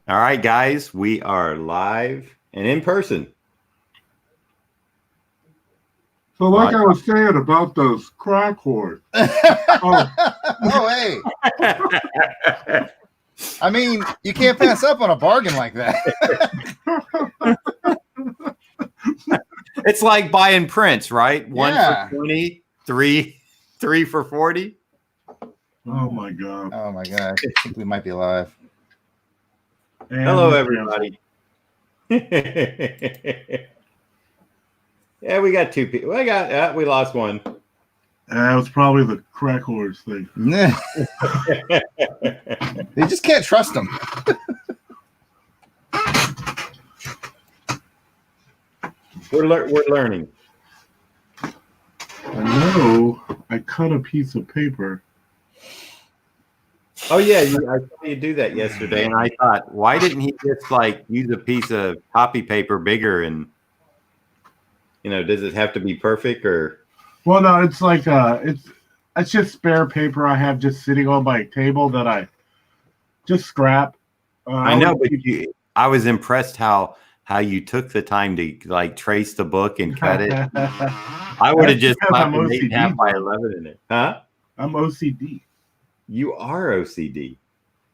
All right, guys, we are live and in person. So like I was saying about those crack whores. Hey. I mean, you can't pass up on a bargain like that. It's like buying Prince, right? One Yeah. for 20, three for 40. Oh my god. Oh my god. I think we might be live. And Hello, everybody. Yeah, we got two people. We lost one. That was probably the crack whores thing. You just can't trust them. We're learning. I know. I cut a piece of paper. Oh yeah, I saw you do that yesterday, and I thought, why didn't he just like use a piece of copy paper bigger? And does it have to be perfect or? Well, no, it's like it's just spare paper I have just sitting on my table that I just scrap. I know, but I was impressed how you took the time to like trace the book and cut it. I would have just slapped an 8.5 by 11 in it. Huh? I'm OCD. You are OCD.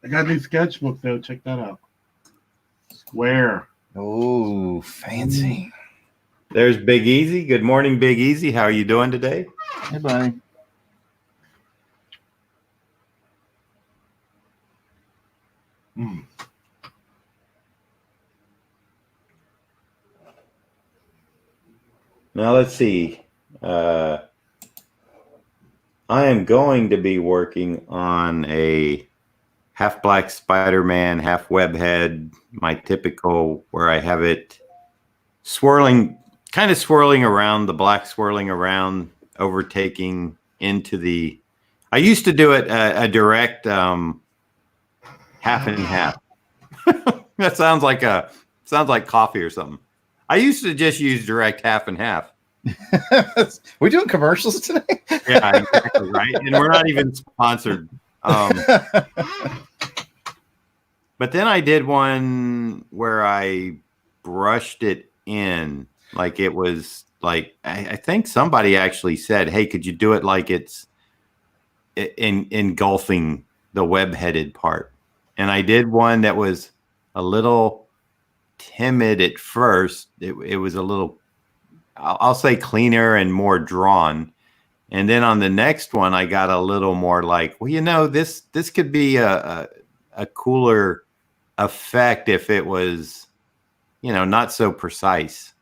I got a new sketchbook though. Check that out. Square. Oh, fancy. There's Big Easy. Good morning, Big Easy. How are you doing today? Hey, buddy. Now let's see. I am going to be working on a half black Spider-Man, half webhead, my typical where I have it kind of swirling around, the black swirling around, overtaking into the. I used to do it a direct half and half. That sounds like coffee or something. I used to just use direct half and half. We're doing commercials today. Yeah, exactly right. And we're not even sponsored. But then I did one where I brushed it in, like it was like I think somebody actually said, "Hey, could you do it like it's engulfing the web-headed part?" And I did one that was a little timid at first. It was a little, I'll say, cleaner and more drawn. And then on the next one, I got a little more like, well, this could be a cooler effect if it was, not so precise.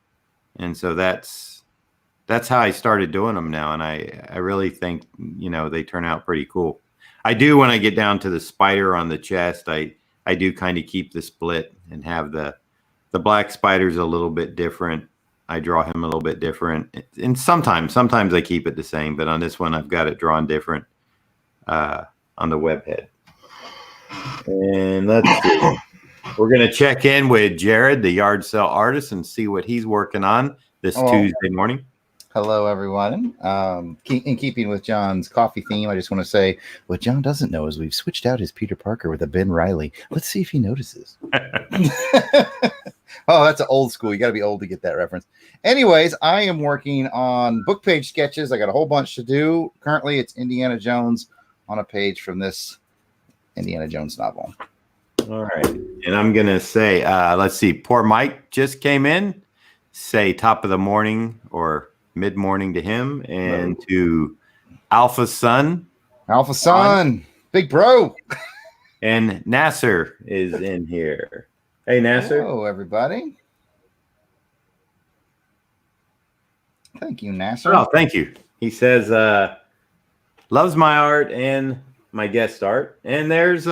And so that's how I started doing them now. And I really think, they turn out pretty cool. I do, when I get down to the spider on the chest, I do kind of keep the split and have the black spider's a little bit different. I draw him a little bit different. And sometimes I keep it the same, but on this one, I've got it drawn different on the web head. And let's see. We're going to check in with Jarrod, the yard sale artist, and see what he's working on this Tuesday morning. Hello, everyone. In keeping with John's coffee theme, I just want to say what John doesn't know is we've switched out his Peter Parker with a Ben Reilly. Let's see if he notices. Oh, that's an old school. You got to be old to get that reference. Anyways, I am working on book page sketches. I got a whole bunch to do. Currently, it's Indiana Jones on a page from this Indiana Jones novel. All right. And I'm going to say, let's see, poor Mike just came in. Say top of the morning or mid-morning to him, and to Alpha Sun. Alpha Sun, big bro. And Nasser is in here. Hey, Nasser. Hello, everybody. Thank you, Nasser. Oh, thank you. He says, loves my art and my guest art. And there's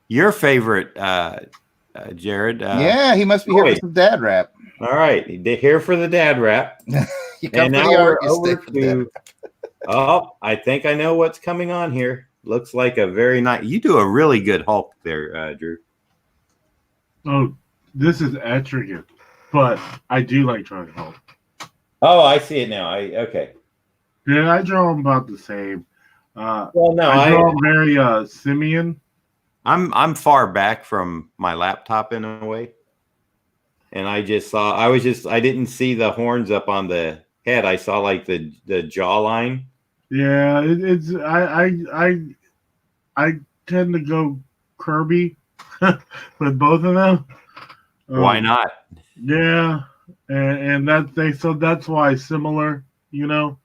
your favorite, Jarrod. Yeah, he must be here for some dad rap. All right. Here for the dad rap. You come for the art, you stay for the dad rap. I think I know what's coming on here. Looks like a very nice. You do a really good Hulk there, Drew. Oh, this is etching, but I do like drawing Hulk. Oh, I see it now. Okay. Yeah, I draw them about the same. Well, no, I draw very simian. I'm far back from my laptop in a way. And I didn't see the horns up on the head. I saw like the jawline. Yeah, I tend to go Kirby with both of them. Why not? Yeah, and that's why similar, you know.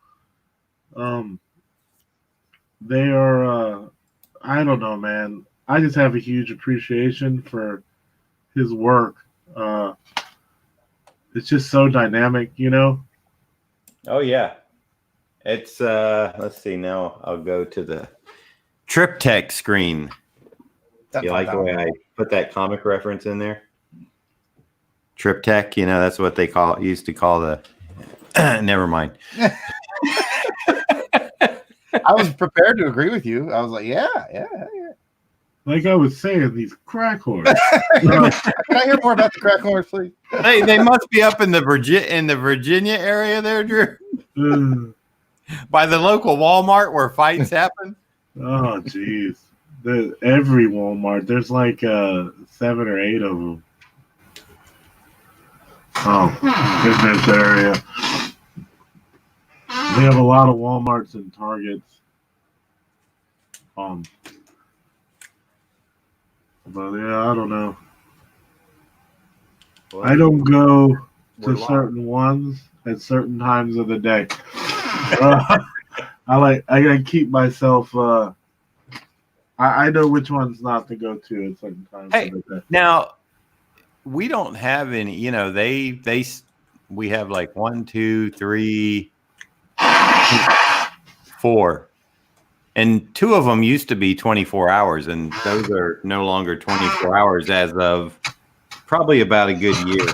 They are. I don't know, man. I just have a huge appreciation for his work. It's just so dynamic, you know. Oh yeah. It's let's see now. I'll go to the triptych screen. You like the way I put that comic reference in there? Triptych, that's what they used to call the never mind. I was prepared to agree with you. I was like, yeah. Like I was saying, these crack whores. Can I hear more about the crack whores, please? They must be up in the Virginia area there, Drew. By the local Walmart where fights happen. Oh, jeez. Every Walmart, there's like 7 or 8 of them. Oh, in this area. They have a lot of Walmarts and Targets. But yeah, I don't know. Well, I don't go to lost. certain ones at certain times of the day. I gotta keep myself. I know which ones not to go to at certain times Hey, of the day. now we don't have any. We have like 1, 2, 3, 4. And 2 of them used to be 24 hours, and those are no longer 24 hours as of probably about a good year.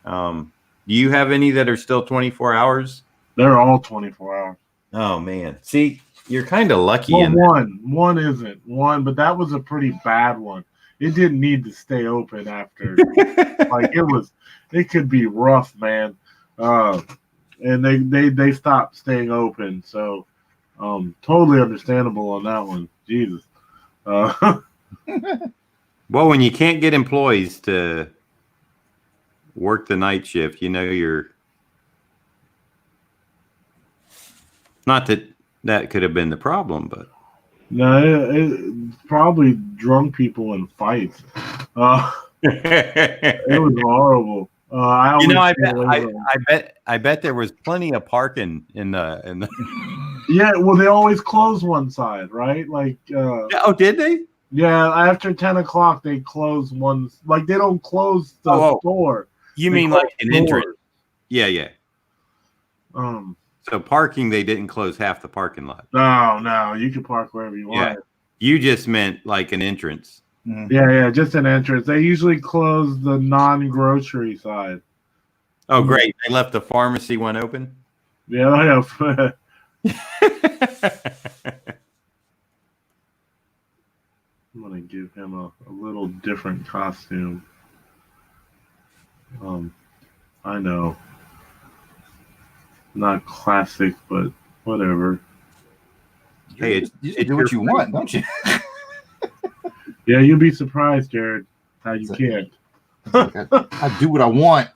Do you have any that are still 24 hours? They're all 24 hours. Oh, man. See, you're kind of lucky. Well, one isn't. One, but that was a pretty bad one. It didn't need to stay open after. Like, it could be rough, man. And they stopped staying open, so... totally understandable on that one. Jesus. Well, when you can't get employees to work the night shift, you're not that could have been the problem, but no, it's probably drunk people in fights. It was horrible. I bet there was plenty of parking in the. Yeah, well, they always close one side, right? Like, oh, did they? Yeah, after 10 o'clock, they close one. Like, they don't close the store. You mean like an entrance? Yeah. So parking, they didn't close half the parking lot. No, you can park wherever you want. You just meant like an entrance. Mm-hmm. Yeah, just an entrance. They usually close the non-grocery side. Oh, great! They left the pharmacy one open. Yeah. I'm gonna give him a little different costume. I know, not classic, but whatever. Hey, you do what you want, don't you? Yeah, you'll be surprised, Jarrod, how you can't. I do what I want.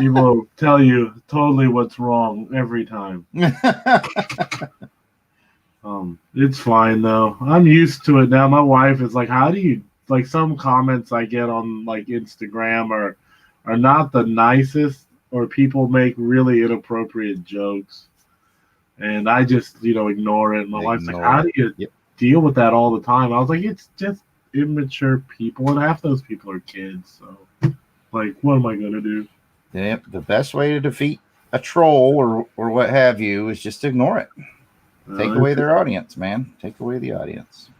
He will tell you totally what's wrong every time. It's fine though. I'm used to it now. My wife is like, "How do you like?" Some comments I get on like Instagram are not the nicest, or people make really inappropriate jokes, and I just ignore it. My wife's like, "How do you deal with that all the time?" I was like, "It's just immature people, and half those people are kids. So, like, what am I gonna do?" Yeah, the best way to defeat a troll or what have you is just ignore it. Take away their audience, man. Take away the audience.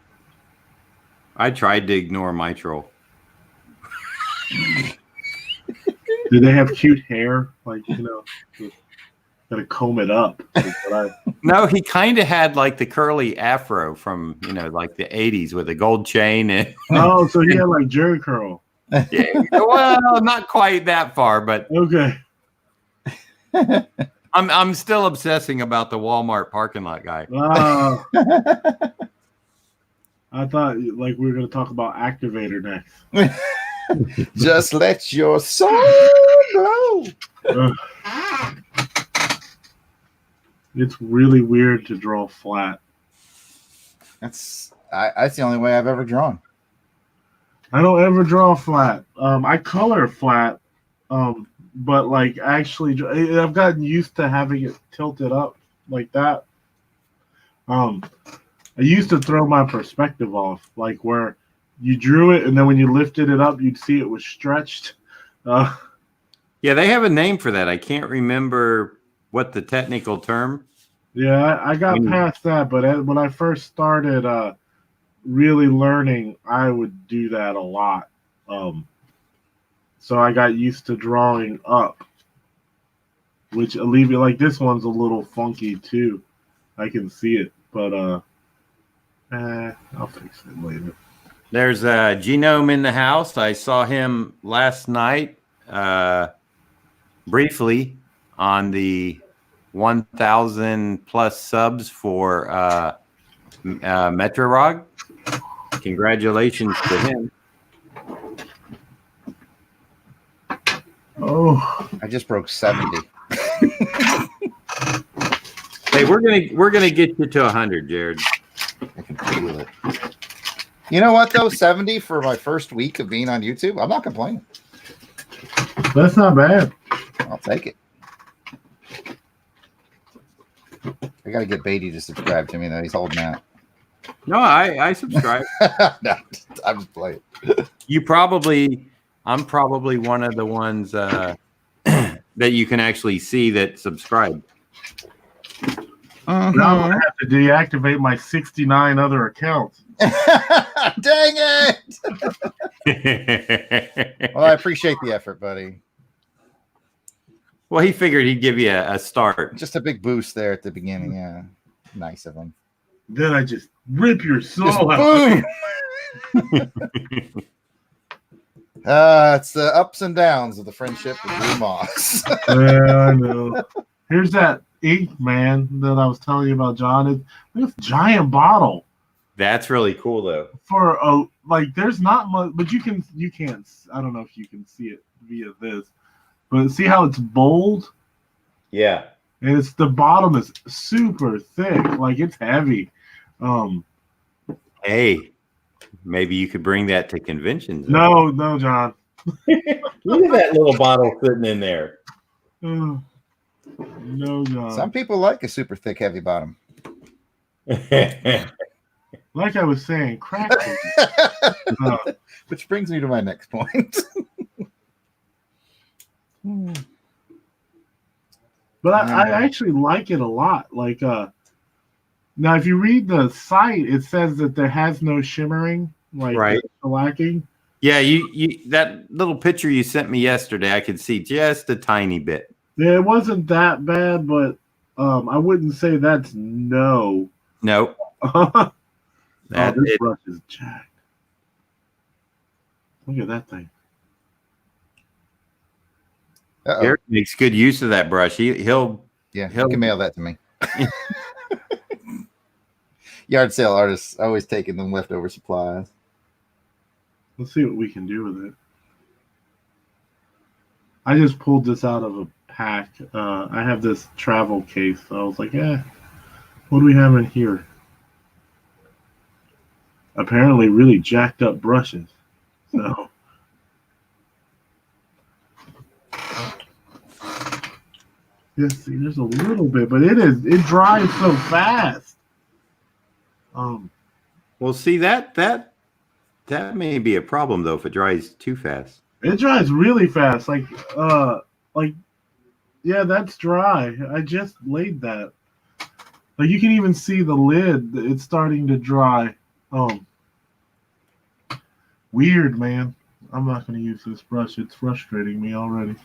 I tried to ignore my troll. Do they have cute hair? Like, gotta comb it up. No, he kind of had like the curly afro from, like the 80s with a gold chain. And oh, so he had like Jerry curl. Yeah, well, not quite that far, but okay. I'm still obsessing about the Walmart parking lot guy. I thought like we were going to talk about Activator next. Just let your soul go. It's really weird to draw flat. That's the only way I've ever drawn. I don't ever draw flat. I color flat, but like actually, I've gotten used to having it tilted up like that. I used to throw my perspective off, like where you drew it and then when you lifted it up, you'd see it was stretched. Yeah, they have a name for that. I can't remember what the technical term. Yeah, I got past that, but when I first started really learning, I would do that a lot. So I got used to drawing up, which alleviate like this one's a little funky too. I can see it, but I'll fix it later. There's a Genome in the house. I saw him last night, briefly on the 1,000 plus subs for Metrorog. Congratulations to him. Oh, I just broke 70. Hey, we're gonna get you to 100, Jarrod. I can feel it. You know what though? 70 for my first week of being on YouTube. I'm not complaining. that's not bad. I'll take it. I gotta get Beatty to subscribe to me though. He's holding out. No, I subscribe. No, I'm just playing. I'm probably one of the ones that you can actually see that subscribe. Now I'm gonna have to deactivate my 69 other accounts. Dang it! Well, I appreciate the effort, buddy. Well, he figured he'd give you a start. Just a big boost there at the beginning. Yeah, nice of him. Then I just rip your soul Just out. boom. It's the ups and downs of the friendship with Blue Moss. Yeah, I know. Here's that ink, man, that I was telling you about, John. It's this giant bottle. That's really cool, though. For like, there's not much, but you can't. I don't know if you can see it via this, but see how it's bold, Yeah. and it's the bottom is super thick, like it's heavy. Hey, maybe you could bring that to conventions. No, John. Look at that little bottle sitting in there. No, John. Some people like a super thick, heavy bottom. Like I was saying, crack. Which brings me to my next point. But I actually like it a lot. Like, now if you read the site, it says that there has no shimmering, like Right. lacking. Yeah, you that little picture you sent me yesterday, I could see just a tiny bit. Yeah, it wasn't that bad, but I wouldn't say that's no. Nope. This brush is jacked. Look at that thing. Eric makes good use of that brush. He'll you can mail that to me. Yard sale artists always taking them leftover supplies. Let's see what we can do with it. I just pulled this out of a pack. I have this travel case, so I was like, what do we have in here? Apparently really jacked up brushes. So yes, see, there's a little bit, but it dries so fast. Well, see that may be a problem though if it dries too fast. It dries really fast. Yeah, that's dry. I just laid that. Like you can even see the lid. It's starting to dry. Weird, man. I'm not going to use this brush. It's frustrating me already.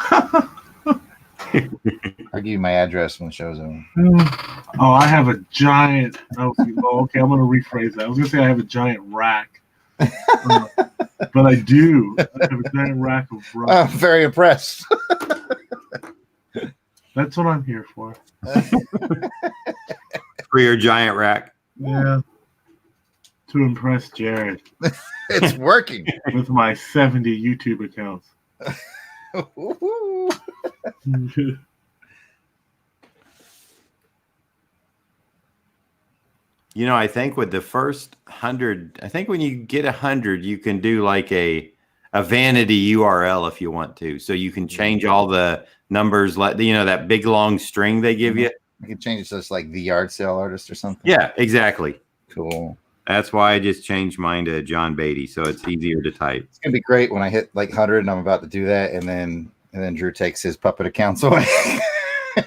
I'll give you my address when the show's over. Oh, I have a giant. Okay, I'm going to rephrase that. I was going to say I have a giant rack. But I do. I have a giant rack of brushes. I'm very impressed. That's what I'm here for. For your giant rack. Yeah. to impress Jarrod It's working. with my 70 YouTube accounts. You know, I think with the first 100, I think when you get 100, you can do like a vanity URL if you want to. So you can change all the numbers, like that big long string they give you. You can change it to just like the yard sale artist or something. Yeah, exactly. Cool. That's why I just changed mine to John Beatty, so it's easier to type. It's gonna be great when I hit like 100 and I'm about to do that, and then Drew takes his puppet accounts away.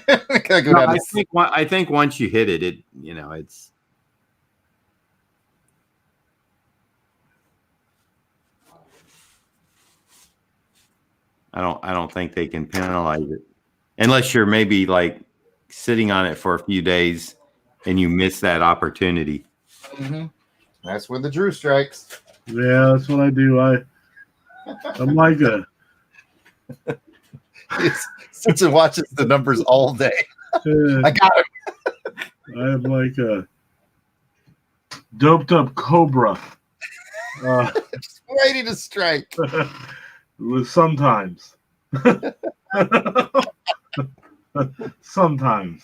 I think once you hit it, it's. I don't think they can penalize it unless you're maybe like sitting on it for a few days and you miss that opportunity. Mm-hmm. That's where the Drew strikes. Yeah, that's what I do. I'm like a. Sits and watches the numbers all day. I got him. I'm like a doped up cobra. Just waiting to strike. Sometimes. Sometimes.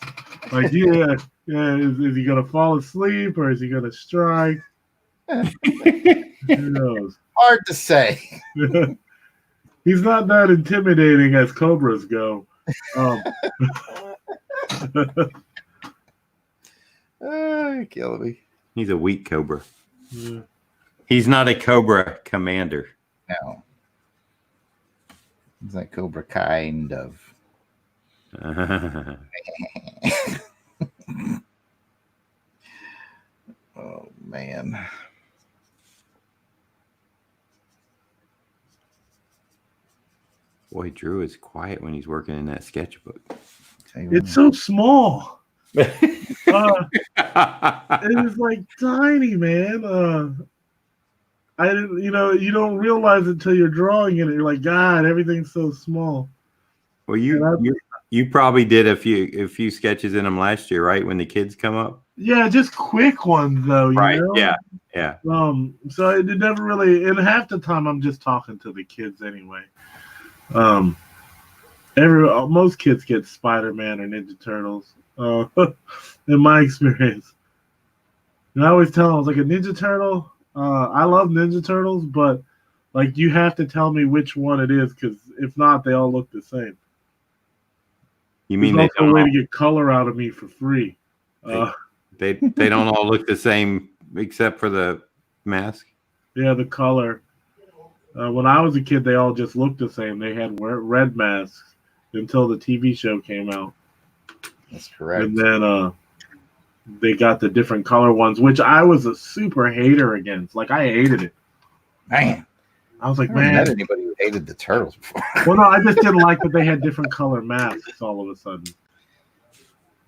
Like, yeah, is he going to fall asleep or is he going to strike? Who knows? Hard to say. He's not that intimidating as cobras go. You're killing me. He's a weak cobra. Yeah. He's not a cobra commander. No. He's like cobra kind of. Oh, man. Boy, Drew is quiet when he's working in that sketchbook. It's so small. It is like tiny, man. I didn't, you don't realize it until you're drawing it. You're like, God, everything's so small. Well, you probably did a few sketches in them last year, right? When the kids come up. Yeah, just quick ones though. You know? Yeah. So it never really. And half the time, I'm just talking to the kids anyway. Most kids get Spider-Man or Ninja Turtles. In my experience, and I always tell them, I was like, a Ninja Turtle. I love Ninja Turtles, but like you have to tell me which one it is, because if not, they all look the same. You mean there's also a way to get color out of me for free? They don't all look the same except for the mask. Yeah, the color. When I was a kid, they all just looked the same. They had red masks until the TV show came out. That's correct. And then they got the different color ones, which I was a super hater against. Like, I hated it. Man. I was like, I haven't man. met anybody who hated the Turtles before. Well, no, I just didn't like that they had different color masks all of a sudden.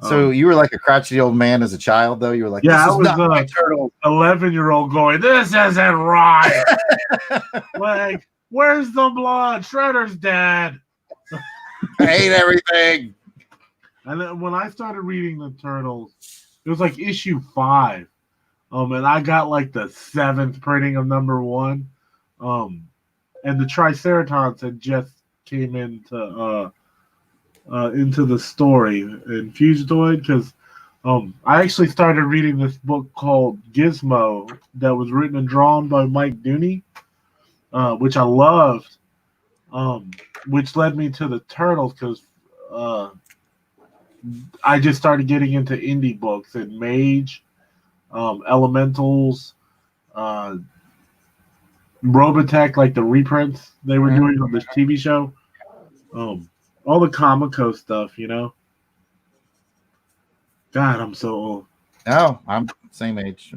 So you were like a crotchety old man as a child, though? You were like, yeah, this I is not my was turtle. 11-year-old going, this isn't right. Like, where's the blood? Shredder's dead. I hate everything. And then when I started reading the Turtles, it was like issue 5. And I got like the 7th printing of number 1. And the Triceratons had just came into the story in Fugitoid, because I actually started reading this book called Gizmo that was written and drawn by Mike Dooney, which I loved, which led me to the Turtles, because I just started getting into indie books and Mage, Elementals, Robotech, like the reprints they were doing on this TV show. All the Comico stuff, God, I'm so old. No, I'm same age.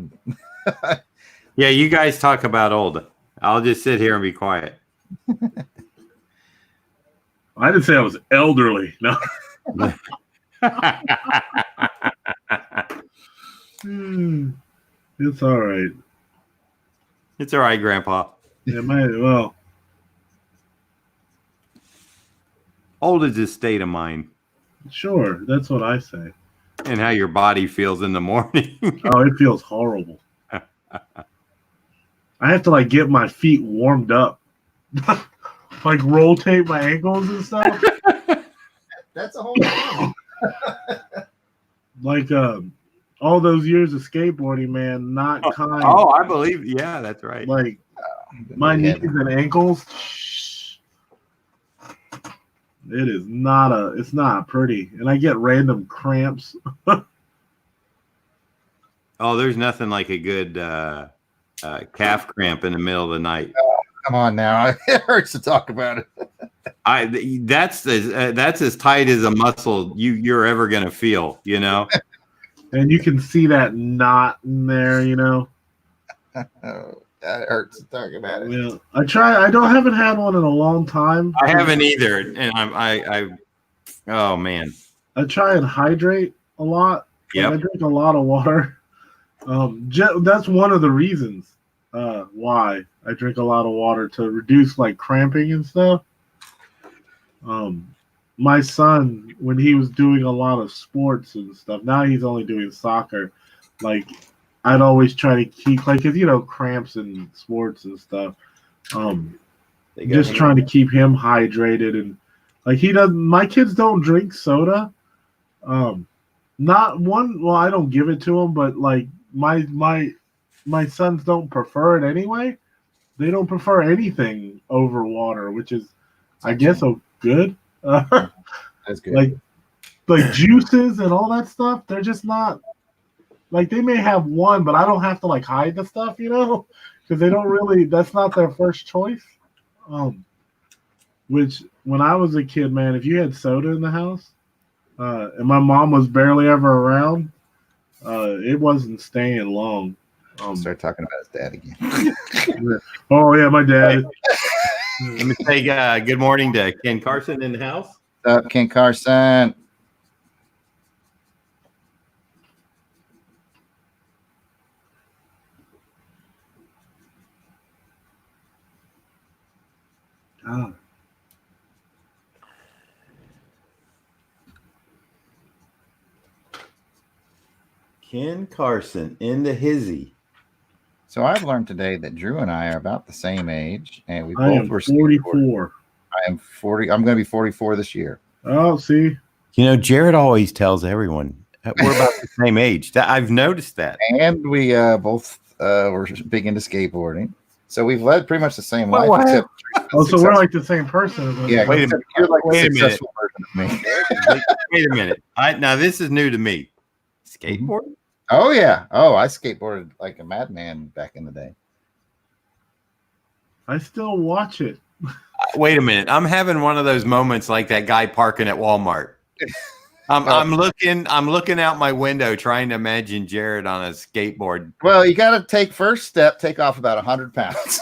Yeah, you guys talk about old. I'll just sit here and be quiet. I didn't say I was elderly. No. It's all right. It's all right, Grandpa. Yeah, well. Old is a state of mind. Sure, that's what I say. And how your body feels in the morning. Oh, it feels horrible. I have to like get my feet warmed up, like rotate my ankles and stuff. That's a whole thing. Like all those years of skateboarding, man, not kind. Oh, I believe. Yeah, that's right. Like my knees and ankles. It is not it's not pretty. And I get random cramps. Oh, there's nothing like a good calf cramp in the middle of the night. Oh, come on now. It hurts to talk about it. That's as tight as a muscle you're ever gonna feel, you know. And you can see that knot in there, you know. Oh, that hurts to talk about it. Yeah, I haven't had one in a long time. I haven't either, and I oh man. I try and hydrate a lot. Yeah, I drink a lot of water. That's one of the reasons why I drink a lot of water, to reduce like cramping and stuff. My son, when he was doing a lot of sports and stuff, now he's only doing soccer. Like, I'd always try to keep, like, 'cause, you know, cramps in sports and stuff. Just trying to keep him hydrated, and like my kids don't drink soda. Not one. Well, I don't give it to them, but like my sons don't prefer it anyway. They don't prefer anything over water, which is, I guess, good. That's good. Like juices and all that stuff, they're just not, like, they may have one, but I don't have to like hide the stuff, you know, because they don't really, that's not their first choice. Which when I was a kid, man, if you had soda in the house, and my mom was barely ever around, it wasn't staying long. Start talking about his dad again. Oh yeah, my dad. Let me say good morning to Ken Carson in the house. What's up, Ken Carson? Ah. Ken Carson in the hizzy. So I've learned today that Drew and I are about the same age, and we I both am were 44. I am 40. I'm going to be 44 this year. Oh, see, You know, Jarrod always tells everyone we're about the same age. I've noticed that. And we both were big into skateboarding. So we've led pretty much the same life. Well, Except so we're like the same person. yeah, Wait a minute. you're like Wait the a minute. successful version of me. Wait a minute. Now this is new to me. Skateboard? Oh, yeah. Oh, I skateboarded like a madman back in the day. I still watch it. Wait a minute. I'm having one of those moments like that guy parking at Walmart. I'm looking out my window trying to imagine Jarrod on a skateboard. Well, you got to take first step, take off about 100 pounds.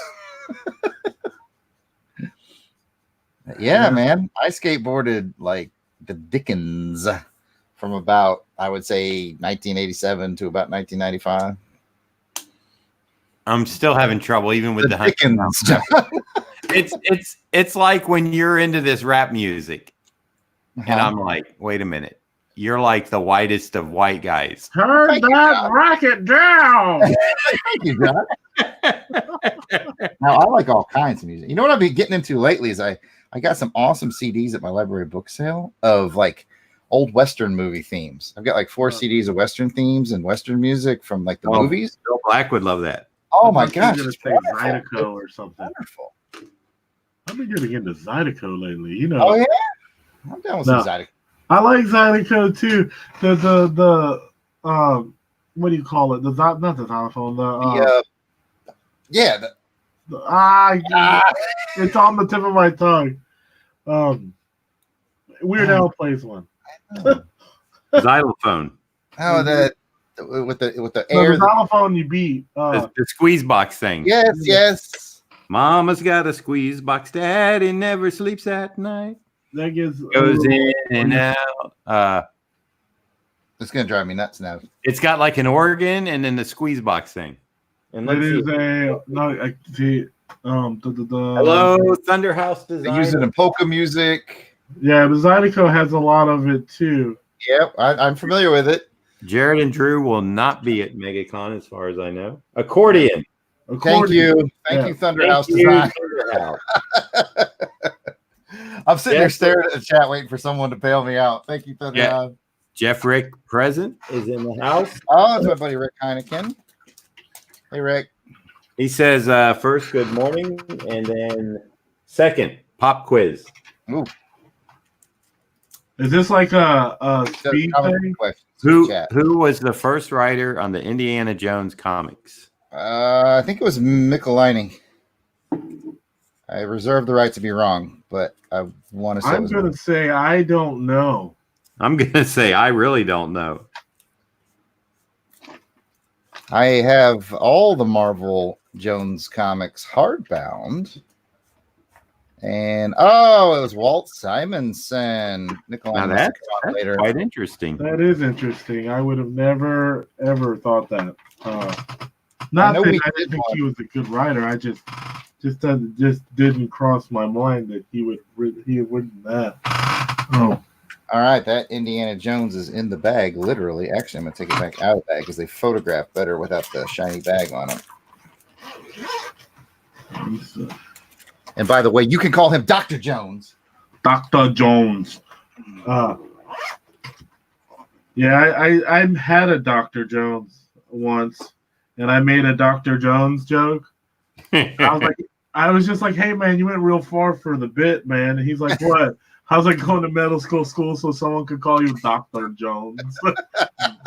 Yeah, man. I skateboarded like the Dickens from about, I would say, 1987 to about 1995. I'm still having trouble even with the Dickens. It's like when you're into this rap music. Uh-huh. And I'm like, wait a minute. You're like the whitest of white guys. Turn Thank you, that John. racket down. Thank you, John. Now, I like all kinds of music. You know what I've been getting into lately is I got some awesome CDs at my library book sale of like old Western movie themes. I've got like 4 CDs of Western themes and Western music from like the movies. Bill Black would love that. Oh my gosh. I'm It's gonna say Zydeco or something. wonderful. I've been getting into Zydeco lately. You know. Oh, yeah. I'm down with some Zydeco. I like Zydeco too. The what do you call it? Not the xylophone. It's on the tip of my tongue. Weird Al plays one. Xylophone. Oh, with the air. The xylophone you beat. The squeeze box thing. Yes. Mama's got a squeeze box. Daddy never sleeps at night. That gets Goes in and out. It's gonna drive me nuts now. It's got like an organ and then the squeeze box thing. And It is I see. Hello, Thunderhouse They Design. use it in polka music. Yeah, the Zydeco has a lot of it too. Yep, I'm familiar with it. Jarrod and Drew will not be at MegaCon as far as I know. Accordion. Thank you. Thank Yeah. you, Thunderhouse Design. I'm sitting here staring at the chat waiting for someone to bail me out. Thank you, Thunderhouse. Jeff Rick present is in the house. Oh, it's my buddy Rick Heineken. Hey, Rick. He says first, good morning, and then second, pop quiz. Ooh. Is this like a speed thing? Who was the first writer on the Indiana Jones comics? I think it was Michelini. I reserve the right to be wrong, but I want to say. I'm going to say I don't know. I'm going to say I really don't know. I have all the Marvel Jones comics hardbound. And it was Walt Simonson. Now that's quite interesting. That is interesting. I would have never ever thought that. Not that I didn't think he was a good writer. I just didn't cross my mind that he would have written that. Oh. All right, that Indiana Jones is in the bag, literally. Actually, I'm going to take it back out of the bag because they photograph better without the shiny bag on it. And by the way, you can call him Dr. Jones. Dr. Jones. Yeah, I had a Dr. Jones once, and I made a Dr. Jones joke. I was just like, hey, man, you went real far for the bit, man. And he's like, what? I was like, going to middle school so someone could call you Dr. Jones.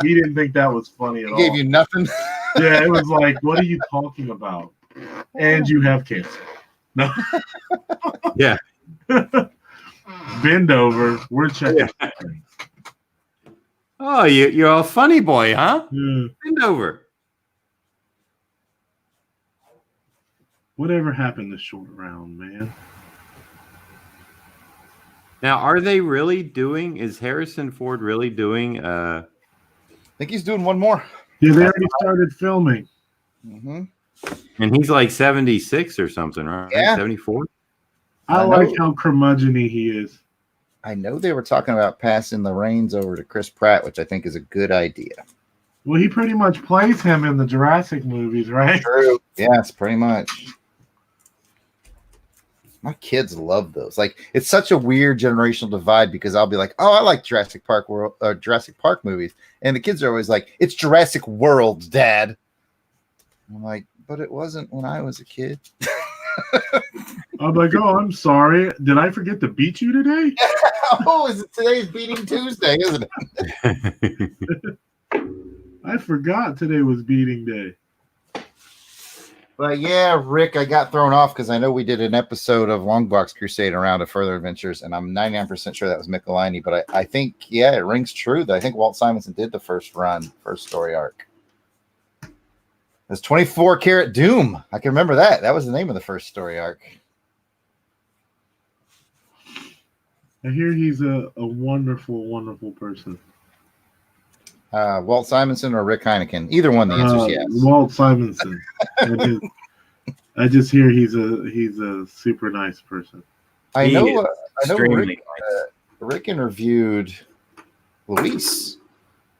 He didn't think that was funny at all. He gave you nothing? Yeah, it was like, what are you talking about? And you have cancer. No. Yeah. Bend over. We're checking. Yeah. Oh, you're a funny boy, huh? Yeah. Bend over. Whatever happened to short round, man? Now, are they really doing? Is Harrison Ford really doing? I think he's doing one more. Yeah, they already started filming. Mm-hmm. And he's like 76 or something, right? Yeah. 74. I like how curmudgeon-y he is. I know they were talking about passing the reins over to Chris Pratt, which I think is a good idea. Well, he pretty much plays him in the Jurassic movies, right? True. Yes, pretty much. My kids love those. Like, it's such a weird generational divide because I'll be like, "Oh, I like Jurassic Park movies," and the kids are always like, "It's Jurassic World, Dad." I'm like, "But it wasn't when I was a kid." I'm like, "Oh, I'm sorry. Did I forget to beat you today?" Today's Beating Tuesday, isn't it? I forgot today was beating day. But yeah, Rick, I got thrown off because I know we did an episode of Longbox Crusade around to Further Adventures, and I'm 99% sure that was Michelini. But I think, yeah, it rings true that I think Walt Simonson did the first story arc. It's 24 Karat Doom. I can remember that. That was the name of the first story arc. I hear he's a wonderful, wonderful person. Walt Simonson or Rick Heineken. Either one, the answer is yes. Walt Simonson. I just hear he's a super nice person. I know Rick interviewed Luis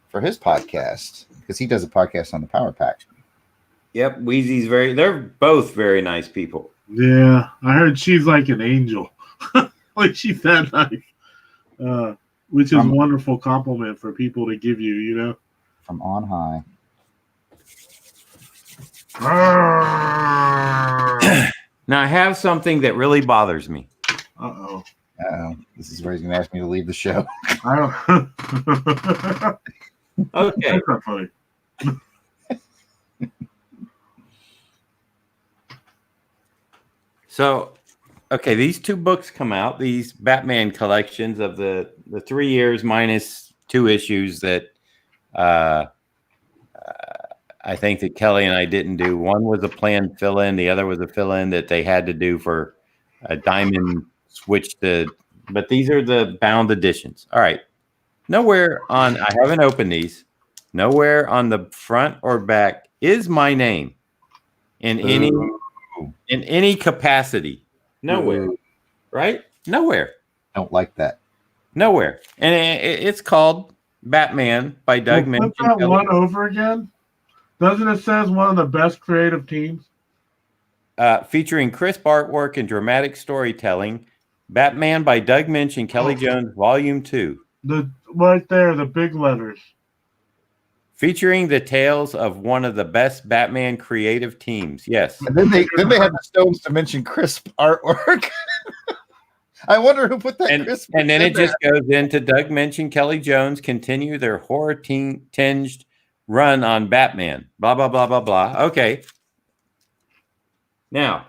for his podcast because he does a podcast on the Power Pack. Yep, Wheezy's they're both very nice people. Yeah, I heard she's like an angel. Like she's that nice. Which is a wonderful compliment for people to give you, you know? From on high. Now, I have something that really bothers me. Uh-oh. This is where he's going to ask me to leave the show. I don't. Okay. That's not funny. So, okay, these two books come out, these Batman collections of the 3 years minus 2 issues that I think that Kelly and I didn't do. One was a planned fill-in. The other was a fill-in that they had to do for a Diamond switch to. But these are the bound editions. All right. Nowhere on, I haven't opened these. Nowhere on the front or back is my name in any capacity. Nowhere. Right? Nowhere. Don't like that. Nowhere. And it's called Batman by Doug Manchin. Flip that one over again. Doesn't it says one of the best creative teams? featuring crisp artwork and dramatic storytelling. Batman by Doug Minch and Kelly Jones, Volume 2. Right there, the big letters. Featuring the tales of one of the best Batman creative teams. Yes. And then they had the Stones to mention crisp artwork. I wonder who put that crisp. And then it just goes into Doug Minch and Kelly Jones continue their horror-tinged run on Batman. Blah, blah, blah, blah, blah. Okay. Now,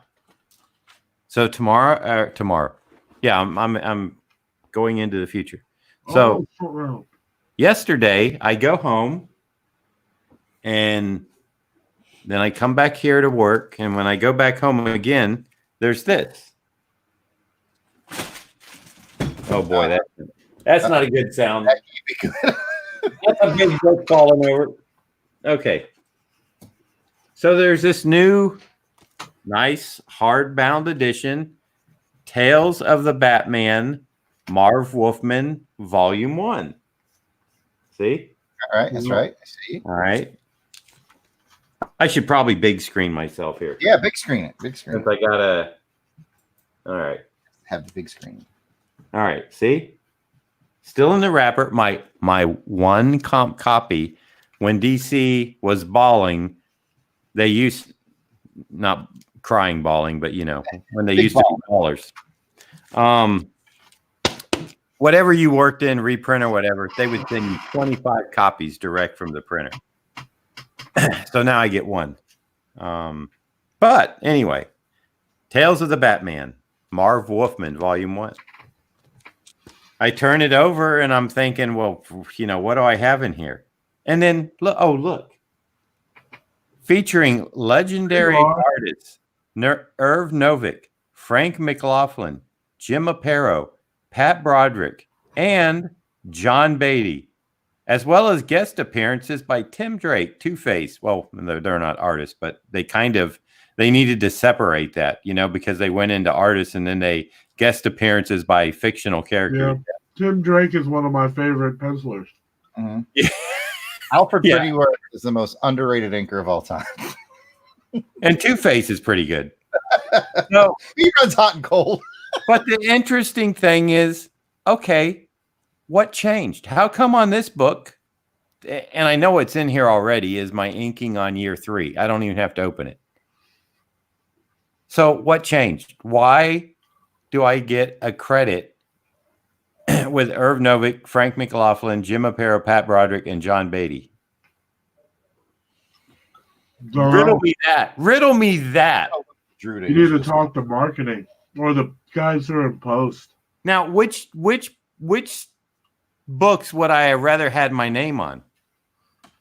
so tomorrow. Yeah, I'm going into the future. So yesterday I go home and then I come back here to work. And when I go back home again, there's this. Oh boy, that's not a good sound. That's a big book falling over. Okay. So there's this new, nice hardbound edition, Tales of the Batman, Marv Wolfman, Volume 1. See? All right, that's right. I see. All right. I should probably big screen myself here. Yeah, big screen it. Big screen. Since I gotta. All right. Have the big screen. All right. See? Still in the wrapper. My one copy. When DC was bawling, they used not crying bawling, but when they used to be ballers. Whatever you worked in, reprint or whatever, they would send you 25 copies direct from the printer. So now I get one. But anyway, Tales of the Batman, Marv Wolfman, Volume 1. I turn it over and I'm thinking, well, what do I have in here? And then look. Featuring legendary artists, Irv Novick, Frank McLaughlin, Jim Aparo, Pat Broderick, and John Beatty, as well as guest appearances by Tim Drake, Two-Face. Well, they're not artists, but they needed to separate that, because they went into artists and then they guest appearances by fictional characters. Yeah. Tim Drake is one of my favorite pencilers. Mm-hmm. Yeah. Alfred Pennyworth is the most underrated inker of all time. And Two-Face is pretty good. No, he runs hot and cold. But the interesting thing is, okay, what changed? How come on this book, and I know it's in here already, is my inking on year 3. I don't even have to open it. So what changed? Why do I get a credit with Irv Novick, Frank McLaughlin, Jim Aparo, Pat Broderick, and John Beatty? Riddle me that. You need to talk to marketing or the guys who are in post. Now, which books would I have rather had my name on?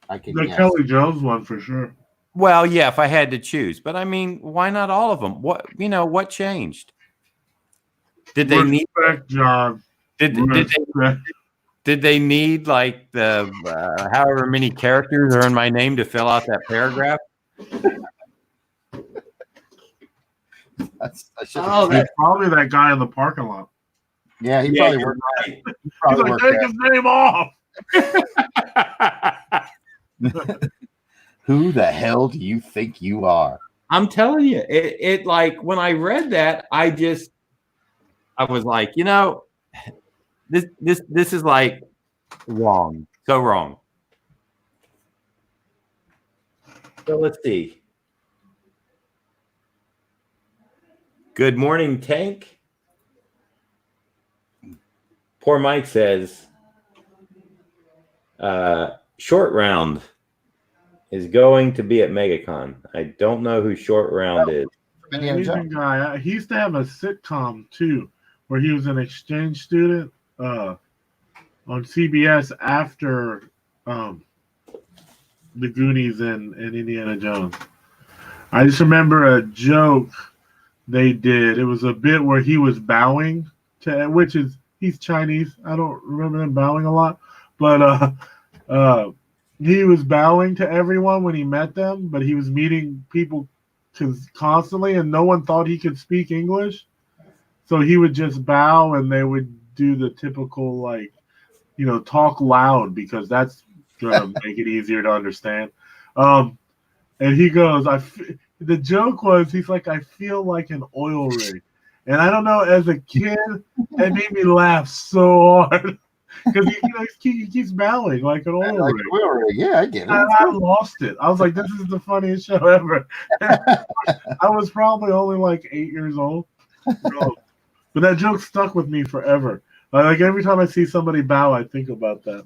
The Kelly Jones one for sure. Well, yeah, if I had to choose, but I mean, why not all of them? What changed? Did they need John? Did they need like the however many characters are in my name to fill out that paragraph? That's probably that guy in the parking lot. Yeah, he probably worked. Right. He's like, take his name off. Who the hell do you think you are? I'm telling you, it like when I read that, I was like, this is like wrong, so wrong. So let's see. Good morning, Tank. Poor Mike says, Short Round is going to be at MegaCon. I don't know who Short Round is. Asian guy. He used to have a sitcom too, where he was an exchange student on CBS after the Goonies and Indiana Jones. I just remember a joke they did. It was a bit where he was bowing to, he's Chinese. I don't remember him bowing a lot, but he was bowing to everyone when he met them, but he was meeting people constantly, and no one thought he could speak English. So he would just bow, and they would do the typical, talk loud, because that's going to make it easier to understand. And he goes, the joke was, he's like, I feel like an oil rig. And I don't know, as a kid, it made me laugh so hard. Because he keeps bowing like an oil rig. Yeah, I get it. And I lost it. I was like, this is the funniest show ever. I was probably only like 8 years old. But that joke stuck with me forever. Like every time I see somebody bow, I think about that.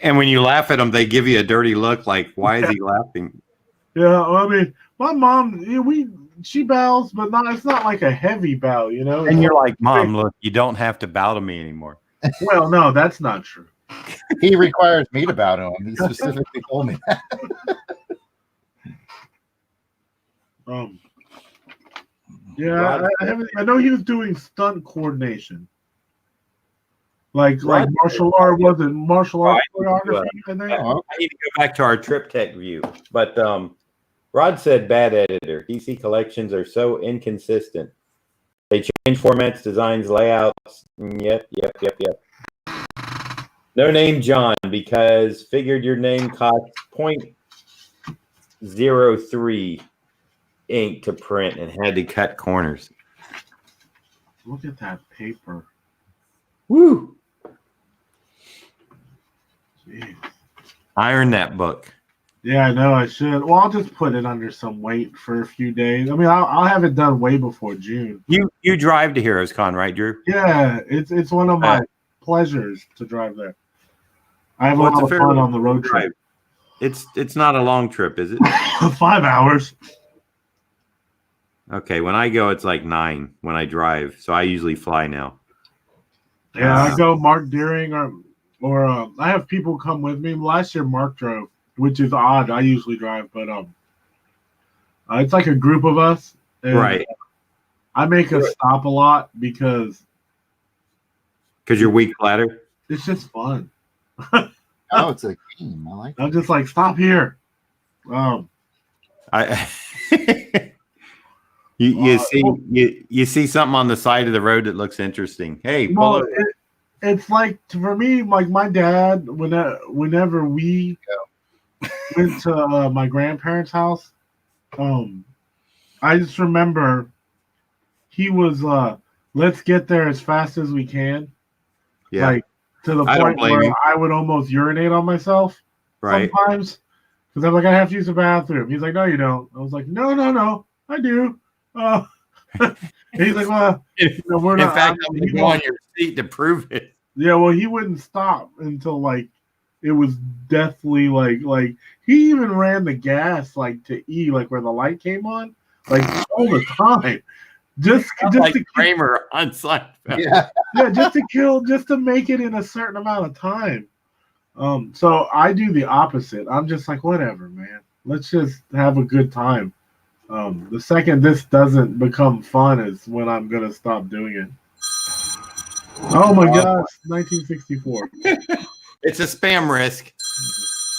And when you laugh at them, they give you a dirty look like, why is he laughing? Yeah, well, I mean, my mom, she bows, but it's not like a heavy bow, you know? And you're like, Mom, look, you don't have to bow to me anymore. Well, no, that's not true. He requires me to bow to him. He specifically told me that. Yeah, I know he was doing stunt coordination. Like martial art, wasn't martial arts choreography? I need to go back to our Trip Tech view. But Rod said bad editor. DC collections are so inconsistent. They change formats, designs, layouts. Yep. No name John, because figured your name cost 0.03 ink to print and had to cut corners. Look at that paper. Woo! Jeez. Iron that book. Yeah, I know I should. Well, I'll just put it under some weight for a few days. I mean, I'll have it done way before June. You drive to Heroes Con, right, Drew? Yeah, it's one of my pleasures to drive there. I have a lot of fun on the road trip. It's not a long trip, is it? 5 hours. Okay, when I go, it's like 9 when I drive. So I usually fly now. Yeah, I go Mark Deering or I have people come with me. Last year, Mark drove, which is odd. I usually drive, but it's like a group of us. And right. I make a stop a lot because you're weak bladder. It's just fun. Oh, it's a game. I like it. I'm just like, stop here. You see something on the side of the road that looks interesting. Hey, pull over. It's like, for me, like my dad, whenever we went to my grandparents' house, I just remember he was let's get there as fast as we can. Yeah. Like to the point where I would almost urinate on myself sometimes. Because I'm like, I have to use the bathroom. He's like, no, you don't. I was like, no, I do. He's like, well, we're not. In fact, I'm going to go on your seat to prove it. Yeah, well, he wouldn't stop until like it was deathly like he even ran the gas like to E, like where the light came on, like all the time. Just like to Kramer on Seinfeld. Yeah, just to make it in a certain amount of time. So I do the opposite. I'm just like, whatever, man. Let's just have a good time. The second this doesn't become fun is when I'm gonna stop doing it. Oh my gosh, 1964. It's a spam risk.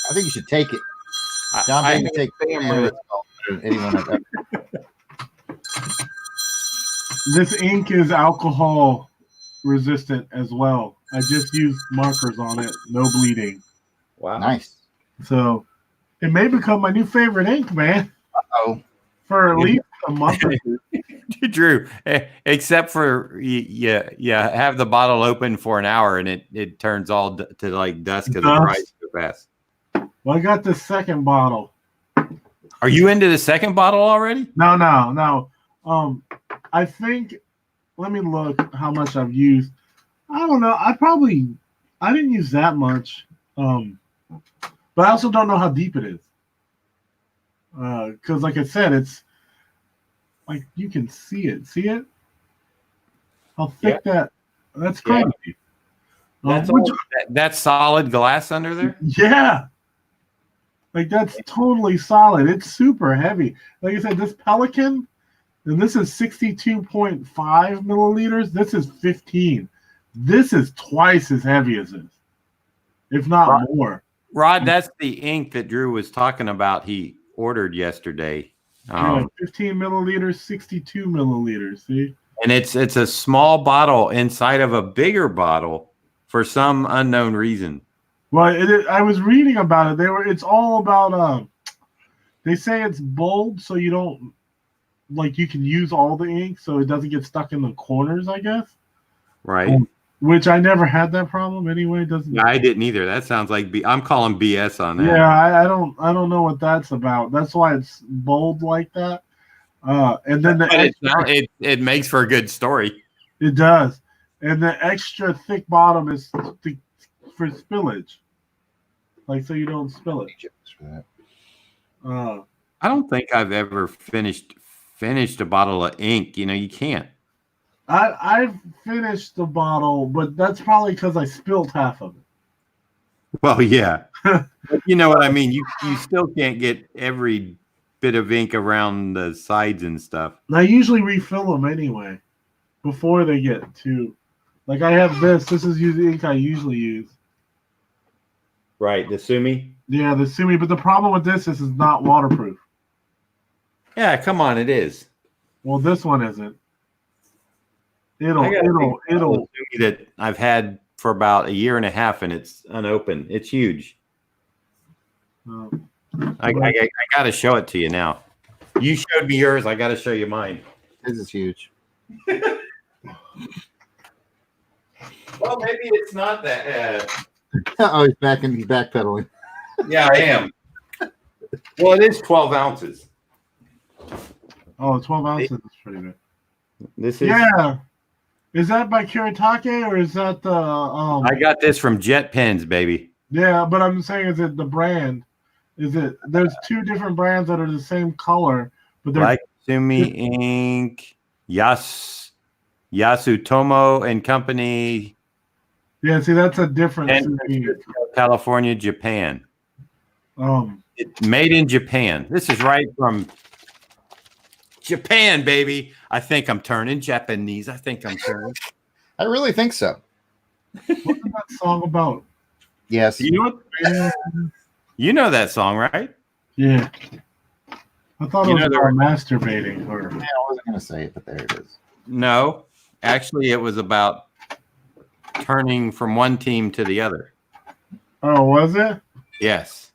I think you should take it. John, I take spam risk. Anyone I've ever. This ink is alcohol resistant as well. I just used markers on it. No bleeding. Wow. Nice. So it may become my new favorite ink, man. Uh-oh. For at least a month or two. Drew, except for you have the bottle open for an hour and it turns all to like dust because it dries so fast. Well, I got the second bottle. Are you into the second bottle already? No. I think, let me look how much I've used. I don't know. I didn't use that much. But I also don't know how deep it is. Because like I said, it's like you can see it. See it? How thick that's crazy. Yeah. That's solid glass under there? Yeah. Like that's totally solid. It's super heavy. Like I said, this Pelican, and this is 62.5 milliliters. This is 15. This is twice as heavy as this, if not more. Rod, that's the ink that Drew was talking about. He ordered yesterday. 15 milliliters, 62 milliliters. See, and it's a small bottle inside of a bigger bottle for some unknown reason. Well, I was reading about it. It's all about They say it's bold so you don't like you can use all the ink so it doesn't get stuck in the corners, I guess. Right. Which I never had that problem anyway. Doesn't Yeah, I didn't either. That sounds like I'm calling BS on that. Yeah, I don't know what that's about. That's why it's bold like that. And then it makes for a good story. It does. And the extra thick bottom is for spillage. Like so you don't spill it. I don't think I've ever finished a bottle of ink. You know, you can't. I've finished the bottle, but that's probably because I spilled half of it. Well, yeah. But you know what I mean? You still can't get every bit of ink around the sides and stuff. And I usually refill them anyway before they get to. Like I have this. This is the ink I usually use. Right, the Sumi? Yeah, the Sumi. But the problem with this is it's not waterproof. Yeah, come on, it is. Well, this one isn't. It'll Sumi that I've had for about a year and a half, and it's unopened. It's huge. I got to show it to you now. You showed me yours. I got to show you mine. This is huge. Well, maybe it's not that. Oh, he's backpedaling. Yeah, I am. Well, it is 12 ounces. Oh, 12 ounces is pretty good. This is. Yeah. Is that by Kiritake or is that the? I got this from Jet Pens, baby. Yeah, but I'm saying, is it the brand? Is it? There's two different brands that are the same color, but they're like Sumi Ink, Yasutomo and Company. Yeah, see, that's a different. California, Japan. It's made in Japan. This is right from Japan, baby. I think I'm turning Japanese. I really think so. What's that song about? Yes. You know that song, right? Yeah. I thought it was about masturbating. Or... Yeah, I wasn't going to say it, but there it is. No, actually, it was about turning from one team to the other. Oh, was it? Yes.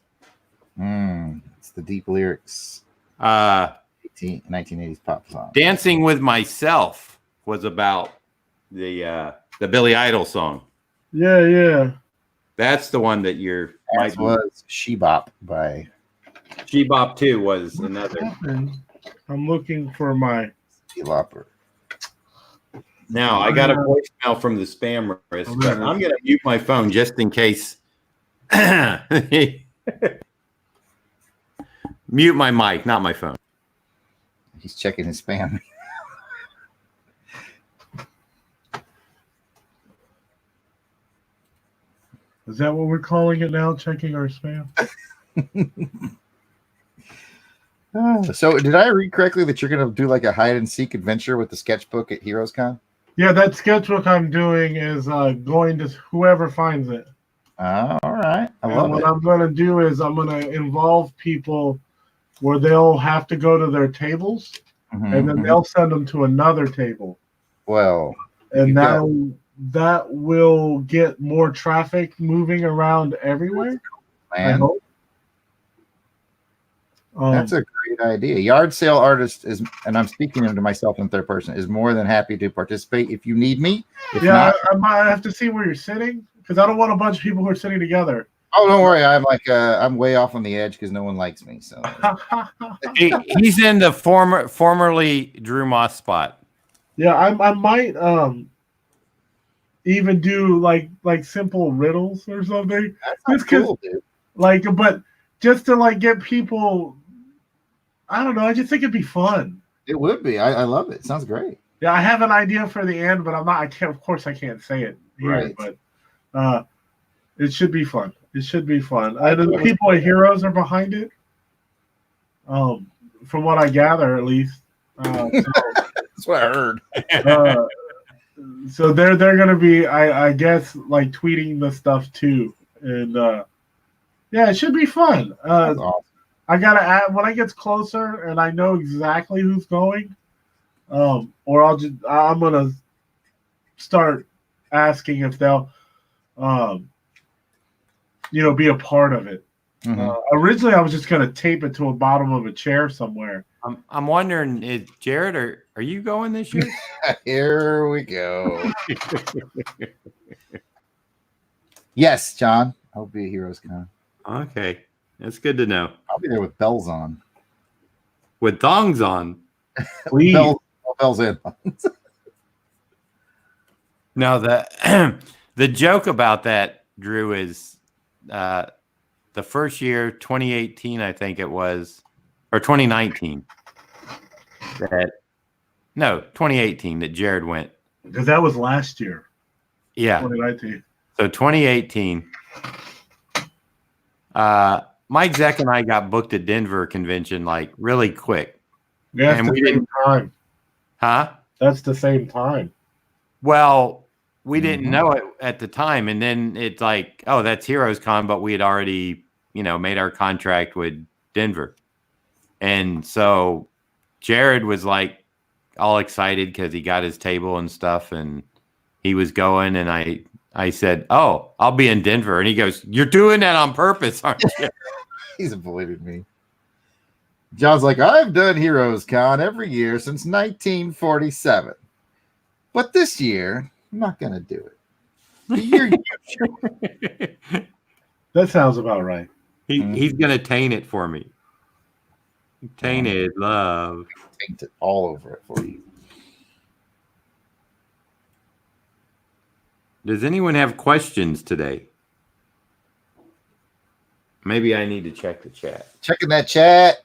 It's the deep lyrics. 1980s pop song. Dancing with Myself was about the Billy Idol song. Yeah. That's the one that you're. That was She-Bop by. She-Bop 2 was another. I'm looking for my. Lopper. Now I got a voicemail from the spam risk, but I'm going to mute my phone just in case. Mute my mic, not my phone. He's checking his spam. Is that what we're calling it now? Checking our spam? So did I read correctly that you're going to do like a hide and seek adventure with the sketchbook at Heroes Con? Yeah, that sketchbook I'm doing is going to whoever finds it. All right. I love it. What I'm going to do is I'm going to involve people where they'll have to go to their tables, and then they'll send them to another table. Well, and that will get more traffic moving around everywhere. Man. I hope. That's a great idea. Yard sale artist is, and I'm speaking to myself in third person, is more than happy to participate if you need me. If not, I might have to see where you're sitting because I don't want a bunch of people who are sitting together. Oh, don't worry. I'm way off on the edge because no one likes me. So he's in the formerly Drew Moss spot. Yeah, I might even do like simple riddles or something. That's cool, dude. But just to get people. I don't know. I just think it'd be fun. It would be. I love it. Sounds great. Yeah, I have an idea for the end, but I'm not. I can't. Of course, I can't say it here. Right. But it should be fun. It should be fun. The people at Heroes are behind it. From what I gather, at least. That's what I heard. So they're going to be, I guess, tweeting the stuff too, and yeah, it should be fun. That's awesome. I gotta add when I gets closer and I know exactly who's going, or I'm gonna start asking if they'll, be a part of it. Originally, I was just gonna tape it to the bottom of a chair somewhere. I'm wondering, is Jarrod, are you going this year? Here we go. Yes, John. I'll be a Heroes Con. Okay, that's good to know. I'll be there with bells on. With thongs on. Please. bells in. No, the joke about that, Drew, is the first year, 2018, I think it was, or 2019. 2018 that Jarrod went. Because that was last year. Yeah. 2019. So 2018. Mike Zeck and I got booked at Denver convention like really quick. Yeah, and the same time. Huh? That's the same time. Well, we didn't know it at the time, and then it's like, oh, that's Heroes Con, but we had already, made our contract with Denver, and so Jarrod was like all excited because he got his table and stuff, and he was going, and I said, oh, I'll be in Denver, and he goes, you're doing that on purpose, aren't you? He's avoided me. John's like, I've done Heroes Con every year since 1947. But this year, I'm not going to do it. The year That sounds about right. He's going to taint it for me. Tainted love. Paint it all over it for you. Does anyone have questions today? Maybe I need to check the chat. Checking that chat.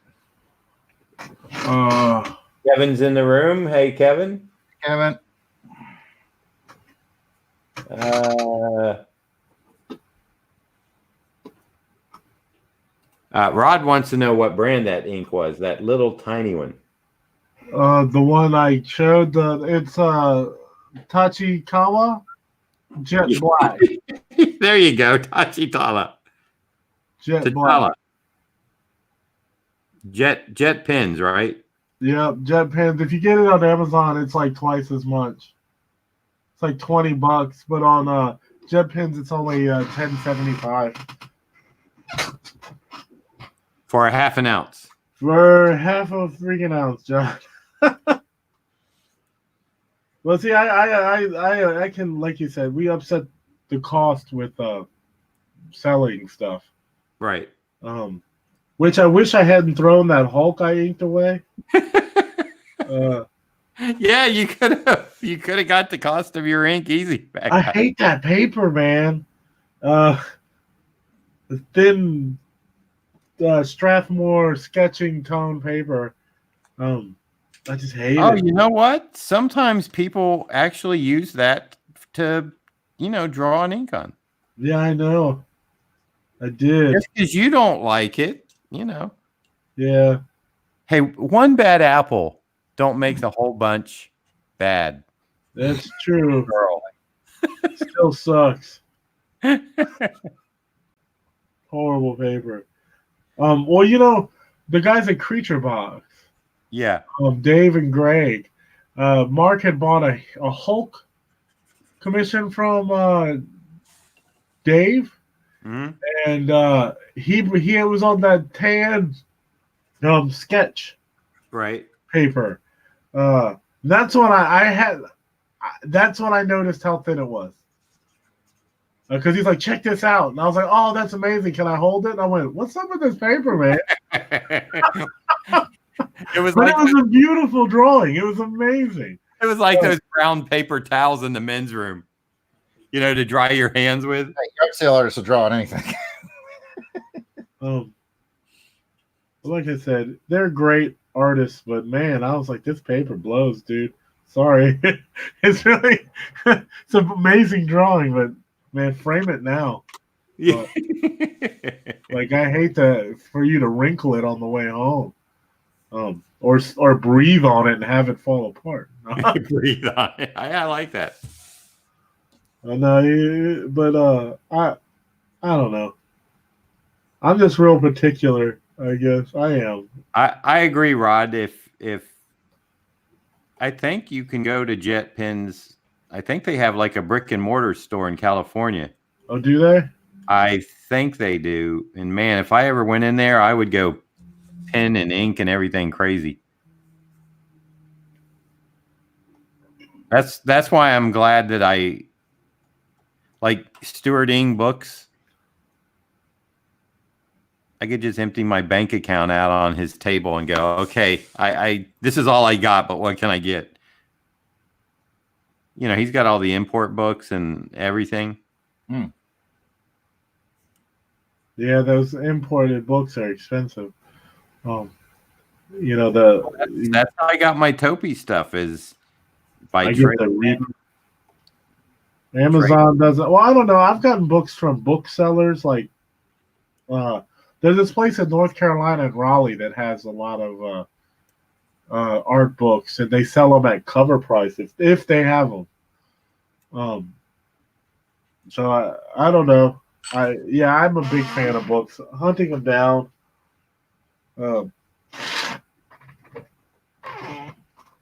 Kevin's in the room. Hey, Kevin. Kevin. Rod wants to know what brand that ink was. That little tiny one. The one I showed. It's Tachikawa Jet Black. There you go, Tachitala. Jet Black. Jet pins, right? Yep, jet pens. If you get it on Amazon, it's like twice as much. It's like $20, but on jet pens, it's only $10.75 for a half an ounce. For half a freaking ounce, John. Well, see, I can, like you said, we upset the cost with selling stuff, right? Which I wish I hadn't thrown that Hulk I inked away. Yeah, you could have got the cost of your ink easy back. I hate that paper, man. The thin Strathmore sketching tone paper. I just hate it. Oh, you know what? Sometimes people actually use that to, draw an ink on. Yeah, I know. I did. Just because you don't like it, Yeah. Hey, one bad apple don't make the whole bunch bad. That's true. Girl. Still sucks. Horrible paper. Well, the guys at Creature Box. Yeah. Dave and Greg. Mark had bought a Hulk commission from Dave. Mm-hmm. And he was on that tan sketch right paper. That's when I had. That's when I noticed how thin it was. Because he's like, check this out, and I was like, oh, that's amazing. Can I hold it? And I went, what's up with this paper, man? It was a beautiful drawing. It was amazing. It was like those brown paper towels in the men's room, to dry your hands with. Hey, yard sale artists will draw on anything. Like I said, they're great artists, but man, I was like, this paper blows, dude. Sorry. It's really it's an amazing drawing, but man, frame it now. Yeah. Like I hate for you to wrinkle it on the way home. Or breathe on it and have it fall apart. Breathe on it. I like that. No, but I don't know. I'm just real particular, I guess. I am. I agree, Rod. If I think you can go to Jet Pens, I think they have like a brick and mortar store in California. Oh, do they? I think they do. And man, if I ever went in there, I would go pen and ink and everything crazy. That's why I'm glad that I like stewarding books. I could just empty my bank account out on his table and go, okay, I this is all I got, but what can I get? You know, he's got all the import books and everything. Yeah, those imported books are expensive. You know, That's how I got my Topi stuff is by I get the trading. Amazon doesn't. Well, I don't know. I've gotten books from booksellers. Like, there's this place in North Carolina in Raleigh that has a lot of art books, and they sell them at cover prices if they have them. So I don't know. I'm a big fan of books. Hunting them down.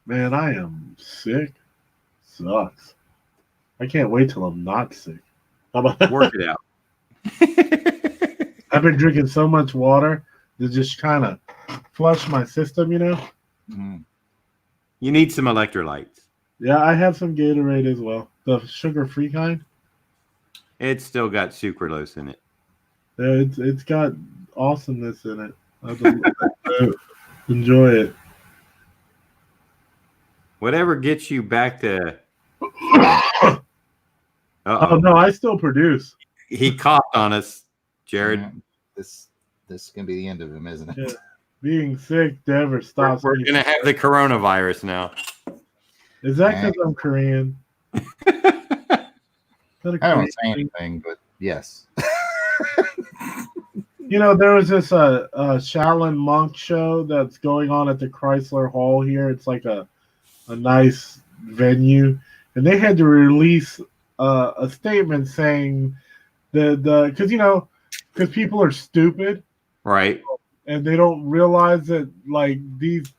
Man, I am sick. Sucks. I can't wait till I'm not sick. How about Work it out. I've been drinking so much water to just kind of flush my system, you know? Mm-hmm. You need some electrolytes. Yeah, I have some Gatorade as well. The sugar-free kind. It's still got sucralose in it. Yeah, it's got awesomeness in it. I enjoy it. Whatever gets you back to. Oh no, I still produce. He coughed on us, Jarrod. Yeah. This can be the end of him, isn't it? Yeah. Being sick never stops. We're gonna have the coronavirus now. Is that because I'm Korean? I don't say anything, but yes. You know, there was this Shaolin monk show that's going on at the Chrysler Hall here. It's like a nice venue, and they had to release a statement saying because people are stupid, Right. and they don't realize that like these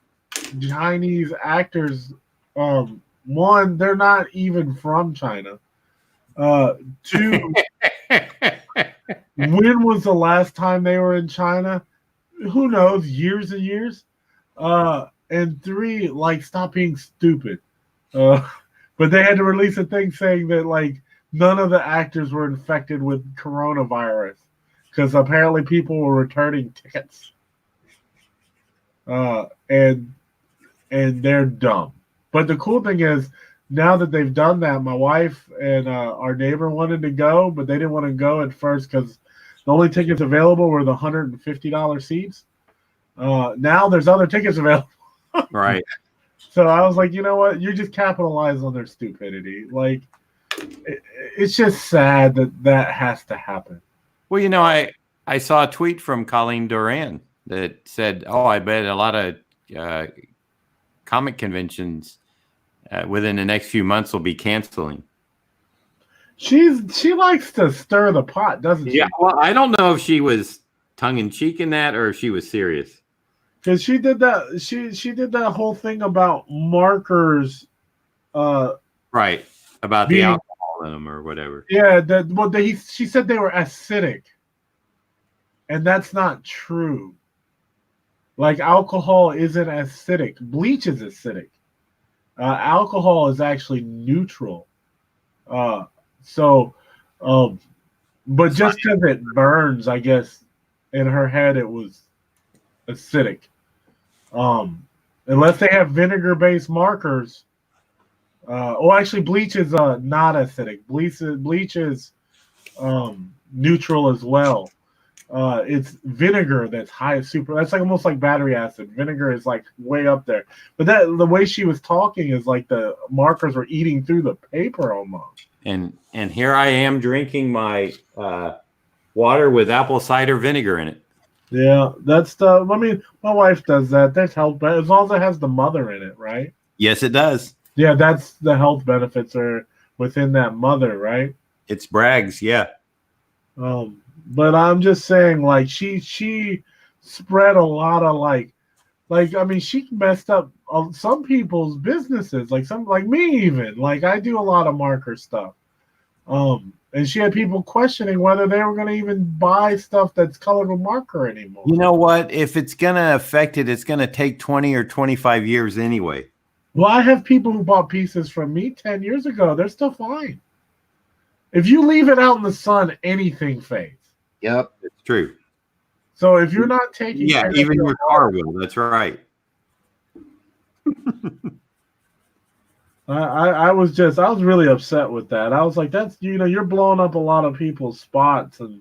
Chinese actors, one, they're not even from China. Two, when was the last time they were in China? Who knows? Years and years. And three, like, stop being stupid. But they had to release a thing saying that like none of the actors were infected with coronavirus because apparently people were returning tickets. And they're dumb. But the cool thing is, now that they've done that, my wife and our neighbor wanted to go, but they didn't want to go at first because the only tickets available were the $150 seats. Now there's other tickets available. Right. So I was like, you know what? You just capitalize on their stupidity. Like, it's just sad that has to happen. Well, you know, I saw a tweet from Colleen Duran that said, "Oh, I bet a lot of comic conventions within the next few months will be canceling." She likes to stir the pot, doesn't she? Yeah. Well, I don't know if she was tongue in cheek in that or if she was serious. Because she did that. She did that whole thing about markers. Right. About the alcohol in them or whatever. Yeah. She said they were acidic, and that's not true. Like, alcohol isn't acidic. Bleach is acidic. Alcohol is actually neutral. But just because it burns, I guess, in her head it was acidic. Unless they have vinegar-based markers. Actually, bleach is not acidic. Bleach is neutral as well. It's vinegar that's that's like almost like battery acid. Vinegar is like way up there. But the way she was talking is like the markers were eating through the paper almost. And here I am drinking my water with apple cider vinegar in it. Yeah, I mean, my wife does that. There's health, as long as it has the mother in it, right? Yes, it does. Yeah, that's the health benefits are within that mother, right? It's Bragg's, yeah. But I'm just saying, like, she spread a lot of like I mean, she messed up some people's businesses, like me even. Like, I do a lot of marker stuff. And she had people questioning whether they were going to even buy stuff that's colored with marker anymore. You know what? If it's going to affect it, it's going to take 20 or 25 years anyway. Well, I have people who bought pieces from me 10 years ago. They're still fine. If you leave it out in the sun, anything fades. Yep. It's true. So if you're not taking care even of your car will. That's right. I was really upset with that. I was like, that's, you're blowing up a lot of people's spots, and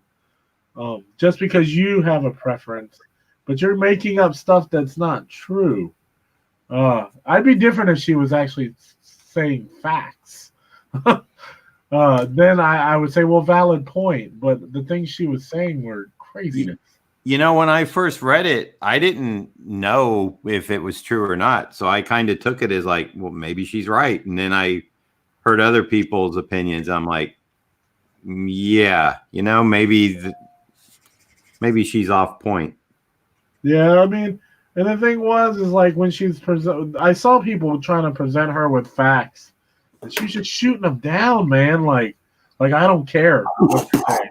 just because you have a preference, but you're making up stuff that's not true. I'd be different if she was actually saying facts. Then I would say, well, valid point. But the things she was saying were craziness. When I first read it, I didn't know if it was true or not. So I kind of took it as like, well, maybe she's right. And then I heard other people's opinions. I'm like, yeah, maybe she's off point. Yeah, I mean, and the thing is like when she's I saw people trying to present her with facts, and she's just shooting them down, man. Like I don't care what you're saying.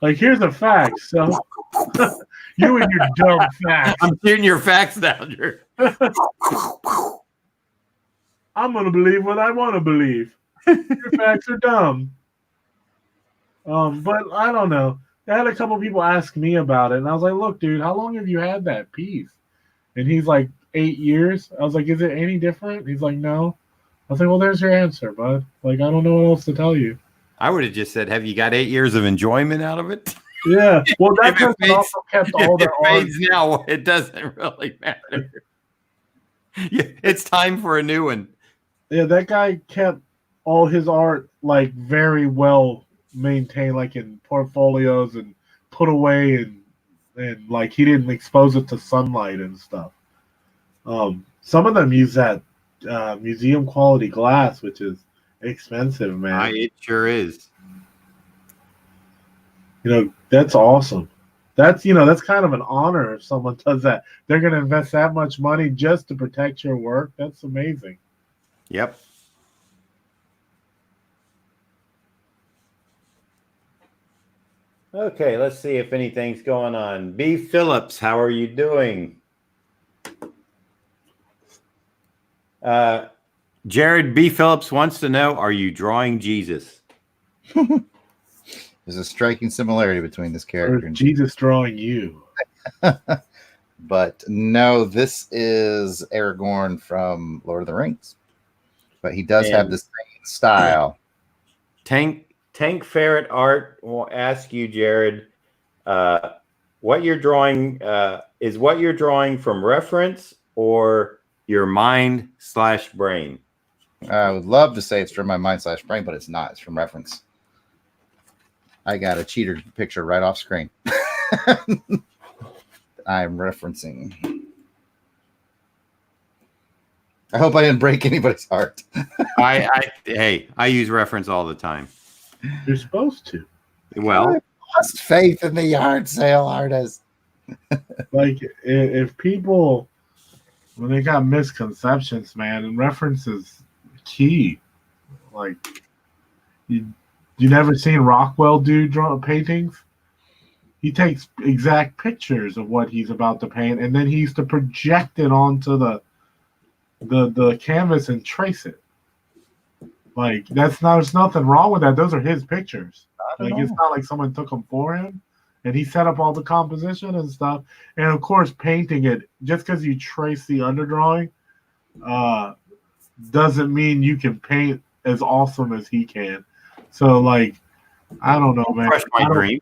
Like here's a fact. So you and your dumb facts. I'm shooting your facts down here. I'm gonna believe what I want to believe. Your facts are dumb. But I don't know. I had a couple people ask me about it, and I was like, look, dude, how long have you had that piece? And he's like, 8 years. I was like, is it any different? He's like, no. I was like, well, there's your answer, bud. Like, I don't know what else to tell you. I would have just said, have you got 8 years of enjoyment out of it? Yeah. Well, that person also kept all their art. Now, it doesn't really matter. Yeah, it's time for a new one. Yeah, that guy kept all his art, like, very well maintained, like in portfolios and put away, and like he didn't expose it to sunlight and stuff. Some of them use that museum quality glass, which is expensive, man. It sure is. That's awesome. That's kind of an honor if someone does that. They're going to invest that much money just to protect your work. That's amazing. Yep. Okay, let's see if anything's going on. B. Phillips, how are you doing? Jarrod B. Phillips wants to know, are you drawing Jesus? There's a striking similarity between this character and Jesus drawing you. But no, this is Aragorn from Lord of the Rings. But he does have the same style. Tank Ferret Art will ask you, Jarrod, what you're drawing is what you're drawing from reference or your mind/brain? I would love to say it's from my mind/brain, but it's not. It's from reference. I got a cheater picture right off screen. I'm referencing. I hope I didn't break anybody's heart. I use reference all the time. You're supposed to. Well, I lost faith in the yard sale artist. Like if people, when they got misconceptions, man, and reference is key. Like you never seen Rockwell do paintings? He takes exact pictures of what he's about to paint, and then he used to project it onto the canvas and trace it. Like there's nothing wrong with that. Those are his pictures. Like it's not like someone took them for him, and he set up all the composition and stuff. And of course, painting it just because you trace the underdrawing doesn't mean you can paint as awesome as he can. So like, I don't know, man. Crush my dream.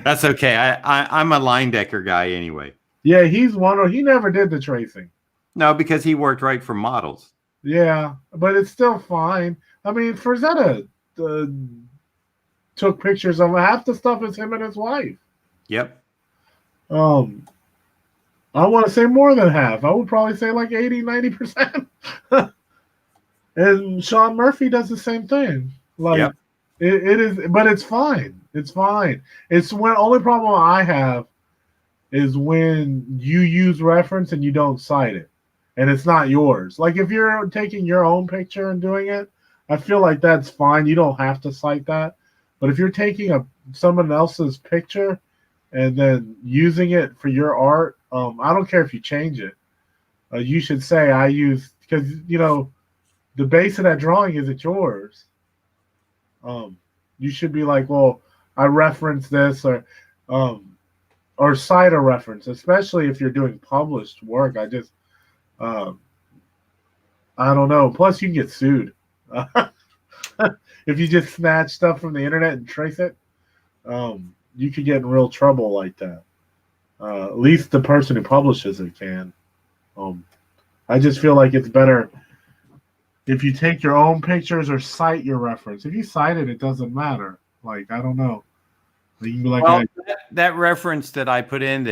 That's okay. I'm a line decker guy anyway. Yeah, he's one. He never did the tracing. No, because he worked right for models. Yeah, but it's still fine. I mean, Frazetta took pictures of half the stuff is him and his wife. Yep. I want to say more than half. I would probably say like 80-90%. And Sean Murphy does the same thing. Like yep. it is, but it's fine. It's fine. It's when only problem I have is when you use reference and you don't cite it, and it's not yours. Like if you're taking your own picture and doing it, I feel like that's fine. You don't have to cite that. But if you're taking someone else's picture and then using it for your art, I don't care if you change it. You should say I use, because the base of that drawing isn't yours. You should be like, well, I reference this, or cite a reference, especially if you're doing published work. I don't know. Plus, you can get sued if you just snatch stuff from the internet and trace it. You could get in real trouble like that. At least the person who publishes it can. I just feel like it's better if you take your own pictures or cite your reference. If you cite it, it doesn't matter. Like, I don't know. You can be like, well, that reference that I put in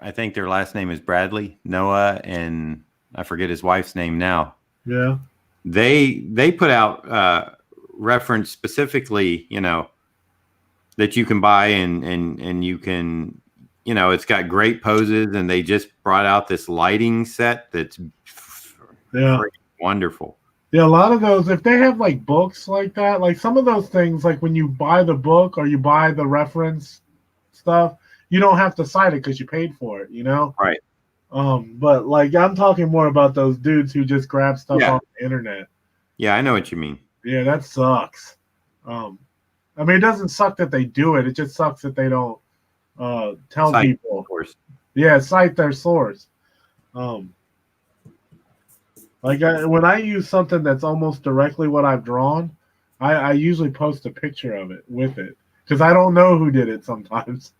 I think their last name is Bradley, Noah, and I forget his wife's name now. Yeah. They put out reference specifically, that you can buy and you can, it's got great poses, and they just brought out this lighting set that's wonderful. Yeah, a lot of those, if they have like books like that, like some of those things, like when you buy the book or you buy the reference stuff, you don't have to cite it because you paid for it, Right. But like I'm talking more about those dudes who just grab stuff off the internet. Yeah, I know what you mean. Yeah, that sucks. I mean, it doesn't suck that they do it. It just sucks that they don't tell people. Of course. Yeah, cite their source. When I use something that's almost directly what I've drawn, I usually post a picture of it with it because I don't know who did it sometimes.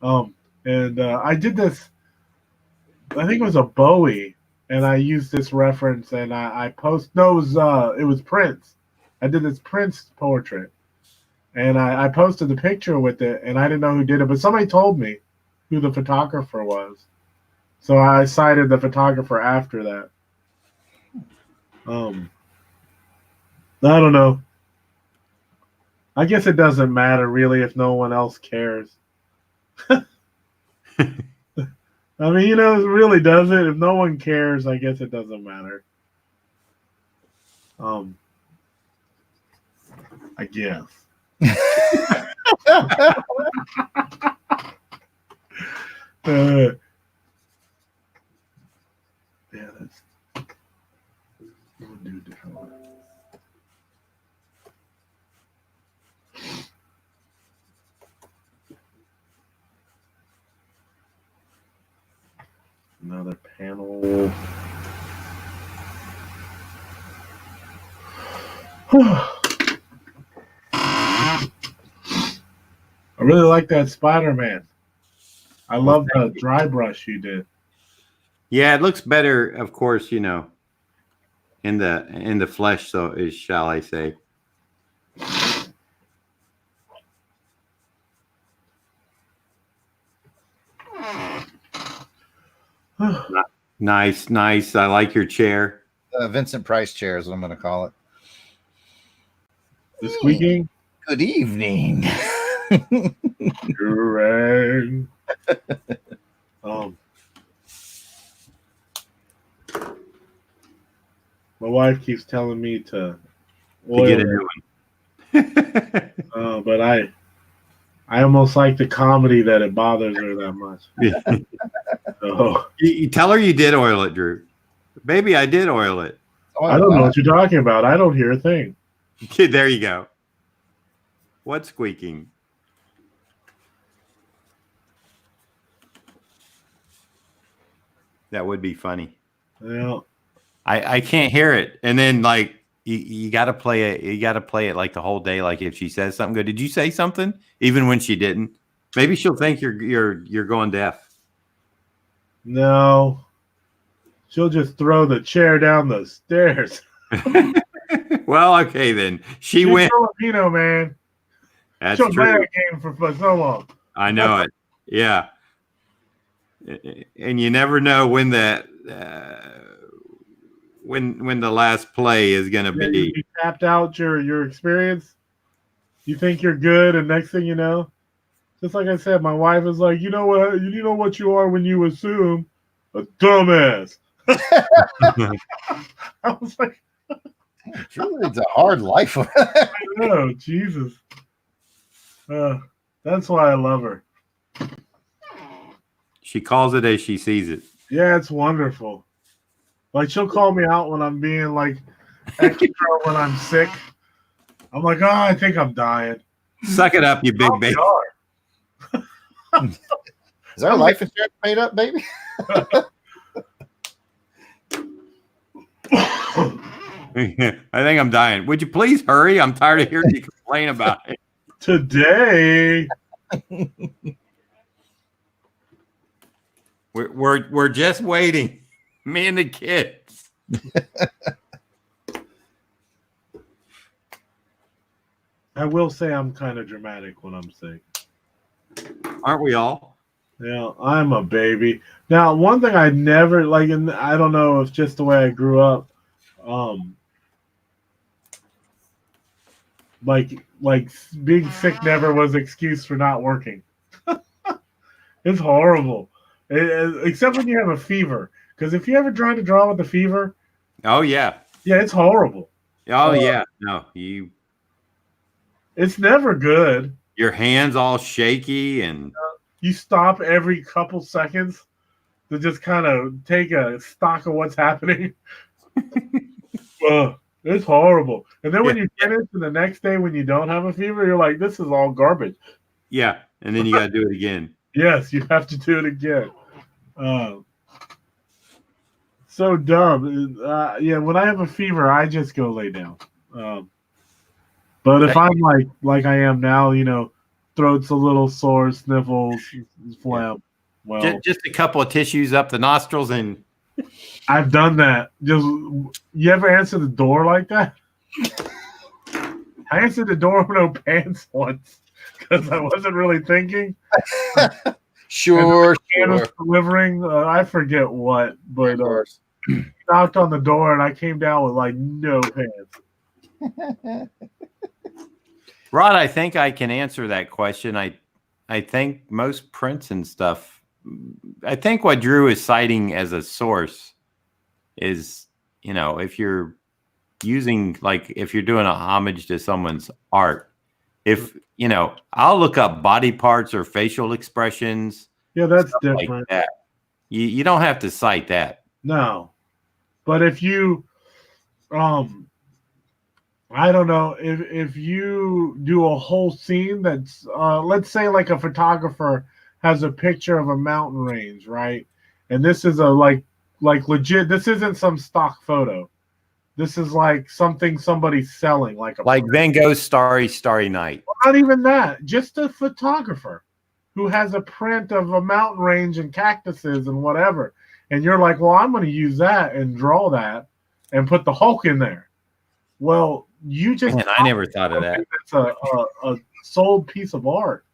I did this. I think it was a Bowie, and I used this reference, and I post. No, it was Prince. I did this Prince portrait, and I posted the picture with it, and I didn't know who did it, but somebody told me who the photographer was, so I cited the photographer after that. I don't know. I guess it doesn't matter really if no one else cares. I mean, it really doesn't. If no one cares, I guess it doesn't matter. I guess. Yeah, that's. Another panel. I really like that Spider-Man. I love the dry brush you did. Yeah, it looks better, of course, in the flesh, shall I say. Nice. I like your chair. Vincent Price chair is what I'm going to call it. The squeaking. Good evening. My wife keeps telling me to get a new one. But I almost like the comedy that it bothers her that much. You tell her you did oil it, Drew. Baby, I did oil it. I don't know what you're talking about. I don't hear a thing. There you go. What's squeaking? That would be funny. Yeah. I can't hear it. And then like you gotta play it. You gotta play it like the whole day. Like if she says something good, did you say something? Even when she didn't, maybe she'll think you're going deaf. No, she'll just throw the chair down the stairs. Well, okay then. She's went. Filipino, man. That's she'll true. play that game for so long. I know it. Yeah. And you never know when that when the last play is going to be. You tapped out your experience. You think you're good, and next thing you know, just like I said, my wife is like, you know what you are when you assume a dumbass. I was like, Truly, it's a hard life. oh, Jesus. That's why I love her. She calls it as she sees it. Yeah, it's wonderful. Like, she'll call me out when I'm being, like, extra when I'm sick. I'm like, oh, I think I'm dying. Suck it up, you big baby. Is our life insurance paid up, baby? I think I'm dying. Would you please hurry? I'm tired of hearing you complain about it. Today. We're just waiting. Me and the kids. I will say I'm kind of dramatic when I'm sick. Aren't we all? Yeah, I'm a baby. Now, one thing I never like, and I don't know if just the way I grew up, like being sick never was an excuse for not working. It's horrible, except when you have a fever. Because if you ever try to draw with a fever, Oh yeah. yeah, it's horrible. Oh yeah. No, you. It's never good. Your hands all shaky and. You stop every couple seconds to just kind of take a stock of what's happening. It's horrible. And then when you finish, and the next day when you don't have a fever, you're like, this is all garbage. Yeah, and then you got to do it again. Yes, you have to do it again. So dumb. Yeah, when I have a fever, I just go lay down. But if I'm like I am now, you know, throat's a little sore, sniffles, phlegm. Well, Just a couple of tissues up the nostrils and. I've done that. Just you ever answer the door like that? I answered the door with no pants once because I wasn't really thinking. Sure. Was delivering. I forget what, but he knocked on the door and I came down with like no pants. Rod, I think I can answer that question. I think most prints and stuff. I think what Drew is citing as a source is, you know, if you're using, like, if you're doing a homage to someone's art, if, you know, I'll look up body parts or facial expressions. Yeah, that's different. Like that. You don't have to cite that. No. But if you, I don't know, if you do a whole scene that's, let's say like a photographer has a picture of a mountain range, right? And this is a like legit, this isn't some stock photo. This is like something somebody's selling, like Van Gogh's Starry, Starry Night. Well, not even that, just a photographer who has a print of a mountain range and cactuses and whatever. And you're like, well, I'm going to use that and draw that and put the Hulk in there. Well, you just... Man, I never thought of that. It's a sold piece of art.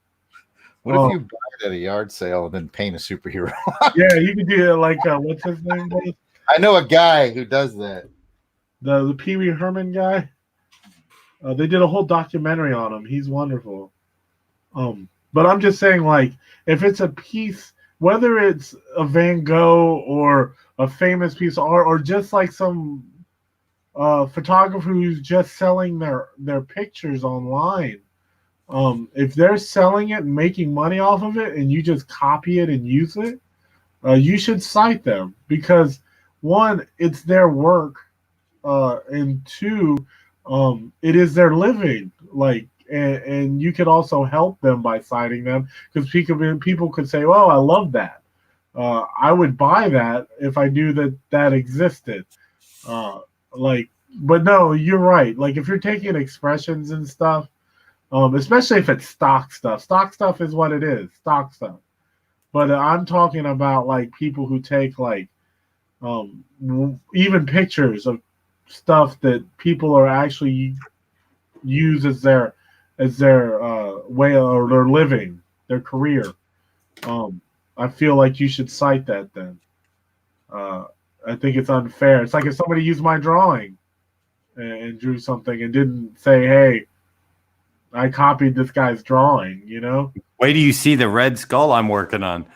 What if you buy it at a yard sale and then paint a superhero? Yeah, you could do it like, what's his name? I know a guy who does that. The Pee Wee Herman guy. They did a whole documentary on him. He's wonderful. But I'm just saying, like, if it's a piece, whether it's a Van Gogh or a famous piece of art, or just like some photographer who's just selling their pictures online, if they're selling it and making money off of it, and you just copy it and use it, you should cite them because one, it's their work, and two, it is their living. Like, and you could also help them by citing them because people could say, "Oh, I love that. I would buy that if I knew that existed." But no, you're right. Like if you're taking expressions and stuff. Especially if it's stock stuff. Stock stuff is what it is, stock stuff. But I'm talking about like people who take like even pictures of stuff that people are actually use as their way or their living, their career. I feel like you should cite that then. I think it's unfair. It's like if somebody used my drawing and drew something and didn't say, "Hey, I copied this guy's drawing," you know? Wait till you see the red skull I'm working on.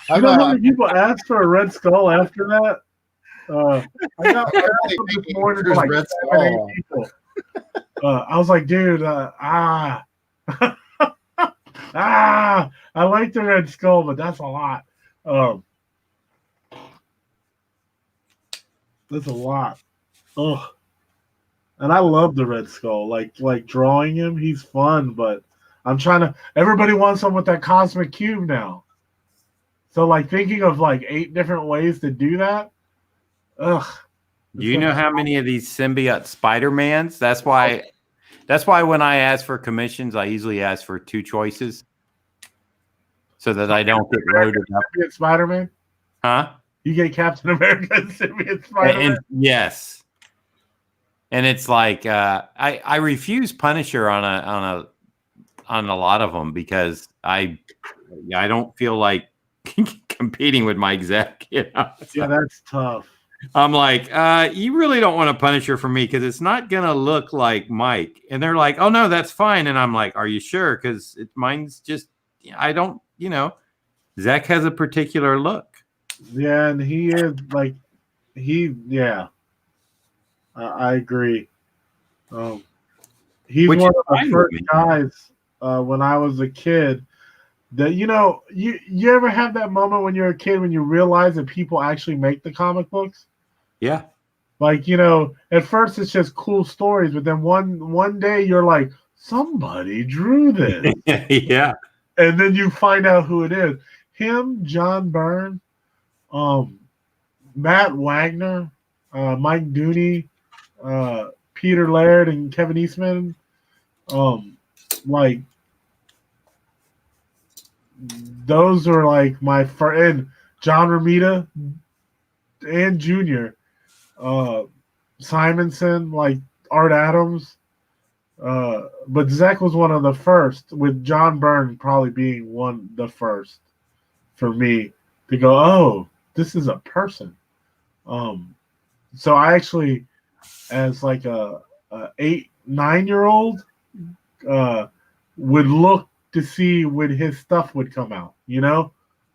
You know how many people asked for a red skull after that? I got them this morning for like 7, 8 people. I was like, dude, I like the Red Skull, but that's a lot. That's a lot. Ugh. And I love the Red Skull. Like drawing him, he's fun, but I'm trying to. Everybody wants him with that cosmic cube now. So like thinking of like 8 different ways to do that. Ugh. Do you know how many of these symbiote Spider-Mans? That's why when I ask for commissions, I usually ask for 2 choices, so that I don't get loaded up. Spider-Man? Huh? You get Captain America and symbiote Spider-Man? And yes. And it's like I refuse Punisher on a lot of them because I don't feel like competing with my exec. You know? So, yeah, that's tough. I'm like, you really don't want a Punisher for me because it's not gonna look like Mike. And they're like, oh no, that's fine. And I'm like, are you sure? Because mine's just I don't, Zach has a particular look. Yeah, and he is like I agree. He's one of the first guys when I was a kid that you ever have that moment when you're a kid when you realize that people actually make the comic books? Yeah. Like, at first it's just cool stories, but then one day you're like, somebody drew this. Yeah. And then you find out who it is. Him, John Byrne, Matt Wagner, Mike Dooney, Peter Laird, and Kevin Eastman. Like, those are like my first, and John Romita and Junior, Simonson, like Art Adams. But Zach was one of the first, with John Byrne probably being the first for me to go, oh, this is a person. So I actually, as like a 8, 9-year-old, would look to see when his stuff would come out, Like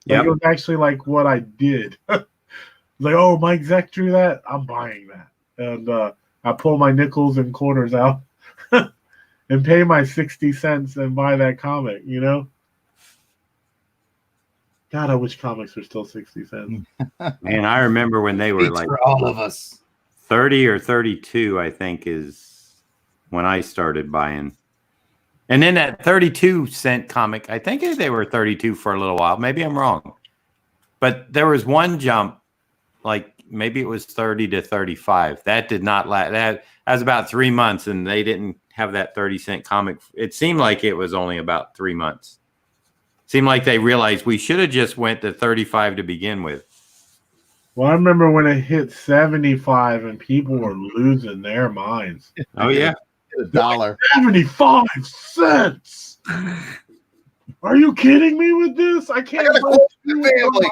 it was actually like what I did. Like, oh, Mike Zeck drew that, I'm buying that. And I pull my nickels and quarters out and pay my 60 cents and buy that comic, God, I wish comics were still 60 cents. Man, I remember when they were like for all of us. 30 or 32, I think, is when I started buying. And then that 32-cent comic, I think they were 32 for a little while. Maybe I'm wrong. But there was one jump, like maybe it was 30 to 35. That did not last. That was about 3 months, and they didn't have that 30-cent comic. It seemed like it was only about 3 months. Seemed like they realized we should have just went to 35 to begin with. Well, I remember when it hit 75 and people were losing their minds. Oh, yeah. $1. 75 cents. Are you kidding me with this? I can't buy family.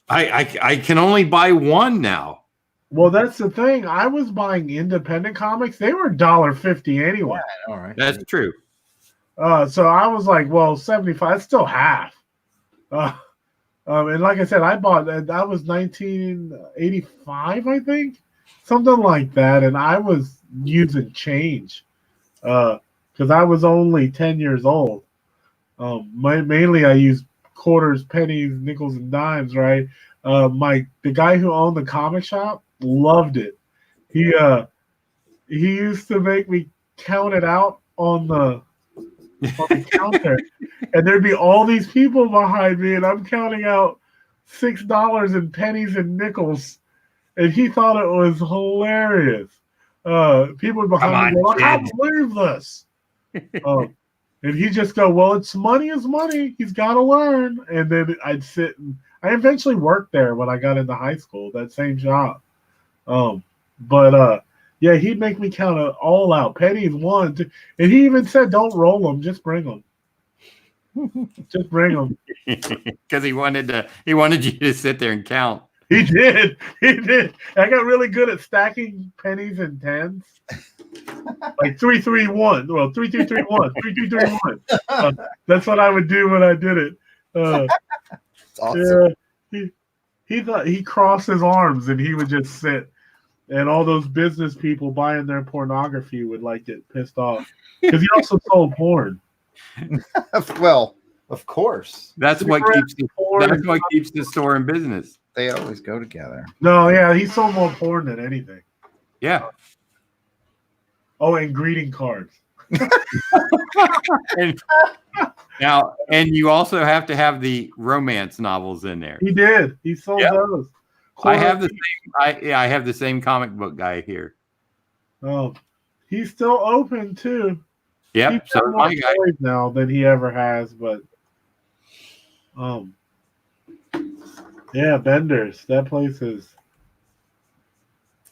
I can only buy one now. Well, that's the thing. I was buying independent comics. They were $1.50 anyway. Yeah, all right. That's true. So I was like, well, 75, it's still half. And like I said, I bought that was 1985, I think, something like that. And I was using change because I was only 10 years old. Mainly I used quarters, pennies, nickels, and dimes. Right. The guy who owned the comic shop loved it. He used to make me count it out on the counter, and there'd be all these people behind me, and I'm counting out $6 in pennies and nickels, and he thought it was hilarious. People behind me go, I can't believe this. And he just go, well, it's money is money. He's got to learn. And then I'd sit, and I eventually worked there when I got into high school, that same job. Yeah, he'd make me count it all out. Pennies, 1, 2, and he even said, "Don't roll them, just bring them. Just bring them." Because he wanted you to sit there and count. He did. I got really good at stacking pennies and tens, like 3, 3, 1. Well, 3, 2, 3, 1. 3, 2, 3, 1. That's what I would do when I did it. It's awesome. Yeah. He thought he crossed his arms and he would just sit, and all those business people buying their pornography would like get pissed off because he also sold porn. Well, of course. That's what keeps Porn. that's what keeps the store in business. They always go together. No, yeah, he sold more porn than anything. Yeah. Oh, and greeting cards. And you also have to have the romance novels in there. He did. He sold those. I have the same. I have the same comic book guy here. Oh, he's still open too. Yep. He's So got more my guy. toys now than he ever has, but yeah, Bender's. That place is.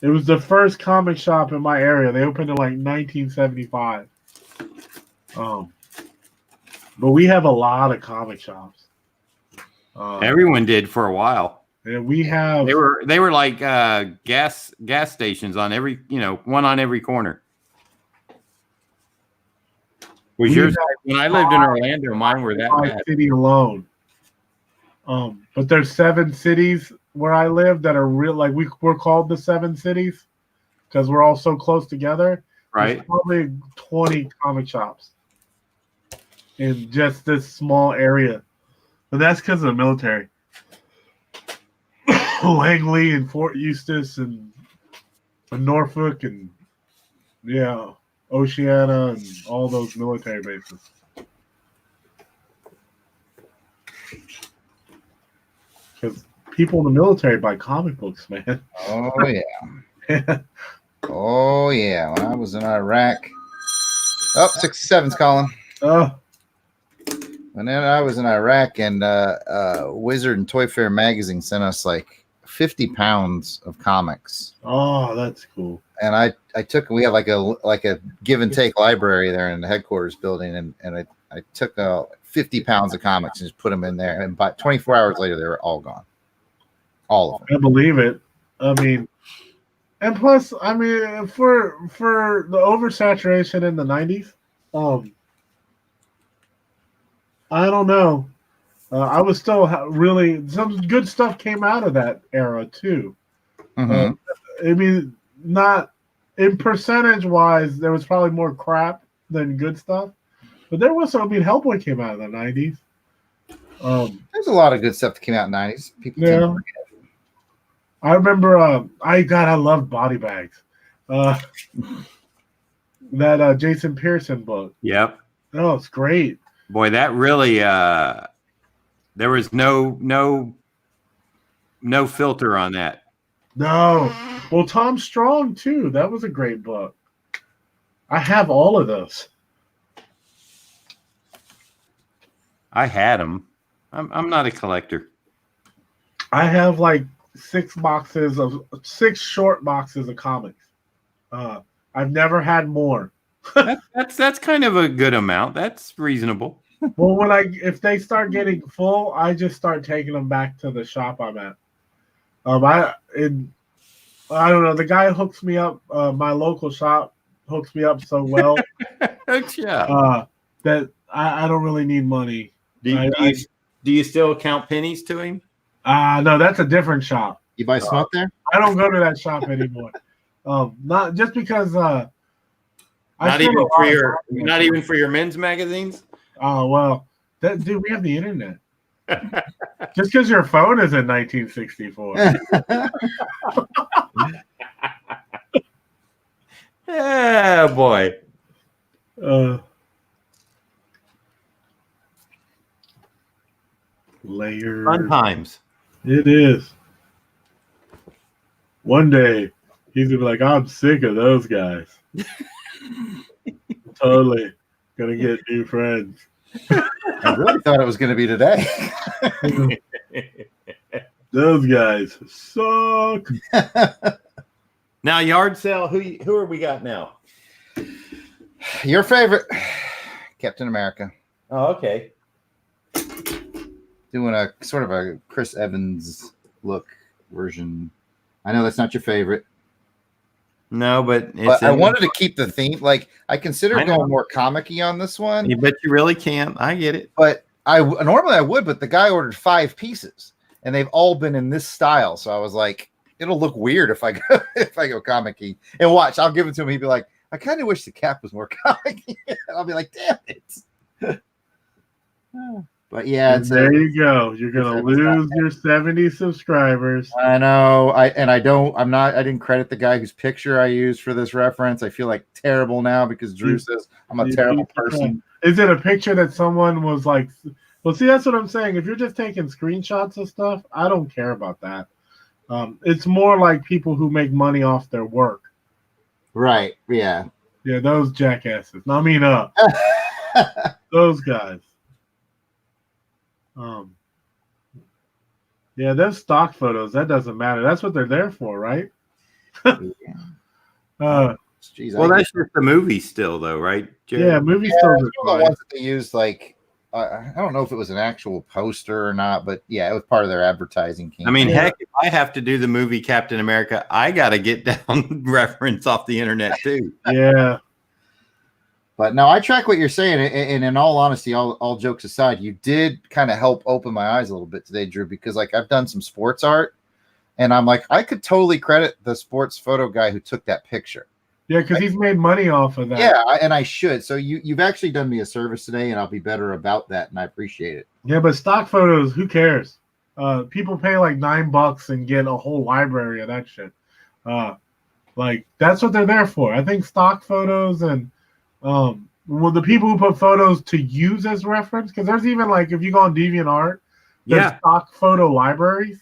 It was the first comic shop in my area. They opened in like 1975. But we have a lot of comic shops. Everyone did for a while. And we have. They were like gas stations on every one on every corner. Was yours when I lived in Orlando? Mine were that bad. City alone. But there's 7 cities where I live that are real. Like we're called the 7 cities because we're all so close together. Right. There's probably 20 comic shops in just this small area, but that's because of the military. Langley and Fort Eustis and Norfolk and Oceana and all those military bases. Because people in the military buy comic books, man. Oh yeah. Oh yeah. When I was in Iraq. Oh, 67's calling. Oh. And then I was in Iraq, and Wizard and Toy Fair magazine sent us like 50 pounds of comics. Oh, that's cool. And we have like a give and take library there in the headquarters building, and I took 50 pounds of comics and just put them in there, and by 24 hours later they were all gone. All of them. I believe it. I mean, and plus, I mean, for the oversaturation in the 90s, I don't know. I was still really some good stuff came out of that era too. Mm-hmm. I mean, not in percentage wise, there was probably more crap than good stuff, but there was some. I mean, Hellboy came out in the 90s. There's a lot of good stuff that came out in the 90s. People tend to forget. I remember. I loved Body Bags. That Jason Pearson book. Yep. Oh, it's great. Boy, that really there was no filter on that. No. Well, Tom Strong too. That was a great book. I have all of those. I had them. I'm not a collector. I have like 6 short boxes of comics. I've never had more. That's kind of a good amount. That's reasonable. Well, if they start getting full, I just start taking them back to the shop I'm at. I don't know. The guy hooks me up. My local shop hooks me up so well that I don't really need money. Do you still count pennies to him? No, that's a different shop. You buy smoke there? I don't go to that shop anymore. Not just because. Not even for your men's magazines. Oh well, dude, we have the internet. Just because your phone is in 1964. Yeah, boy. Layers. Fun times. It is. One day he's gonna be like, I'm sick of those guys. Totally gonna get new friends. I really thought it was going to be today. Those guys suck. Now, yard sale. Who are we got now? Your favorite, Captain America. Oh, okay. Doing a sort of a Chris Evans look version. I know that's not your favorite. No, but I wanted to keep the theme. Like I considered going more comic-y on this one. But you really can't. I get it. But normally I would, but the guy ordered 5 pieces, and they've all been in this style. So I was like, it'll look weird if I go comic-y. And watch, I'll give it to him. He'd be like, I kind of wish the cap was more comic-y. I'll be like, damn it. But yeah, there you go. You're gonna lose your 70 subscribers. I know. I didn't credit the guy whose picture I used for this reference. I feel like terrible now because Drew says I'm a terrible person. Is it a picture that someone was like, well, see, that's what I'm saying. If you're just taking screenshots of stuff, I don't care about that. It's more like people who make money off their work. Right. Yeah. Yeah, those jackasses. I mean, those guys. Yeah, those stock photos, that doesn't matter. That's what they're there for, right? Geez, well, that's just the movie still, though, right, Jarrod? Yeah, movie still. The ones that they used, like, I don't know if it was an actual poster or not, but yeah, it was part of their advertising campaign. I mean, heck, if I have to do the movie Captain America, I got to get down reference off the internet too. Yeah. But no, I track what you're saying, and in all honesty, all jokes aside, you did kind of help open my eyes a little bit today, Drew, because like I've done some sports art, and I'm like, I could totally credit the sports photo guy who took that picture. Yeah, because he's made money off of that. Yeah, and I should. So you've actually done me a service today, and I'll be better about that, and I appreciate it. Yeah, but stock photos, who cares? People pay like $9 and get a whole library of that shit. Like that's what they're there for. I think stock photos and well, the people who put photos to use as reference, because there's even like if you go on DeviantArt, there's stock photo libraries.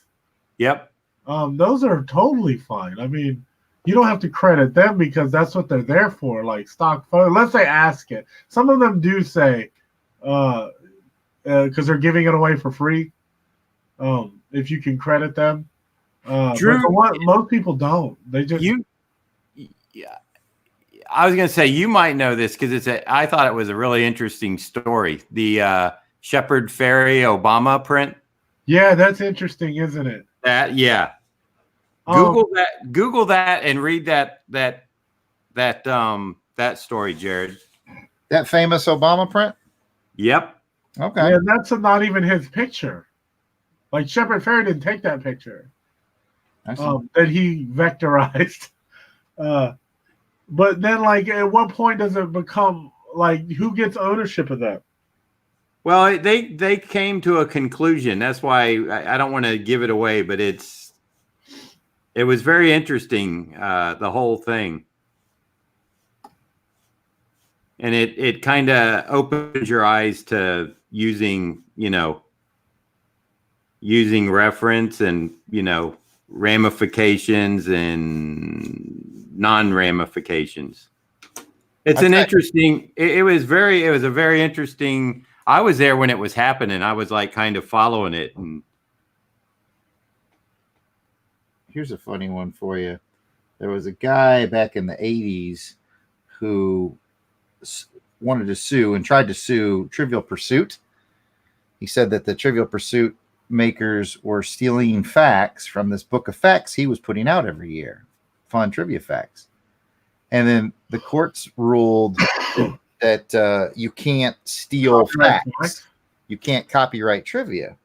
Yep. Those are totally fine. I mean, you don't have to credit them because that's what they're there for, like stock photo. Let's say ask it. Some of them do say, because they're giving it away for free. If you can credit them. Drew, but most people don't. They just yeah. I was going to say you might know this because I thought it was a really interesting story. The Shepard Fairey Obama print. Yeah, that's interesting, isn't it? Yeah. Google that and read that story, Jarrod. That famous Obama print? Yep. Okay. Yeah, that's not even his picture. Like Shepard Fairey didn't take that picture. That he vectorized. But then, like, at what point does it become like who gets ownership of that? Well, they came to a conclusion. That's why I don't want to give it away, but it was very interesting, the whole thing, and it kind of opens your eyes to using reference and ramifications and non-ramifications. It's an interesting. It was a very interesting. I was there when it was happening. I was like kind of following it. And here's a funny one for you. There was a guy back in the 80s who wanted to sue and tried to sue Trivial Pursuit. He said that the Trivial Pursuit makers were stealing facts from this book of facts he was putting out every year. Fun trivia facts. And then the courts ruled that you can't steal facts. You can't copyright trivia.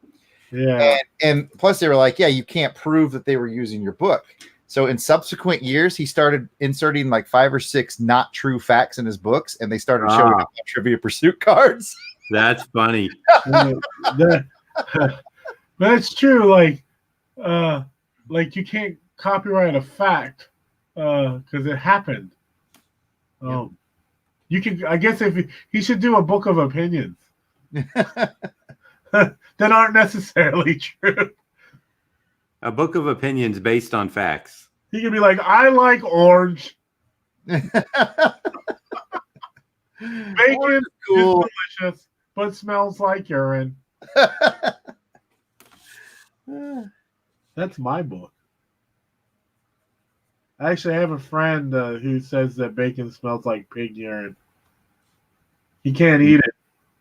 Yeah. And plus they were like, yeah, you can't prove that they were using your book. So in subsequent years, he started inserting like 5 or 6 not true facts in his books, and they started showing up on Trivia Pursuit cards. That's funny. That's true. Like you can't copyright a fact because it happened. You can, I guess, if he should do a book of opinions that aren't necessarily true. A book of opinions based on facts. He could be like, I like orange. Bacon is delicious, but smells like urine. That's my book. I actually have a friend who says that bacon smells like pig urine. He can't eat it.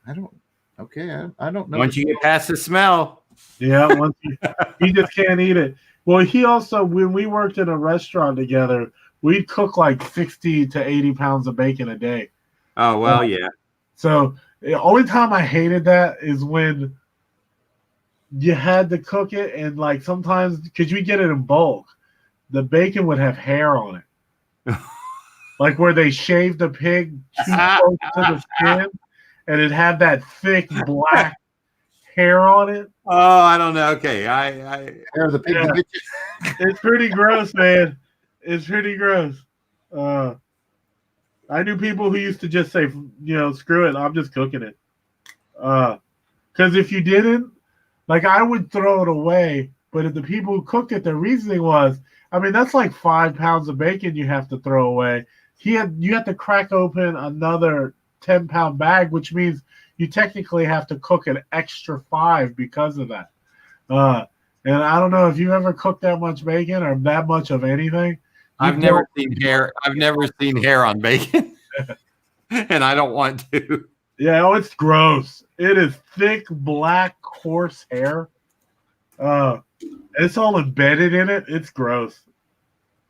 I don't know. Once you get past the smell. Yeah, he just can't eat it. Well, he also, when we worked in a restaurant together, we'd cook like 60 to 80 pounds of bacon a day. Oh, well, yeah. So the only time I hated that is when you had to cook it, and like sometimes because you get it in bulk, the bacon would have hair on it, like where they shaved the pig too close to the skin, and it had that thick black hair on it. Oh, I don't know. Okay, Hair of the pig. Yeah. It's pretty gross, man. It's pretty gross. I knew people who used to just say, screw it, I'm just cooking it. Because if you didn't, like, I would throw it away. But if the people who cooked it, their reasoning was, I mean, that's like 5 pounds of bacon you have to throw away. You have to crack open another 10-pound bag, which means you technically have to cook an extra 5 because of that. And I don't know if you've ever cooked that much bacon or that much of anything. I've never seen hair. I've never seen hair on bacon, and I don't want to. Yeah, it's gross. It is thick, black, coarse hair. It's all embedded in it. It's gross.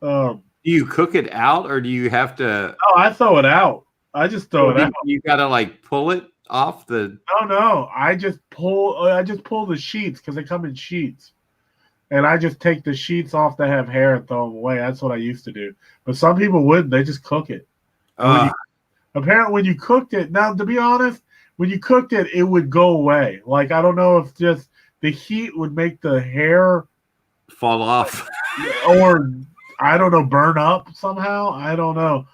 Do you cook it out, or do you have to? Oh, I throw it out. I just throw it out. You gotta like pull it off the. No. I just pull the sheets because they come in sheets, and I just take the sheets off that have hair and throw them away. That's what I used to do. But some people wouldn't. They just cook it. Apparently, when you cooked it, now to be honest, when you cooked it, it would go away. Like I don't know if just the heat would make the hair fall off, or I don't know, burn up somehow. I don't know.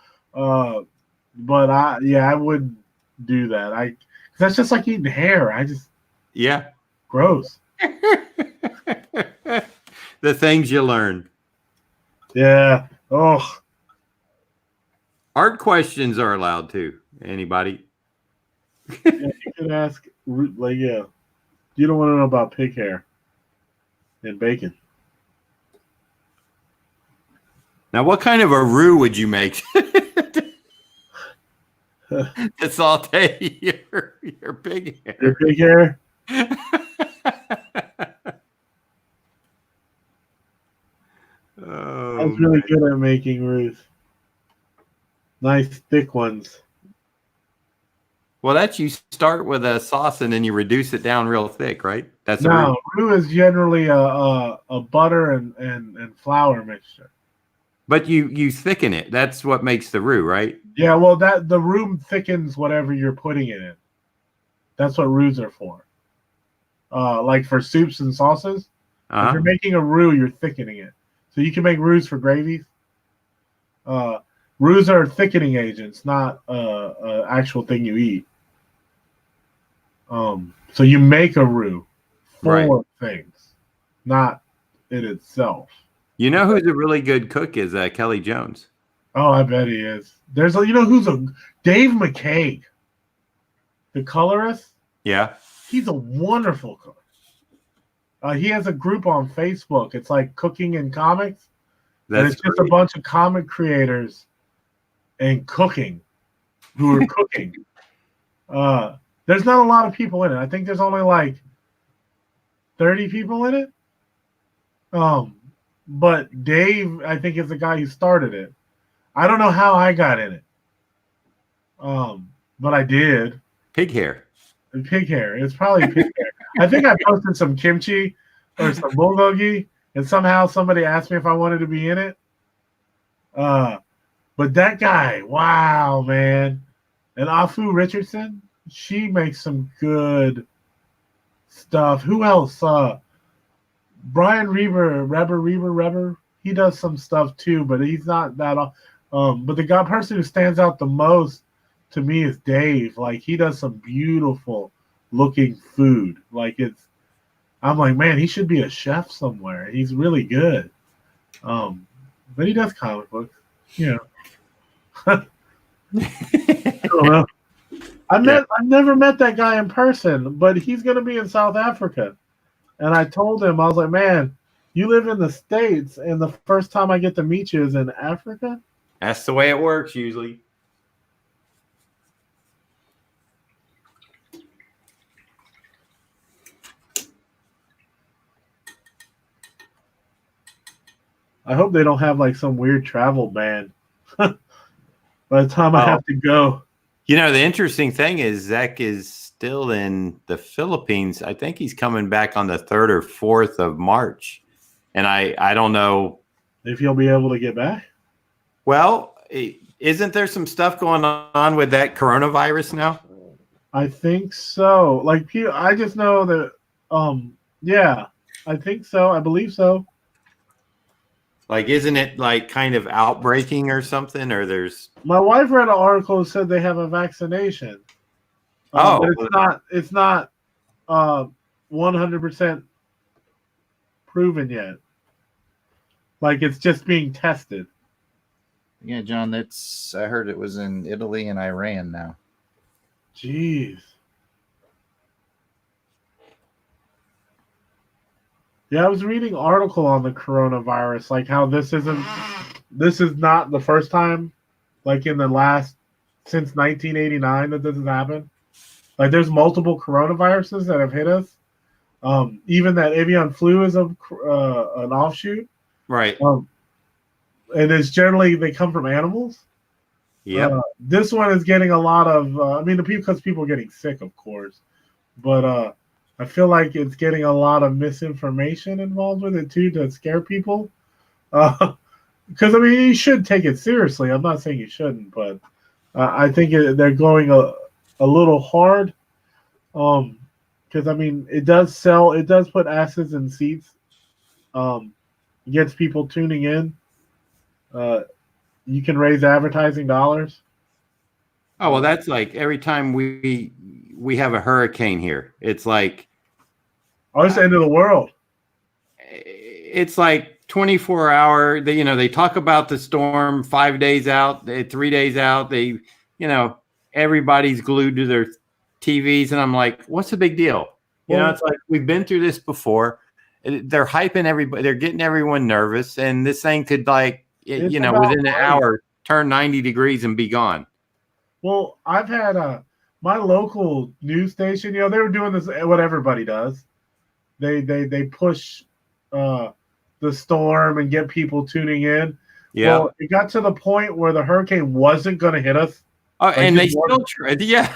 But I wouldn't do that. Cause that's just like eating hair. Gross. The things you learn. Yeah. Oh. Art questions are allowed too. Anybody? Yeah, you can ask. Like, yeah. You don't want to know about pig hair and bacon. Now, what kind of a roux would you make to saute your pig hair? Your pig hair? I was really good at making roux. Nice thick ones. Well, you start with a sauce and then you reduce it down real thick, right? That's roux is generally a butter and flour mixture. But you thicken it. That's what makes the roux, right? Yeah, well, the roux thickens whatever you're putting it in. That's what roux are for. Like for soups and sauces. If you're making a roux, you're thickening it. So you can make roux for gravies. Roux are thickening agents, not an actual thing you eat. So you make a roux for things, not it itself. You know who's a really good cook is Kelly Jones. Oh, I bet he is. There's who's Dave McCaig, the colorist. Yeah, he's a wonderful cook. He has a group on Facebook. It's like cooking and comics. And it's just a bunch of comic creators and cooking who are cooking. There's not a lot of people in it. I think there's only like 30 people in it. But Dave, I think, is the guy who started it. I don't know how I got in it. But I did. Pig hair. Pig hair. It's probably pig hair. I think I posted some kimchi or some bulgogi, and somehow somebody asked me if I wanted to be in it. But that guy, wow, man. And Afu Richardson, she makes some good stuff. Who else? Brian Reber, he does some stuff too, but he's not that. But the person who stands out the most to me is Dave. Like, he does some beautiful looking food. Like, I'm like, man, he should be a chef somewhere. He's really good. But he does comic books, you know. I don't know. I've never met that guy in person, but he's going to be in South Africa. And I told him, I was like, man, you live in the States, and the first time I get to meet you is in Africa? That's the way it works usually. I hope they don't have like some weird travel ban by the time I have to go. You know, the interesting thing is Zach is still in the Philippines. I think he's coming back on the 3rd or 4th of March. And I don't know if he'll be able to get back. Well, isn't there some stuff going on with that coronavirus now? I think so. Like, I just know that, yeah, I think so. I believe so. Like, isn't it like kind of outbreaking or something? Or there's. My wife read an article that said they have a vaccination. But it's not 100% proven yet. Like, it's just being tested. Yeah, John, I heard it was in Italy and Iran now. Jeez. Yeah, I was reading an article on the coronavirus, like how this is not the first time, like since 1989 that this has happened. Like, there's multiple coronaviruses that have hit us. Even that avian flu is an offshoot. Right. And it's generally, they come from animals. Yeah. This one is getting a lot of, because people are getting sick, of course. But I feel like it's getting a lot of misinformation involved with it, too, to scare people. Because, you should take it seriously. I'm not saying you shouldn't, but I think they're going a little hard. Because, it does put asses in seats. Gets people tuning in. You can raise advertising dollars. Oh, well, that's like every time we have a hurricane here, it's like. Oh, it's the end of the world. It's like 24-hour. They talk about the storm 5 days out, 3 days out. Everybody's glued to their TVs, and I'm like, what's the big deal? It's like we've been through this before. They're hyping everybody. They're getting everyone nervous, and this thing could within an hour turn 90 degrees and be gone. Well, I've had my local news station. They were doing this, what everybody does. They push the storm and get people tuning in. Yeah. Well, it got to the point where the hurricane wasn't going to hit us. Oh, and they still tried. Yeah.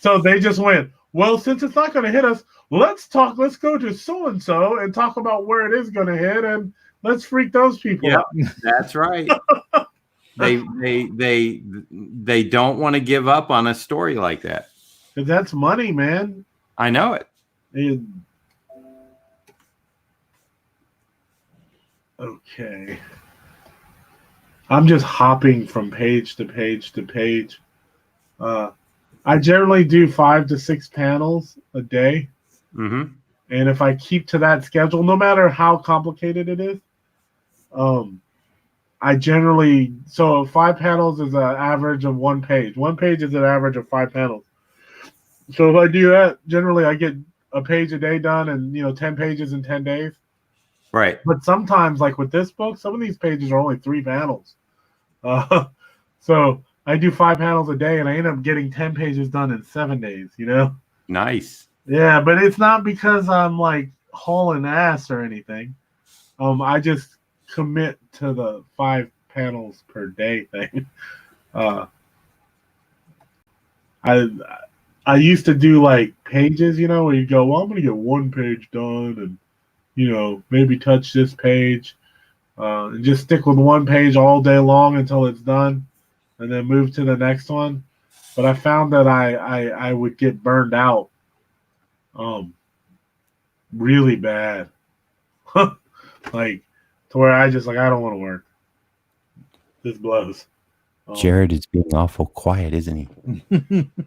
So they just went, well, since it's not going to hit us, let's go to so-and-so and talk about where it is going to hit, and let's freak those people out. That's right. They don't want to give up on a story like that. Because that's money, man. I know it. Okay. I'm just hopping from page to page to page. I generally do 5 to 6 panels a day. Mm-hmm. And if I keep to that schedule, no matter how complicated it is, I generally, so 5 panels is an average of 1 page. 1 page is an average of 5 panels. So if I do that, generally I get a page a day done and, 10 pages in 10 days. Right. But sometimes, like with this book, some of these pages are only 3 panels. So I do 5 panels a day and I end up getting 10 pages done in 7 days, Nice. Yeah, but it's not because I'm like hauling ass or anything. I just commit to the 5 panels per day thing. I used to do like pages, where you go, well, I'm gonna get 1 page done and maybe touch this page. And just stick with 1 page all day long until it's done and then move to the next one. But I found that I would get burned out really bad. Like to where I just I don't want to work. This blows. Jarrod is being awful quiet, isn't he?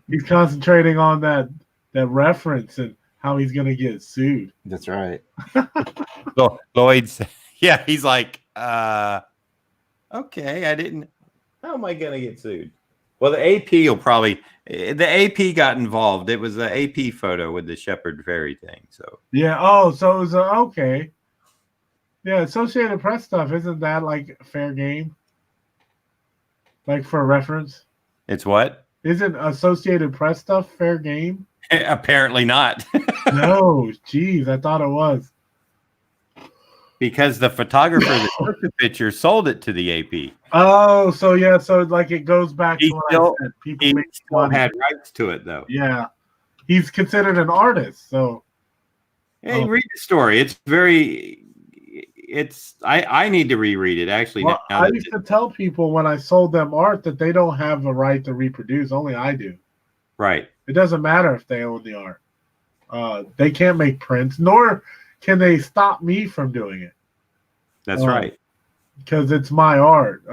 He's concentrating on that reference and how he's gonna get sued. That's right. So Lloyd's, yeah, he's like, okay, how am I gonna get sued? Well, the AP the AP got involved. It was the AP photo with the Shepherd Ferry thing. So yeah. Oh, so it was okay. Yeah, Associated Press stuff, isn't that like fair game? Like for reference? It's what? Isn't Associated Press stuff fair game? Apparently not. No, geez, I thought it was. Because the photographer that took the picture sold it to the AP. Oh, so yeah, so like it goes back to what I said. People still had rights to it, though. Yeah. he's considered an artist. So Hey, read the story. It's very. It's. I need to reread it actually well, now. I used to tell people when I sold them art that they don't have the right to reproduce. Only I do. Right. It doesn't matter if they own the art. They can't make prints, nor can they stop me from doing it. That's right. Because it's my art.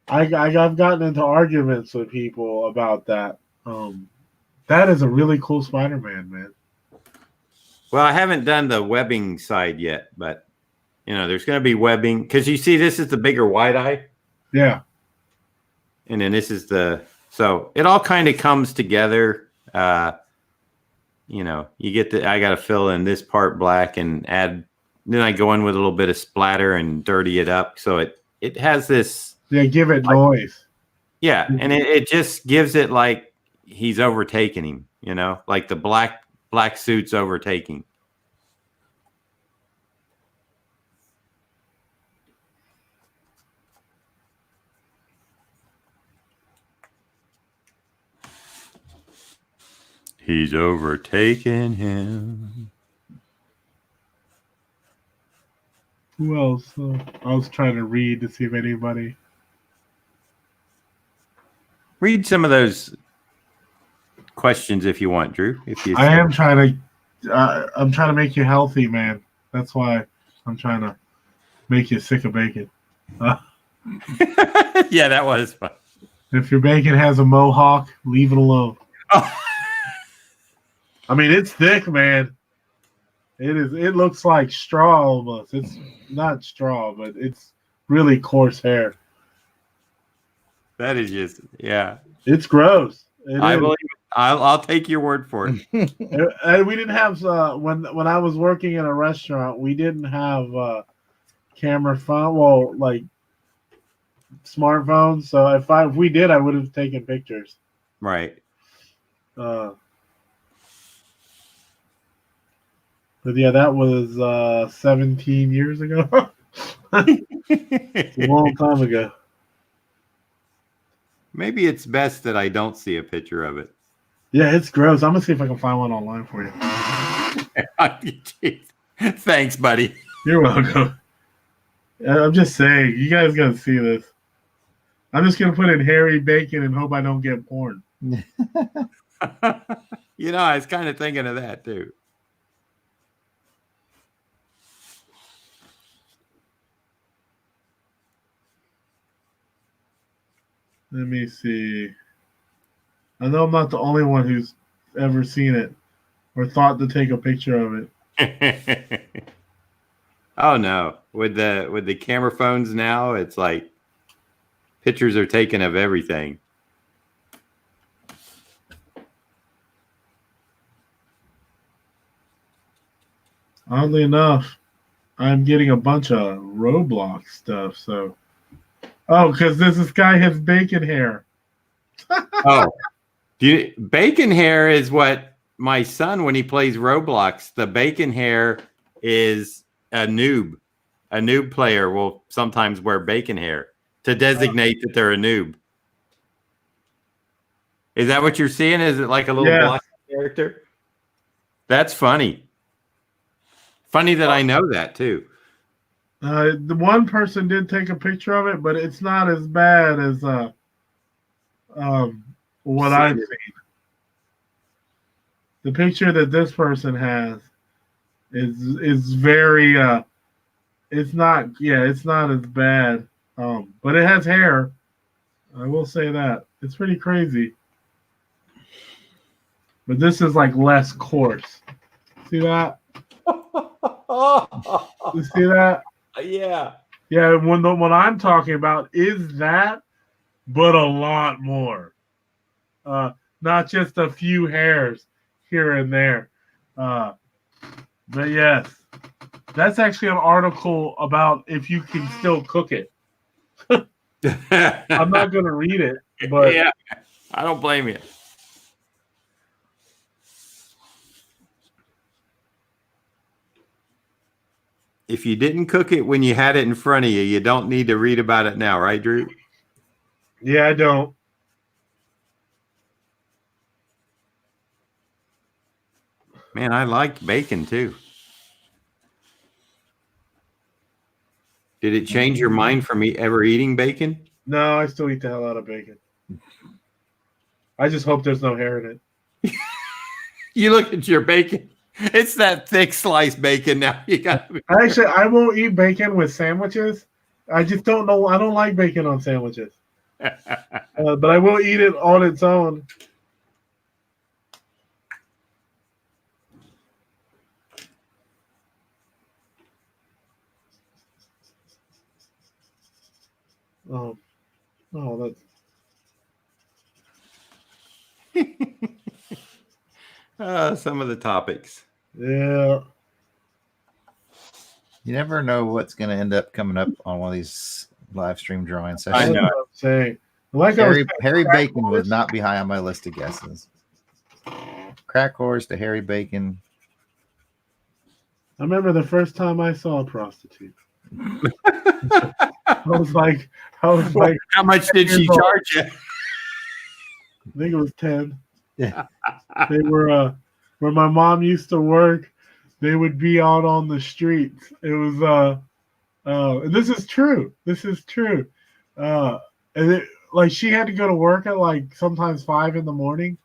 I've gotten into arguments with people about that. That is a really cool Spider-Man, man. Well, I haven't done the webbing side yet, but there's going to be webbing because you see, this is the bigger wide eye. Yeah. And then this is so it all kind of comes together. You get I got to fill in this part black and add, then I go in with a little bit of splatter and dirty it up. So it has this. Yeah. Give it noise. Yeah. And it just gives it like he's overtaking him, like the black suit's overtaking. He's overtaken him. Who else? I was trying to read to see if anybody. Read some of those questions if you want, Drew. I am trying to. I'm trying to make you healthy, man. That's why I'm trying to make you sick of bacon. Yeah, that was fun. If your bacon has a mohawk, leave it alone. Oh. I mean, it's thick, man. It is. It looks like straw almost. It's not straw, but it's really coarse hair. That is just, yeah. It's gross. I'll take your word for it. And we didn't have when I was working in a restaurant, we didn't have camera phone. Well, like smartphones. So if we did, I would have taken pictures. Right. But yeah, that was 17 years ago. It's a long time ago. Maybe it's best that I don't see a picture of it. Yeah, it's gross. I'm gonna see if I can find one online for you. Thanks, buddy. You're welcome. I'm just saying, you guys gotta see this. I'm just gonna put in hairy bacon and hope I don't get porn. I was kind of thinking of that too. Let me see. I know I'm not the only one who's ever seen it or thought to take a picture of it. Oh no. With the camera phones now, it's like pictures are taken of everything. Oddly enough, I'm getting a bunch of Roblox stuff, so because this guy has bacon hair. Oh, bacon hair is what my son, when he plays Roblox, the bacon hair is a noob. A noob player will sometimes wear bacon hair to designate that they're a noob. Is that what you're seeing? Is it like a little black character? That's funny. Funny that I know that too. The one person did take a picture of it, but it's not as bad as what I've seen. The picture that this person has is very it's not as bad. But it has hair. I will say that. It's pretty crazy. But this is like less coarse. See that? You see that? Yeah. Yeah, what I'm talking about is that, but a lot more. Not just a few hairs here and there. But yes, that's actually an article about if you can still cook it. I'm not going to read it, but yeah, I don't blame you. If you didn't cook it when you had it in front of you, you don't need to read about it now, right, Drew? Yeah, I don't. Man, I like bacon too. Did it change your mind from me ever eating bacon? No, I still eat the hell out of bacon. I just hope there's no hair in it. You look at your bacon. It's that thick sliced bacon now. You got Actually, I won't eat bacon with sandwiches. I just don't know. I don't like bacon on sandwiches. But I will eat it on its own. Oh, that's some of the topics. yeah. You never know what's going to end up coming up on one of these live stream drawing I sessions. know. What I'm saying. Like Harry Bacon would not be high on my list of guesses. Crack horse to Harry Bacon. I remember the first time I saw a prostitute. I was like, How much did she charge you? I think it was 10. Yeah. They were where my mom used to work. They would be out on the streets. It was and this is true. This is true. And like she had to go to work at like sometimes 5 in the morning,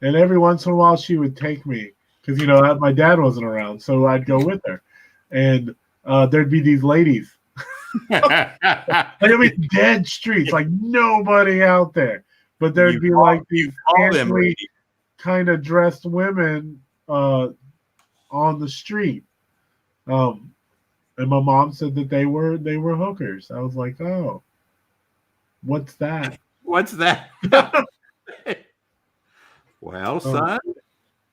and every once in a while she would take me because my dad wasn't around, so I'd go with her, and there'd be these ladies. Like I mean, dead streets, like nobody out there, but there'd be like these kind of dressed women on the street, and my mom said that they were hookers. I was like, oh, what's that? What's that? Well, son.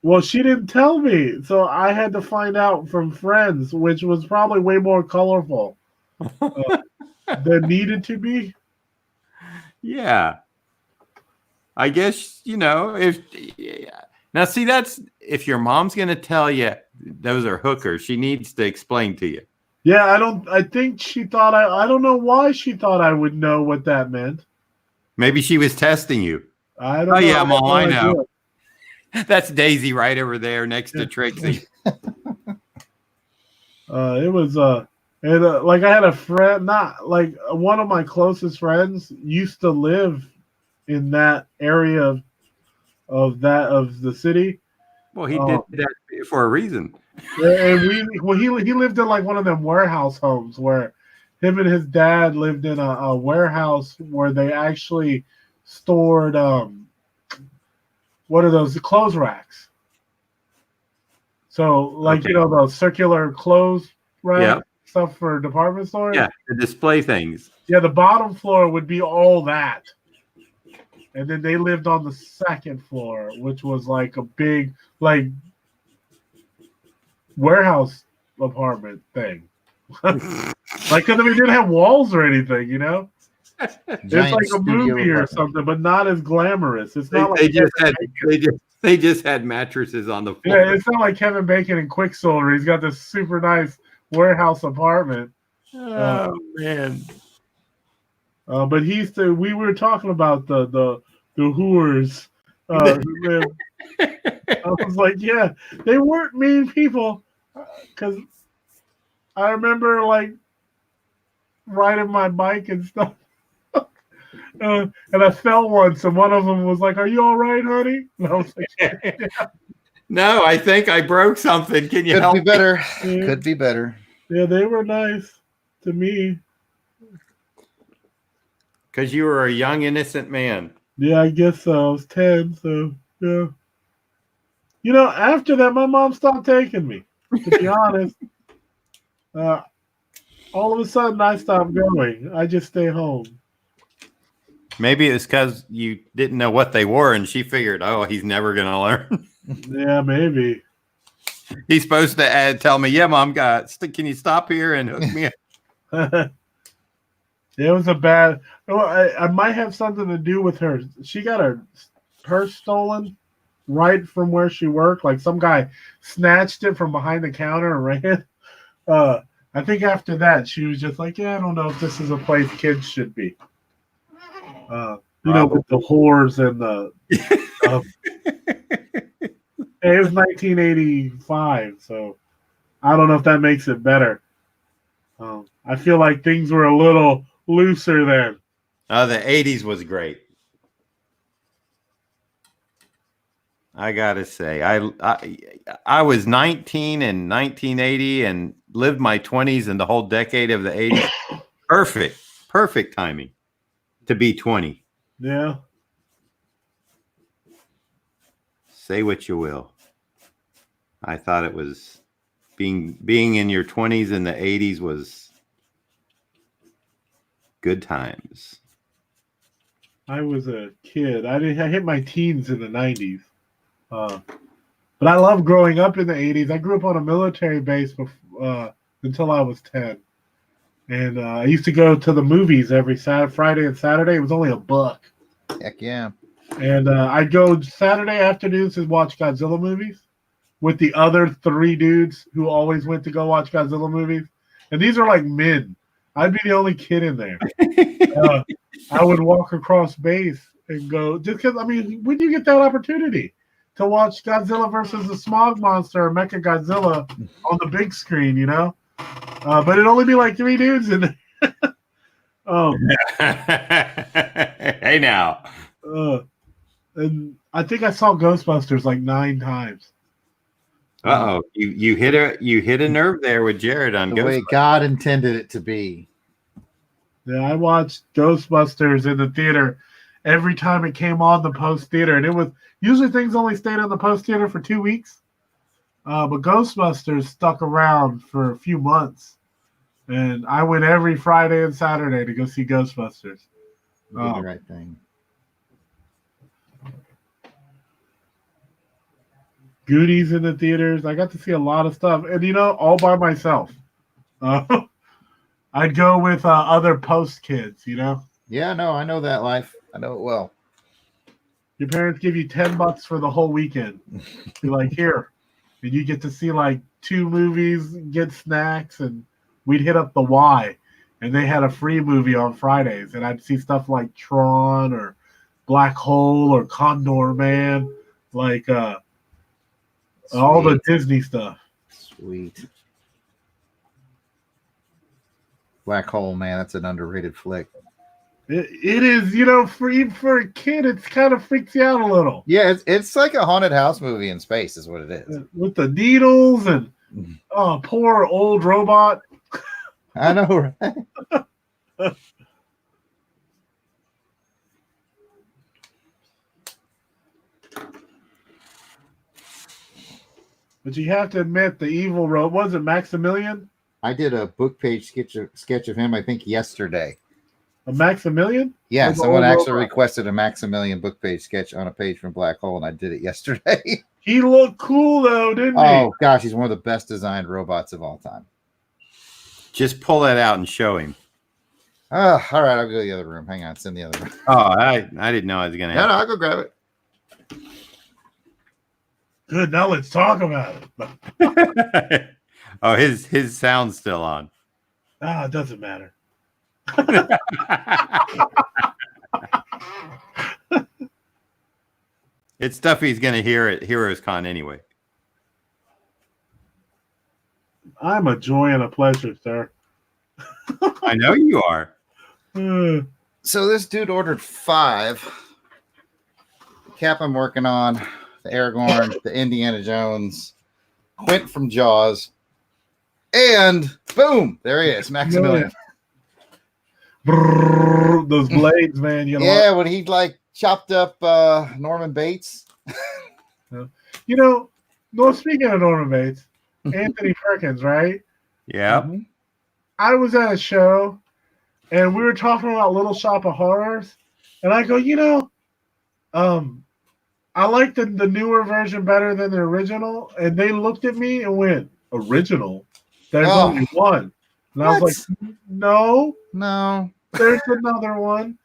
Well, she didn't tell me, so I had to find out from friends, which was probably way more colorful than needed to be. Yeah. I guess, if now see, that's if your mom's going to tell you those are hookers, she needs to explain to you. Yeah, I think she thought I don't know why she thought I would know what that meant. Maybe she was testing you. I don't know. Yeah, Mom, I know. That's Daisy right over there next to Trixie. It was like I had a friend, not like one of my closest friends used to live in that area of the city. Well, he did that for a reason. And he lived in like one of them warehouse homes where him and his dad lived in a warehouse where they actually stored what are those, the clothes racks. So like those circular clothes rack stuff for department stores. Yeah, the display things. Yeah, the bottom floor would be all that. And then they lived on the second floor, which was like a big like warehouse apartment thing. Like, because we didn't have walls or anything, It's like a movie or something, but not as glamorous. It's not they just had mattresses on the floor. Yeah, it's not like Kevin Bacon and Quicksilver. He's got this super nice warehouse apartment. Oh man! But we were talking about the whores. I was like, yeah, they weren't mean people, because I remember like riding my bike and stuff. And I fell once, and one of them was like, "Are you all right, honey?" And I was like, yeah. No, I think I broke something. Can you help me? Could be better. Yeah. Could be better. Yeah, they were nice to me. Because you were a young, innocent man. Yeah, I guess so. I was 10, so yeah. After that, my mom stopped taking me, to be honest. All of a sudden, I stopped going. I just stay home. Maybe it's because you didn't know what they were, and she figured, oh, he's never going to learn. Yeah, maybe. He's supposed to tell me, yeah, Mom, can you stop here and hook me up? It was a bad. I might have something to do with her. She got her purse stolen right from where she worked. Like some guy snatched it from behind the counter and ran. I think after that, she was just like, yeah, I don't know if this is a place kids should be. With the whores and the It was 1985, so I don't know if that makes it better. I feel like things were a little looser then. Oh, the 80s was great. I gotta say, I was 19 in 1980 and lived my 20s and the whole decade of the 80s. Perfect timing to be 20. Yeah. Say what you will. I thought it was being in your 20s in the 80s was good times. I was a kid. I hit my teens in the 90s. But I love growing up in the 80s. I grew up on a military base until I was 10. And I used to go to the movies every Friday and Saturday. It was only $1. Heck yeah. And I'd go Saturday afternoons to watch Godzilla movies with the other 3 dudes who always went to go watch Godzilla movies. And these are like men. I'd be the only kid in there. I would walk across base and go, just because, I mean, when do you get that opportunity to watch Godzilla versus the Smog Monster or Mecha Godzilla on the big screen, you know? But it'd only be like 3 dudes in there. Hey now. And I think I saw Ghostbusters like 9 times. Uh-oh. You hit a nerve there with Jarrod on The way God intended it to be. Yeah, I watched Ghostbusters in the theater every time it came on the Post Theater, and it was usually things only stayed on the Post Theater for 2 weeks, but Ghostbusters stuck around for a few months, and I went every Friday and Saturday to go see Ghostbusters. You did the right thing. Goonies in the theaters. I got to see a lot of stuff, and all by myself. I'd go with other Post kids, Yeah, no, I know that life. I know it well. Your parents give you $10 for the whole weekend. You're like, here. And you get to see like 2 movies, get snacks, and we'd hit up the Y. And they had a free movie on Fridays. And I'd see stuff like Tron or Black Hole or Condor Man. Like all the Disney stuff. Sweet. Black Hole, man, that's an underrated flick. It is, for a kid, it kind of freaks you out a little. Yeah, it's like a haunted house movie in space is what it is. With the needles and poor old robot. I know, right? But you have to admit, the evil robot, was it Maximilian? I did a book page sketch of him, I think, yesterday. A Maximilian? Yeah, someone actually requested a Maximilian book page sketch on a page from Black Hole, and I did it yesterday. He looked cool, though, didn't he? Oh, gosh, he's one of the best designed robots of all time. Just pull that out and show him. Oh, all right, I'll go to the other room. Hang on, it's in the other room. Oh, I didn't know I was going to No, I'll go grab it. Good, now let's talk about it. Oh, his sound's still on. It doesn't matter. It's stuff he's going to hear at Heroes Con anyway. I'm a joy and a pleasure, sir. I know you are. So this dude ordered 5. The cap I'm working on, the Aragorn, the Indiana Jones, Quint from Jaws, and boom, there he is, Maximilian. Brrr, those blades, man. Yeah, when he like chopped up Norman Bates. Speaking of Norman Bates, Anthony Perkins, right? Yeah. Mm-hmm. I was at a show, and we were talking about Little Shop of Horrors, and I go, I like the newer version better than the original, and they looked at me and went, original? There's only one. And I was like, no, there's another one.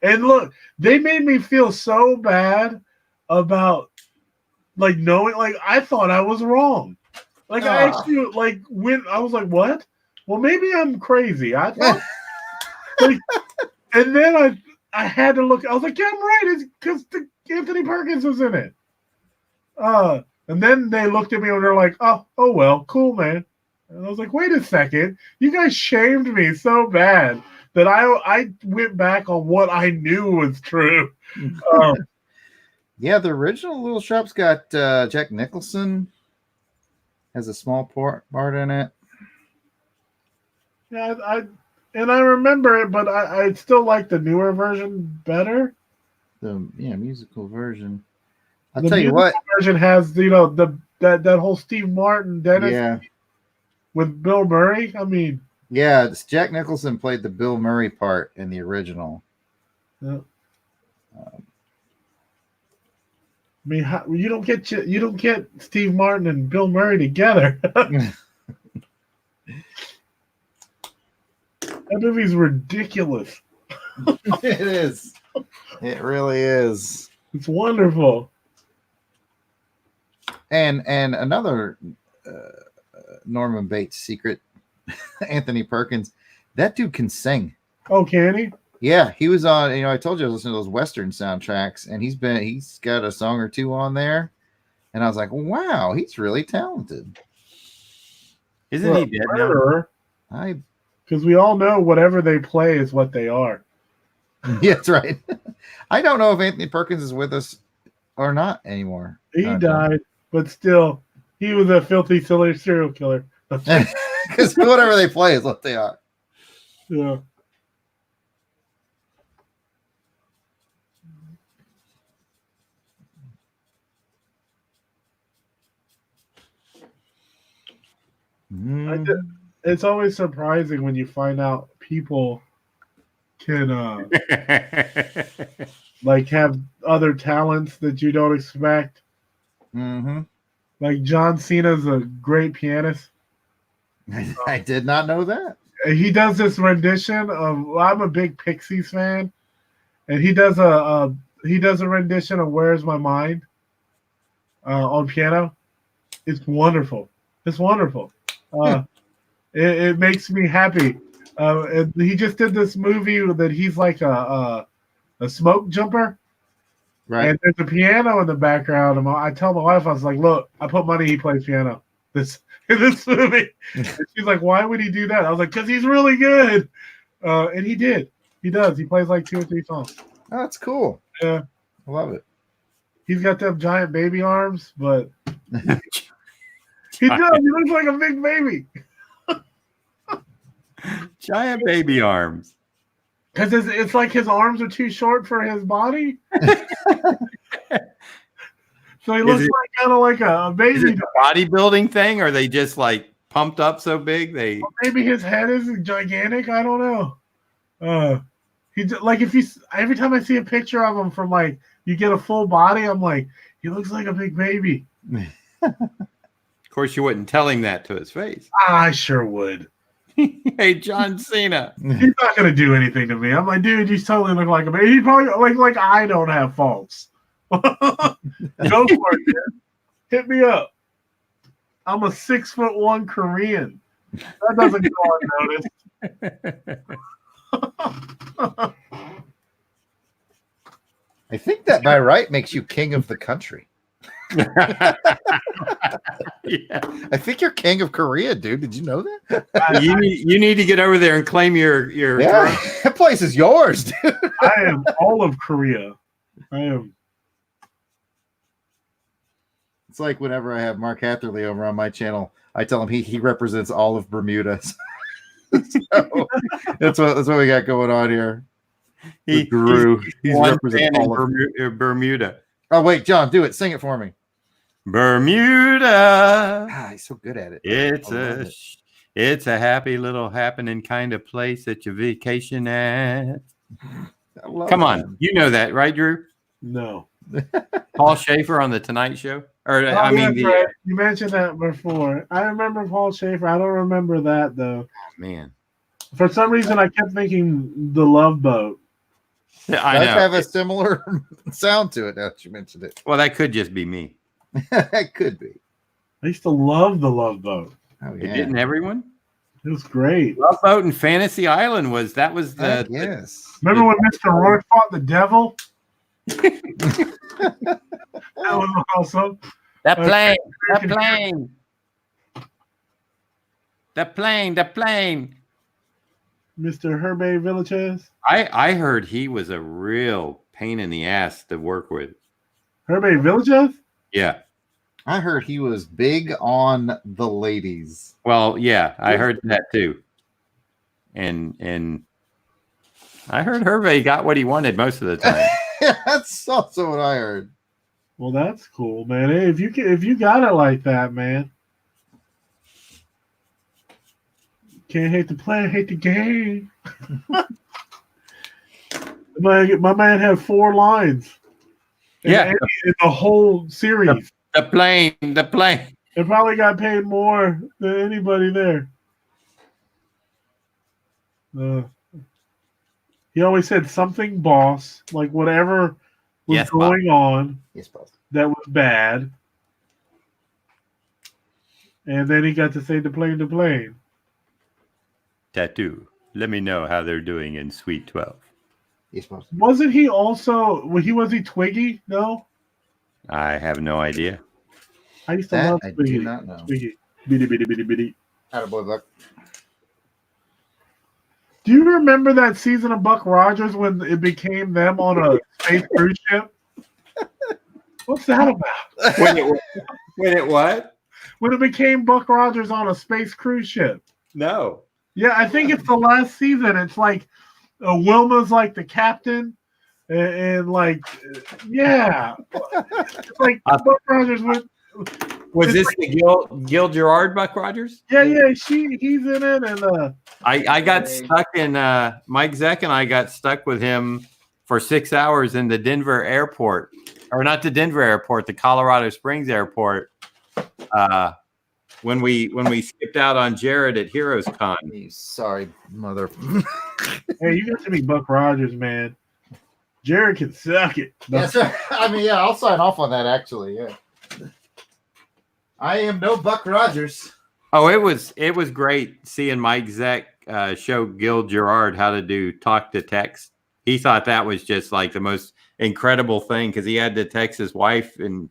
And look, they made me feel so bad about like knowing, like I thought I was wrong. Like I actually like when I was like, what? Well, maybe I'm crazy. I thought, and then I had to look. I was like, yeah, I'm right. It's because Anthony Perkins was in it. And then they looked at me and they're like, oh well, cool, man. And I was like, wait a second. You guys shamed me so bad that I went back on what I knew was true. Yeah, the original Little Shop's got Jack Nicholson has a small part in it. Yeah, I remember it, but I still like the newer version better. The musical version. I'll The tell you what. Version has that whole Steve Martin Dennis with Bill Murray. I mean, yeah, Jack Nicholson played the Bill Murray part in the original. Yeah. I mean, you don't get Steve Martin and Bill Murray together. That movie's ridiculous. It is. It really is. It's wonderful. And another Norman Bates secret, Anthony Perkins. That dude can sing. Oh, can he? Yeah, he was on. I told you I was listening to those Western soundtracks, and he's got a song or two on there, and I was like, wow, he's really talented. Isn't he dead now? Because we all know whatever they play is what they are. Yeah, that's right. I don't know if Anthony Perkins is with us or not anymore. He died, but still, he was a filthy, silly serial killer. Because whatever they play is what they are. Yeah. It's always surprising when you find out people can like have other talents that you don't expect. Mm-hmm. Like John Cena's a great pianist. I did not know that. He does this rendition of. I'm a big Pixies fan, and he does a rendition of "Where's My Mind" on piano. It's wonderful. It's wonderful. It makes me happy. And he just did this movie that he's like a smoke jumper. Right. And there's a piano in the background. And I tell my wife, I was like, look, I put money he plays piano in this movie. And she's like, why would he do that? I was like, because he's really good. And he did. He does. He plays like 2 or 3 songs. Oh, that's cool. Yeah. I love it. He's got them giant baby arms, but he does. He looks like a big baby. Giant baby arms. Because it's like his arms are too short for his body. So he looks like kind of like a baby. Is it a bodybuilding thing? Or are they just like pumped up so big? Or maybe his head is gigantic. I don't know. He like every time I see a picture of him from like you get a full body, I'm like, he looks like a big baby. Of course, you wouldn't tell him that to his face. I sure would. Hey, John Cena. He's not gonna do anything to me. I'm like, dude, you totally look like a baby. He probably like I don't have faults. Go for it, man. Hit me up. I'm a 6'1" Korean. That doesn't go unnoticed. I think that by right makes you king of the country. Yeah. I think you're king of Korea, dude. Did you know that? You need to get over there and claim your yeah. That place is yours, dude. I am all of Korea. I am. It's like whenever I have Mark Hatherley over on my channel, I tell him he represents all of Bermuda. So that's what we got going on here. He's representing all of Bermuda. Oh wait, John, do it. Sing it for me. Bermuda. He's so good at it. It's a happy little happening kind of place that you vacation at. Come on, you know that, right, Drew? No. Paul Schaefer on the Tonight Show, or right. You mentioned that before. I remember Paul Schaefer. I don't remember that though. Man, For some reason, I kept thinking The Love Boat. I know. Does have a similar sound to it now that you mentioned it. Well, that could just be me. That could be. I used to love The Love Boat. Oh yeah, Didn't everyone? It was great. Love Boat and Fantasy Island was the yes. Remember when Mr. Rourke fought the devil? That was awesome. The plane. The Okay. plane. The plane. The plane. Mr. Herbe Villaches. I heard he was a real pain in the ass to work with. Herbe Villaches? Yeah. I heard he was big on the ladies. Well, yeah, I heard that too. And I heard Hervey got what he wanted most of the time. That's also what I heard. Well, that's cool, man. Hey, if you got it like that, man. Can't hate the player, hate the game. my man had 4 lines. Yeah. In the whole series. The plane. The plane. They probably got paid more than anybody there. He always said something boss, like whatever was going on that was bad. And then he got to say the plane. Tattoo. Let me know how they're doing in Suite 12. Wasn't he also, was he Twiggy? No? I have no idea. I used to love Twiggy. I do not know. Twiggy. Bitty. Attaboy, Buck. Do you remember that season of Buck Rogers when it became them on a space cruise ship? What's that about? When it what? When it became Buck Rogers on a space cruise ship. No. Yeah, I think it's the last season. It's like Wilma's like the captain, and like, yeah, it's like Buck Rogers went. Was this the Gil Gerard Buck Rogers? Yeah, he's in it, and I got stuck in Mike Zeck and I got stuck with him for 6 hours in the Denver airport, or not the Denver airport, the Colorado Springs airport. When we skipped out on Jarrod at Heroes Con. Sorry, mother. Hey, you got to be Buck Rogers, man. Jarrod can suck it. Yes, sir. I mean, yeah, I'll sign off on that. Actually, yeah. I am no Buck Rogers. Oh, it was great seeing Mike Zeck show Gil Gerard how to do talk to text. He thought that was just like the most incredible thing because he had to text his wife and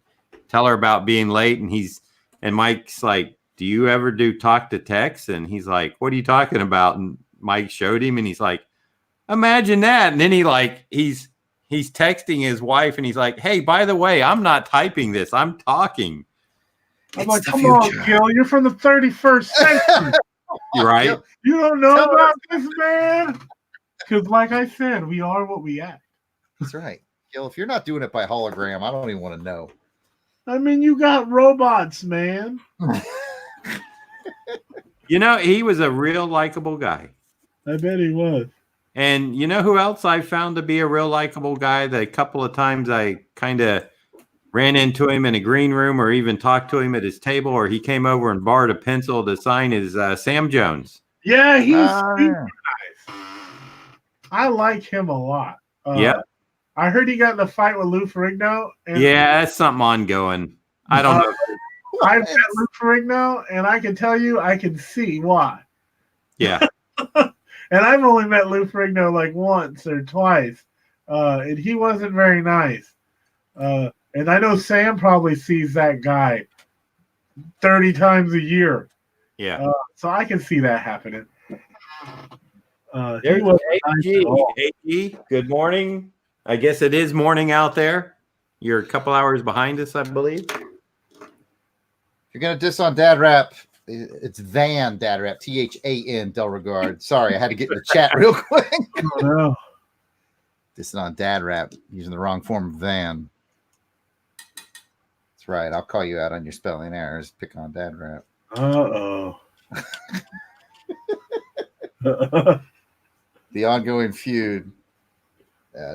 tell her about being late, and Mike's like, "Do you ever do talk to text?" And he's like, "What are you talking about?" And Mike showed him, and he's like, "Imagine that!" And then he's texting his wife, and he's like, "Hey, by the way, I'm not typing this. I'm talking." I'm like, come on, Gil, you're from the 31st century. You're right. You don't know about this, man? Because like I said, we are what we act. That's right. Gil, if you're not doing it by hologram, I don't even want to know. I mean, you got robots, man. You know, he was a real likable guy. I bet he was. And you know who else I found to be a real likable guy? The couple of times I kind of ran into him in a green room or even talked to him at his table, or he came over and borrowed a pencil to sign his Sam Jones. Yeah, he's super nice. I like him a lot. Yeah. I heard he got in a fight with Lou Ferrigno. Yeah, that's something ongoing. I don't know. I met Lou Ferrigno, and I can tell you, I can see why. Yeah. And I've only met Lou Ferrigno like once or twice, and he wasn't very nice. And I know Sam probably sees that guy 30 times a year. Yeah. So I can see that happening. There's AG. Good morning. I guess it is morning out there. You're a couple hours behind us, I believe. If you're going to diss on Dad Rap, it's Van Dad Rap, THAN, Del Regard. Sorry, I had to get in the chat real quick. Oh, no. Dissing on Dad Rap, using the wrong form of Van. That's right. I'll call you out on your spelling errors. Pick on Dad Rap. Uh-oh. The ongoing feud.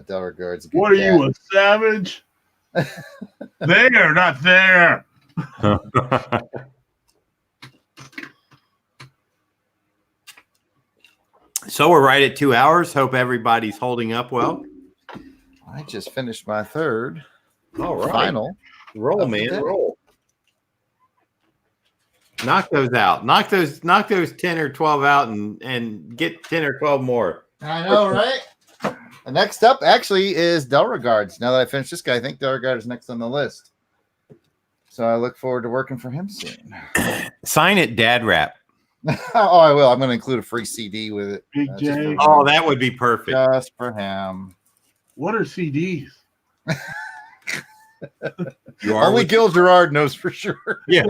Del Regard's a good What are dad. you, a savage? There, not there. So we're right at 2 hours. Hope everybody's holding up well. I just finished my third. All right. Final. Roll, man. Roll. Knock those out. Knock those 10 or 12 out and get 10 or 12 more. I know, right? And next up, actually, is Del Regard's. Now that I finished this guy, I think Del Regard is next on the list. So I look forward to working for him soon. Sign it, Dad Rap. Oh, I will. I'm going to include a free CD with it. Big Just J. for him. Oh, that would be perfect. Just for him. What are CDs? You are Only with- Gil Gerard knows for sure. Yeah.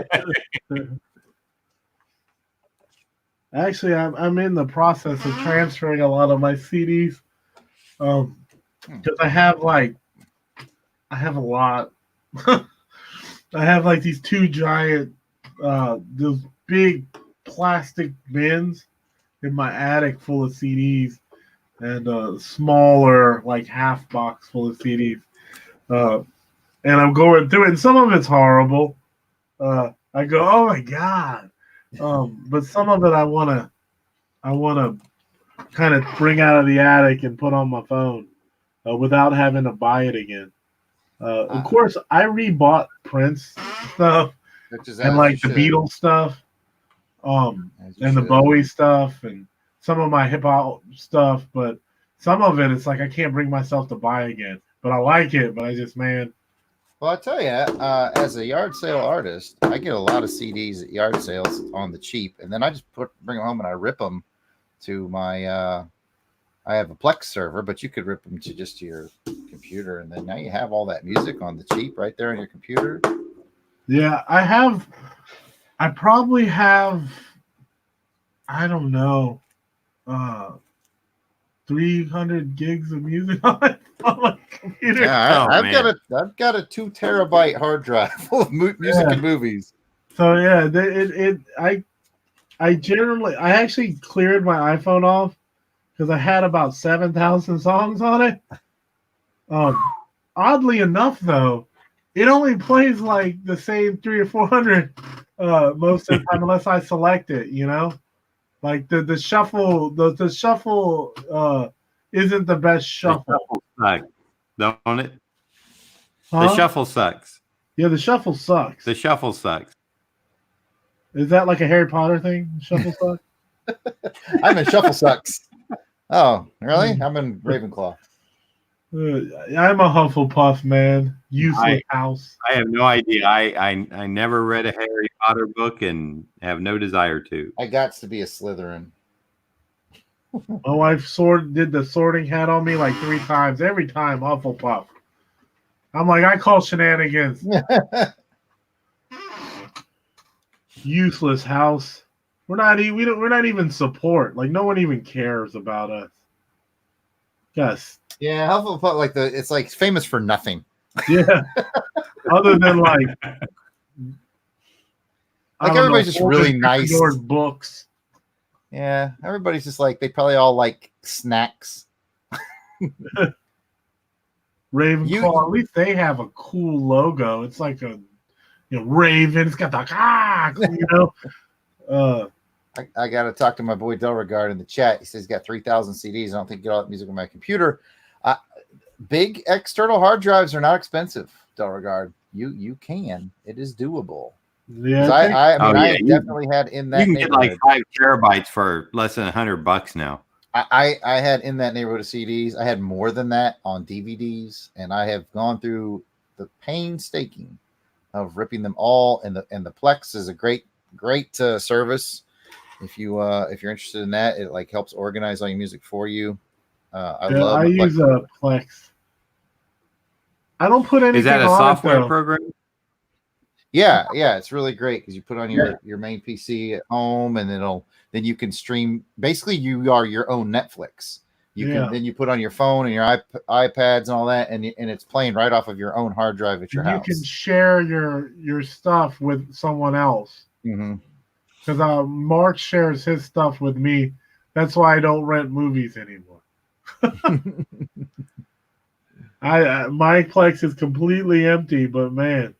Actually, I'm in the process of transferring a lot of my CDs. Because I have a lot. I have like these two giant, those big plastic bins in my attic full of CDs, and a smaller like half box full of CDs. And I'm going through it, and some of it's horrible. I go, oh my god! But some of it I wanna kind of bring out of the attic and put on my phone without having to buy it again. Of course, I rebought Prince stuff and like the Beatles stuff, and the Bowie stuff, and some of my hip hop stuff. But some of it, it's like I can't bring myself to buy again. But I like it. But I just, man. Well, I tell you, as a yard sale artist, I get a lot of CDs at yard sales on the cheap, and then I just bring them home and I rip them to my. I have a Plex server, but you could rip them to just your computer, and then now you have all that music on the cheap right there on your computer. Yeah, I probably have. I don't know. 300 gigs of music on my computer. Yeah, I've got a 2 terabyte hard drive full of music and movies. So yeah, I actually cleared my iPhone off because I had about 7,000 songs on it. Oddly enough, though, it only plays like the same 300 or 400 most of the time unless I select it. You know. Like the shuffle, the shuffle isn't the best shuffle. The shuffle sucks, don't it? Huh? The shuffle sucks. Yeah, the shuffle sucks. The shuffle sucks. Is that like a Harry Potter thing? Shuffle sucks? I'm in Shuffle Sucks. Oh, really? I'm in Ravenclaw. I'm a Hufflepuff, man. Useless house. I have no idea. I never read a Harry Potter book and have no desire to. I got to be a Slytherin. My wife did the sorting hat on me like 3 times. Every time Hufflepuff. I'm like, I call shenanigans. Useless house. We're not even support. Like no one even cares about us. Yes. Yeah, Hufflepuff it's like famous for nothing. Yeah. Other than like everybody's just really nice. Books. Yeah, everybody's just like they probably all like snacks. Ravenclaw, at least they have a cool logo. It's like a raven. It's got the I got to talk to my boy Delregard in the chat. He says he's got 3,000 CDs. I don't think I get all that music on my computer. Big external hard drives are not expensive, Delregard. You can. It is doable. Yeah, I definitely had in that. You can get like 5 terabytes for less than $100 now. I had in that neighborhood of CDs. I had more than that on DVDs, and I have gone through the painstaking of ripping them all. And the Plex is a great service. If you're interested in that, it like helps organize all your music for you. I use a Plex. I don't put anything. Is that a software program? Yeah, it's really great because you put on your main PC at home, and then you can stream. Basically, you are your own Netflix. Then you put on your phone and your iPads and all that, and it's playing right off of your own hard drive at your house. You can share your stuff with someone else. Because Mark shares his stuff with me. That's why I don't rent movies anymore. My Plex is completely empty, but man.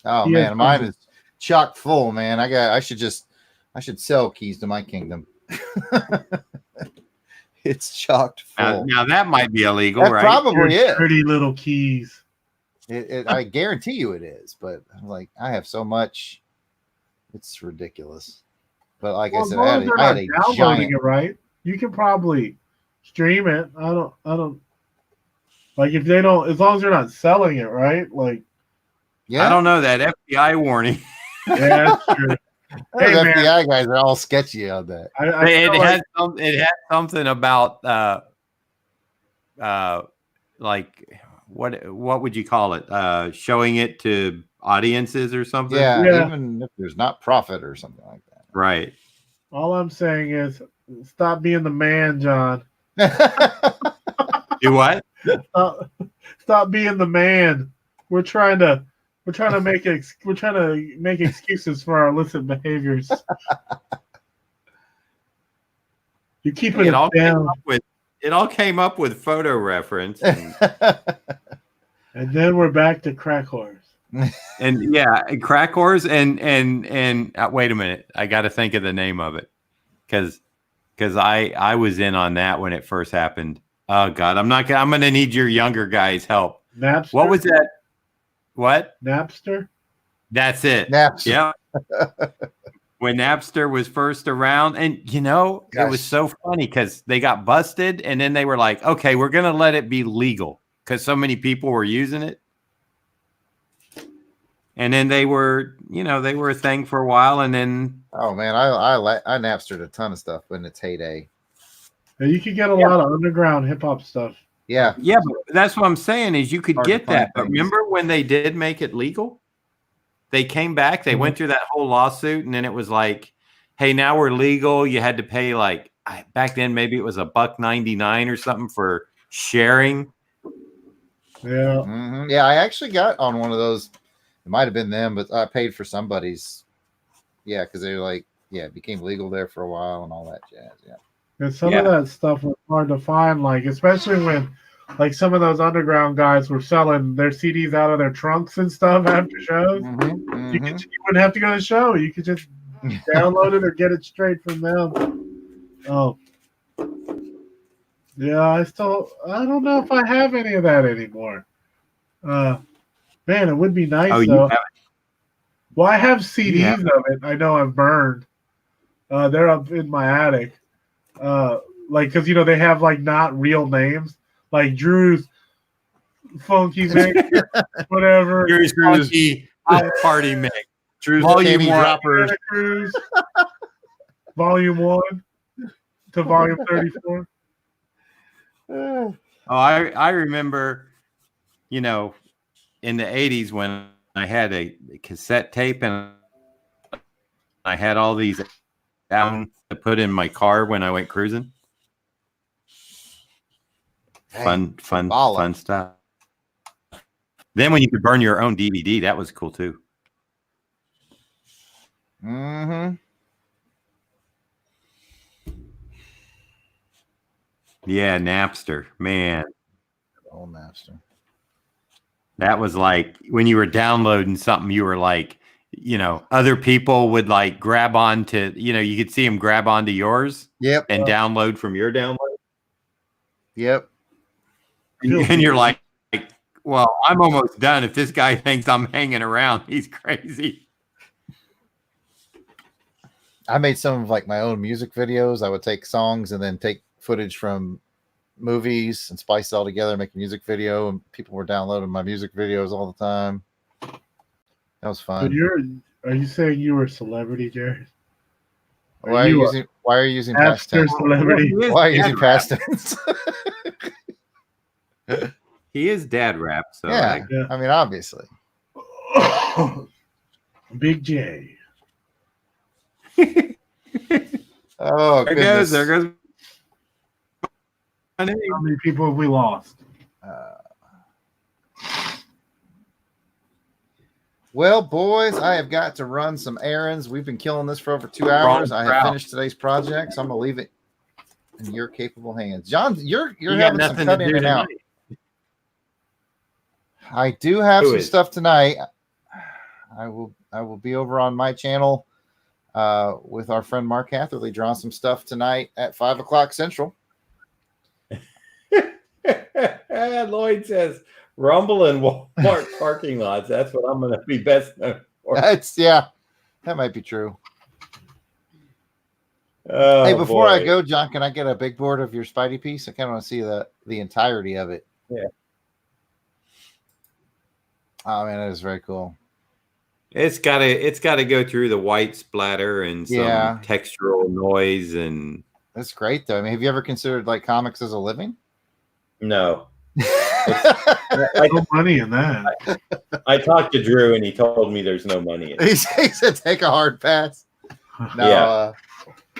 Oh man, mine is chock full, man. I should sell Keys to My Kingdom. It's chocked full. Now that might be illegal, right? Probably is. Pretty little keys. I guarantee you it is, but I'm like, I have so much. It's ridiculous. But like I said, I had a giant. It, right? You can probably stream it. I don't like if they don't, as long as they're not selling it, right? Like Yeah, I don't know that FBI warning. Yeah, that's true. Those Hey, man. FBI guys are all sketchy on that. I It feel had something about like what would you call it? Showing it to audiences or something. Yeah, even if there's not profit or something like Right. all I'm saying is stop being the man, John. that. Do what? Stop being the man. We're trying to make excuses for our illicit behaviors. You keep it down, It all came up with photo reference and then we're back to crack whores. and yeah, crack whores and wait a minute, I got to think of the name of it because I was in on that when it first happened. Oh God, I'm gonna need your younger guys' help. Napster. What was that? What? Napster? That's it. Napster. Yeah. When Napster was first around, and it was so funny because they got busted, and then they were like, "Okay, we're gonna let it be legal," because so many people were using it. And then they were a thing for a while, and then Oh man, I Napstered a ton of stuff in its heyday. Yeah, you could get a lot of underground hip hop stuff. Yeah, but that's what I'm saying is you could Hard to get that. find But things. remember when they did make it legal? They came back, they went through that whole lawsuit, and then it was like, hey, now we're legal. You had to pay back then maybe it was $1.99 or something for sharing. Yeah. Mm-hmm. Yeah, I actually got on one of those. It might have been them, but I paid for somebody's. Yeah, because they were like, it became legal there for a while and all that jazz. Yeah. And some of that stuff was hard to find, especially when some of those underground guys were selling their CDs out of their trunks and stuff after shows. Mm-hmm, mm-hmm. You wouldn't have to go to the show. You could just download it or get it straight from them. Oh. Yeah, I don't know if I have any of that anymore. Man, it would be nice though. You have it? Well, I have CDs of it. I know I've burned. They're up in my attic. Because they have not real names, like Drew's Funky Mix, whatever. Drew's Funky Party Mix. Drew's Volume Candy 1. Droppers. Cruise, Volume 1 to Volume 34. Oh, I remember, in the 80s when I had a cassette tape and I had all these down to put in my car when I went cruising. Fun stuff. Then when you could burn your own DVD, that was cool too. Mm-hmm. Yeah, Napster, man. Old Napster. That was like when you were downloading something, you were like, other people would grab onto, you could see them grab onto yours. Yep. And download from your download. Yep. And you're like, well, I'm almost done. If this guy thinks I'm hanging around, he's crazy. I made some of my own music videos. I would take songs and then take footage from movies and spice it all together, make a music video, and people were downloading my music videos all the time. That was fun. Are you saying you were a celebrity, Jarrod? Why are you using past tense? Celebrity? Why are you using past tense? He is dad rap, so yeah. I mean, obviously. Big J. Oh, there goodness. goes. How many people have we lost? Well, boys, I have got to run some errands. We've been killing this for over 2 hours. I have finished today's project, so I'm gonna leave it in your capable hands. John, you're having some cut in and out. I do have some stuff tonight. I will be over on my channel with our friend Mark Hatherley drawing some stuff tonight at 5:00 Central. Lloyd says Rumble and Walmart parking lots. That's what I'm going to be best known for. That might be true. Hey, before I go, John, can I get a big board of your Spidey piece? I kind of want to see the entirety of it. Yeah. Oh man, that is very cool. It's gotta go through the white splatter and some Yeah. textural noise and That's great though. I mean, have you ever considered like comics as a living? no. No money in that. I talked to Drew and he told me there's no money in it. He said take a hard pass. No, Yeah.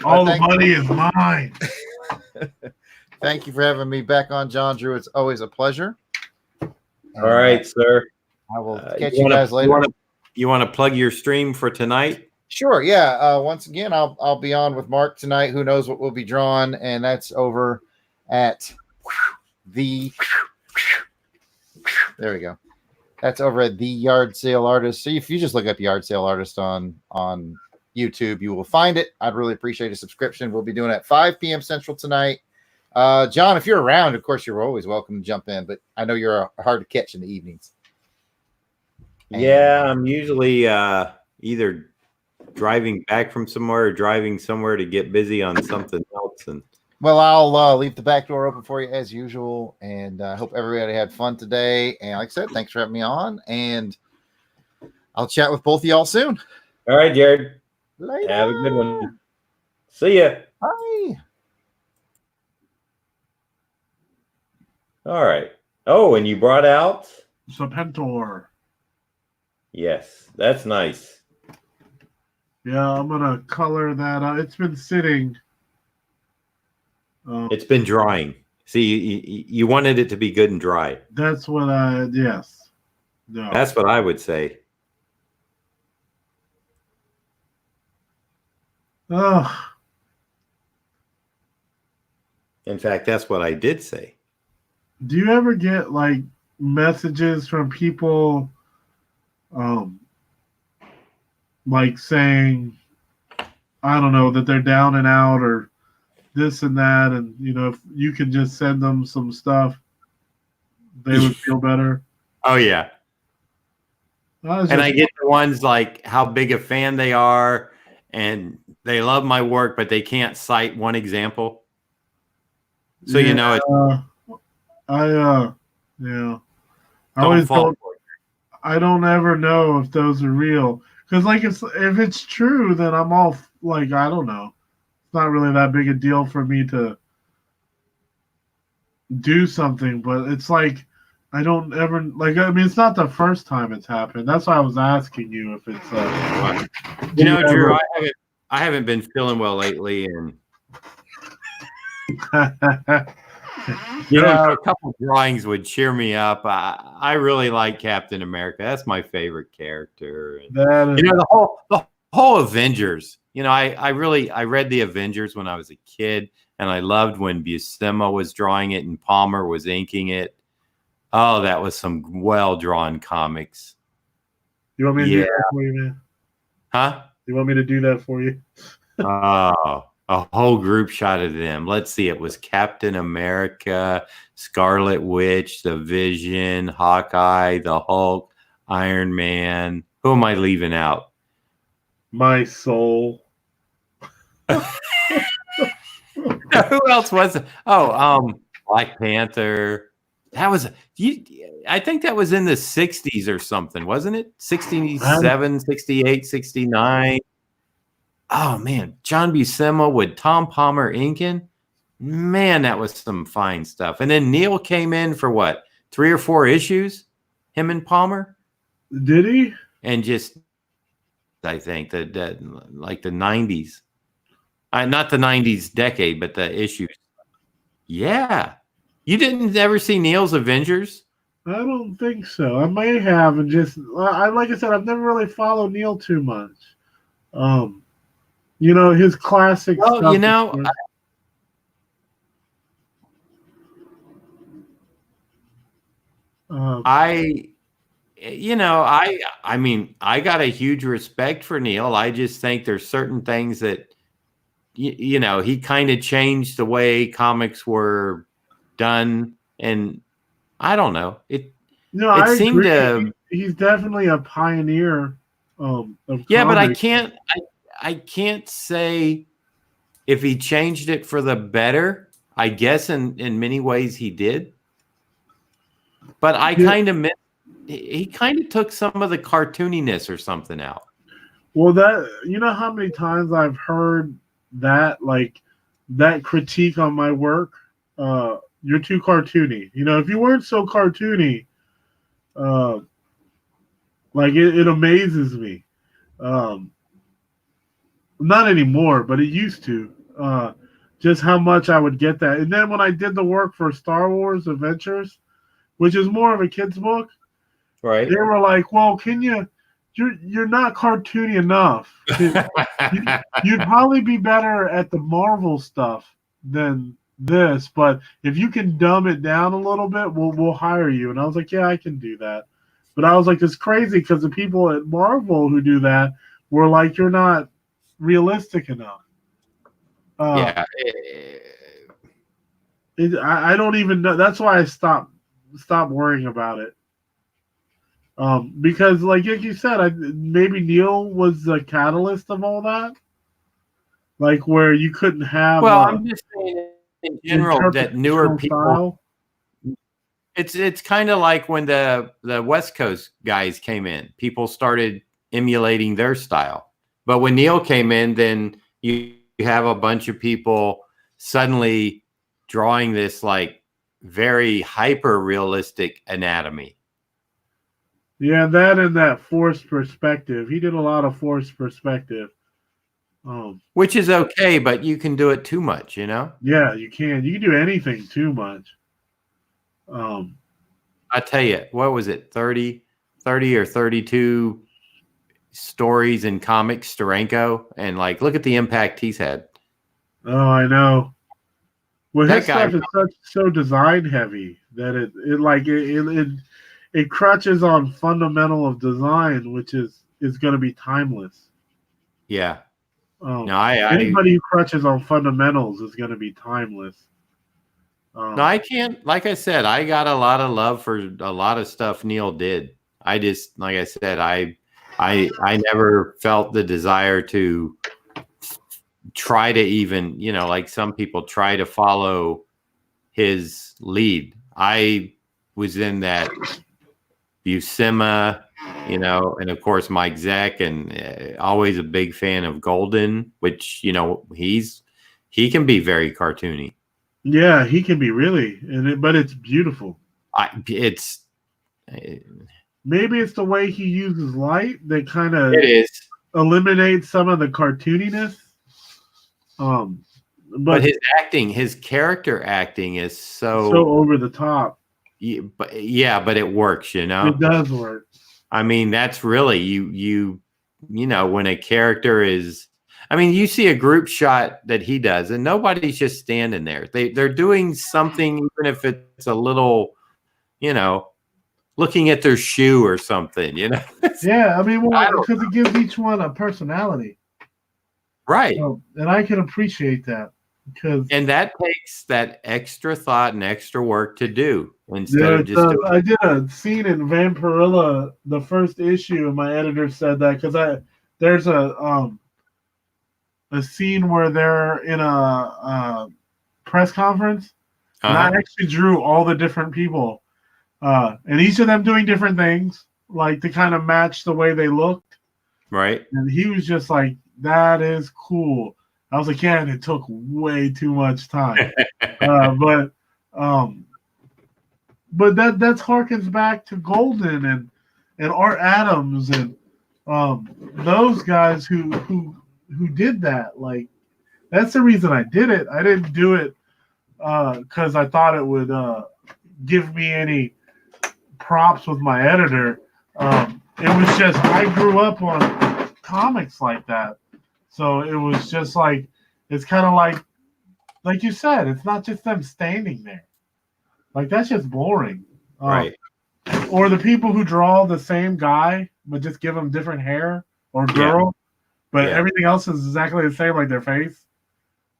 All the money is mine. Thank you for having me back on, John Drew. It's always a pleasure. All right, sir. I will catch you guys later. You want to plug your stream for tonight? Sure. Yeah. Once again, I'll be on with Mark tonight. Who knows what will be drawn, and that's over at the. There we go. That's over at the Yard Sale Artist. So if you just look up Yard Sale Artist on YouTube, you will find it. I'd really appreciate a subscription. We'll be doing it at 5 p.m. Central tonight. John, if you're around, of course, you're always welcome to jump in, but I know you're hard to catch in the evenings. Yeah, I'm usually either driving back from somewhere or driving somewhere to get busy on something else. And well, I'll leave the back door open for you as usual, and I hope everybody had fun today. And like I said, thanks for having me on, and I'll chat with both of y'all soon. All right, Jarrod. Later. Have a good one. See ya. Bye. All right. Oh, and you brought out Serpentor. Yes, that's nice. Yeah, I'm gonna color that. It's been sitting. It's been drying. See, you wanted it to be good and dry. That's what yes. No. That's what I would say. Ugh. In fact, that's what I did say. Do you ever get like messages from people like saying, I don't know, that they're down and out or this and that, and you know, if you could just send them some stuff, they would feel better? Oh yeah. And I get the ones like how big a fan they are and they love my work, but they can't cite one example. So yeah, you know I don't ever know if those are real, because like if it's true, then I'm all like, I don't know, it's not really that big a deal for me to do something, but it's like I don't ever like. I mean, it's not the first time it's happened. That's why I was asking you if it's. You know, Drew, I haven't been feeling well lately, and you know, a couple drawings would cheer me up. I really like Captain America. That's my favorite character. You know, the whole Avengers. You know, I read the Avengers when I was a kid, and I loved when Buscema was drawing it and Palmer was inking it. Oh, that was some well-drawn comics. You want me to do that for you, man? Huh? You want me to do that for you? Oh, a whole group shot of them. Let's see. It was Captain America, Scarlet Witch, the Vision, Hawkeye, the Hulk, Iron Man. Who am I leaving out? My soul. Who else was it? Oh, Black Panther. That was I think that was in the 60s or something, wasn't it? 67, 68, 69. Oh man, John Buscema with Tom Palmer inking. Man, that was some fine stuff. And then Neil came in for what? 3 or 4 issues? Him and Palmer? Did he? And just I think that like the 90s. Not the 90s decade, but the issues. Yeah. You didn't ever see Neil's Avengers? I don't think so. I may have, and just like I said, I've never really followed Neil too much. You know, his classic stuff. Well, you know, I mean, I got a huge respect for Neil. I just think there's certain things that you know, he kind of changed the way comics were done, and I don't know. It seemed to. He's definitely a pioneer. Of yeah, comics. but I can't say if he changed it for the better. I guess in many ways he did, but I kind of miss he kind of took some of the cartooniness or something out. Well, that you know how many times I've heard that like that critique on my work. You're too cartoony. You know, if you weren't so cartoony, uh, like it amazes me. Um, Not anymore, but it used to. Just how much I would get that. And then when I did the work for Star Wars Adventures, which is more of a kid's book, Right. they were like, "Well, can you're not cartoony enough. You'd probably be better at the Marvel stuff than this, but if you can dumb it down a little bit, we'll hire you." And I was like, "Yeah, I can do that." But I was like, it's crazy because the people at Marvel who do that were like, "You're not realistic enough." Yeah. I don't even know. That's why I stopped worrying about it. Because like you said, maybe Neil was the catalyst of all that. Like where you couldn't have. Well, I'm just saying in general that newer people. Style. It's kind of like when the West Coast guys came in, people started emulating their style. But when Neil came in, then you have a bunch of people suddenly drawing this like very hyper realistic anatomy. Yeah, that and that forced perspective. He did a lot of forced perspective. Which is okay, but you can do it too much, you know? Yeah, you can. You can do anything too much. I tell you, what was it? 30 or 32 stories in comics, Steranko, and like look at the impact he's had. Oh, I know. Well, That his stuff is so design heavy that it crutches on fundamental of design, which is going to be timeless. Yeah. Anybody who crutches on fundamentals is going to be timeless. No, I can't. Like I said, I got a lot of love for a lot of stuff Neil did. I just, like I said, I never felt the desire to try to even, you know, like some people try to follow his lead. I was in that Buscema, you know, and of course Mike Zeck, and always a big fan of Golden, which, you know, he can be very cartoony. Yeah, he can be really, but it's beautiful. Maybe it's the way he uses light that kind of eliminates some of the cartooniness. But his character acting is so over the top. But it works, you know. It does work. I mean, that's really you know, when a character is. I mean, you see a group shot that he does, and nobody's just standing there. They're doing something, even if it's a little, you know, looking at their shoe or something, you know. Yeah, I mean, because it gives each one a personality, right? And I can appreciate that and that takes that extra thought and extra work to do instead of just. I did a scene in Vampirilla, the first issue, and my editor said that because there's a scene where they're in a press conference, and I actually drew all the different people, and each of them doing different things, like to kind of match the way they looked. Right. And he was just like, "That is cool." I was like, "Yeah," and it took way too much time, but that harkens back to Golden and Art Adams and those guys who did that. Like, that's the reason I did it. I didn't do it because I thought it would give me any props with my editor. It was just, I grew up on comics like that. So it was just like, it's kind of like you said, it's not just them standing there. Like, that's just boring. Right. Or the people who draw the same guy, but just give them different hair or girl. Yeah. But everything else is exactly the same, like their face.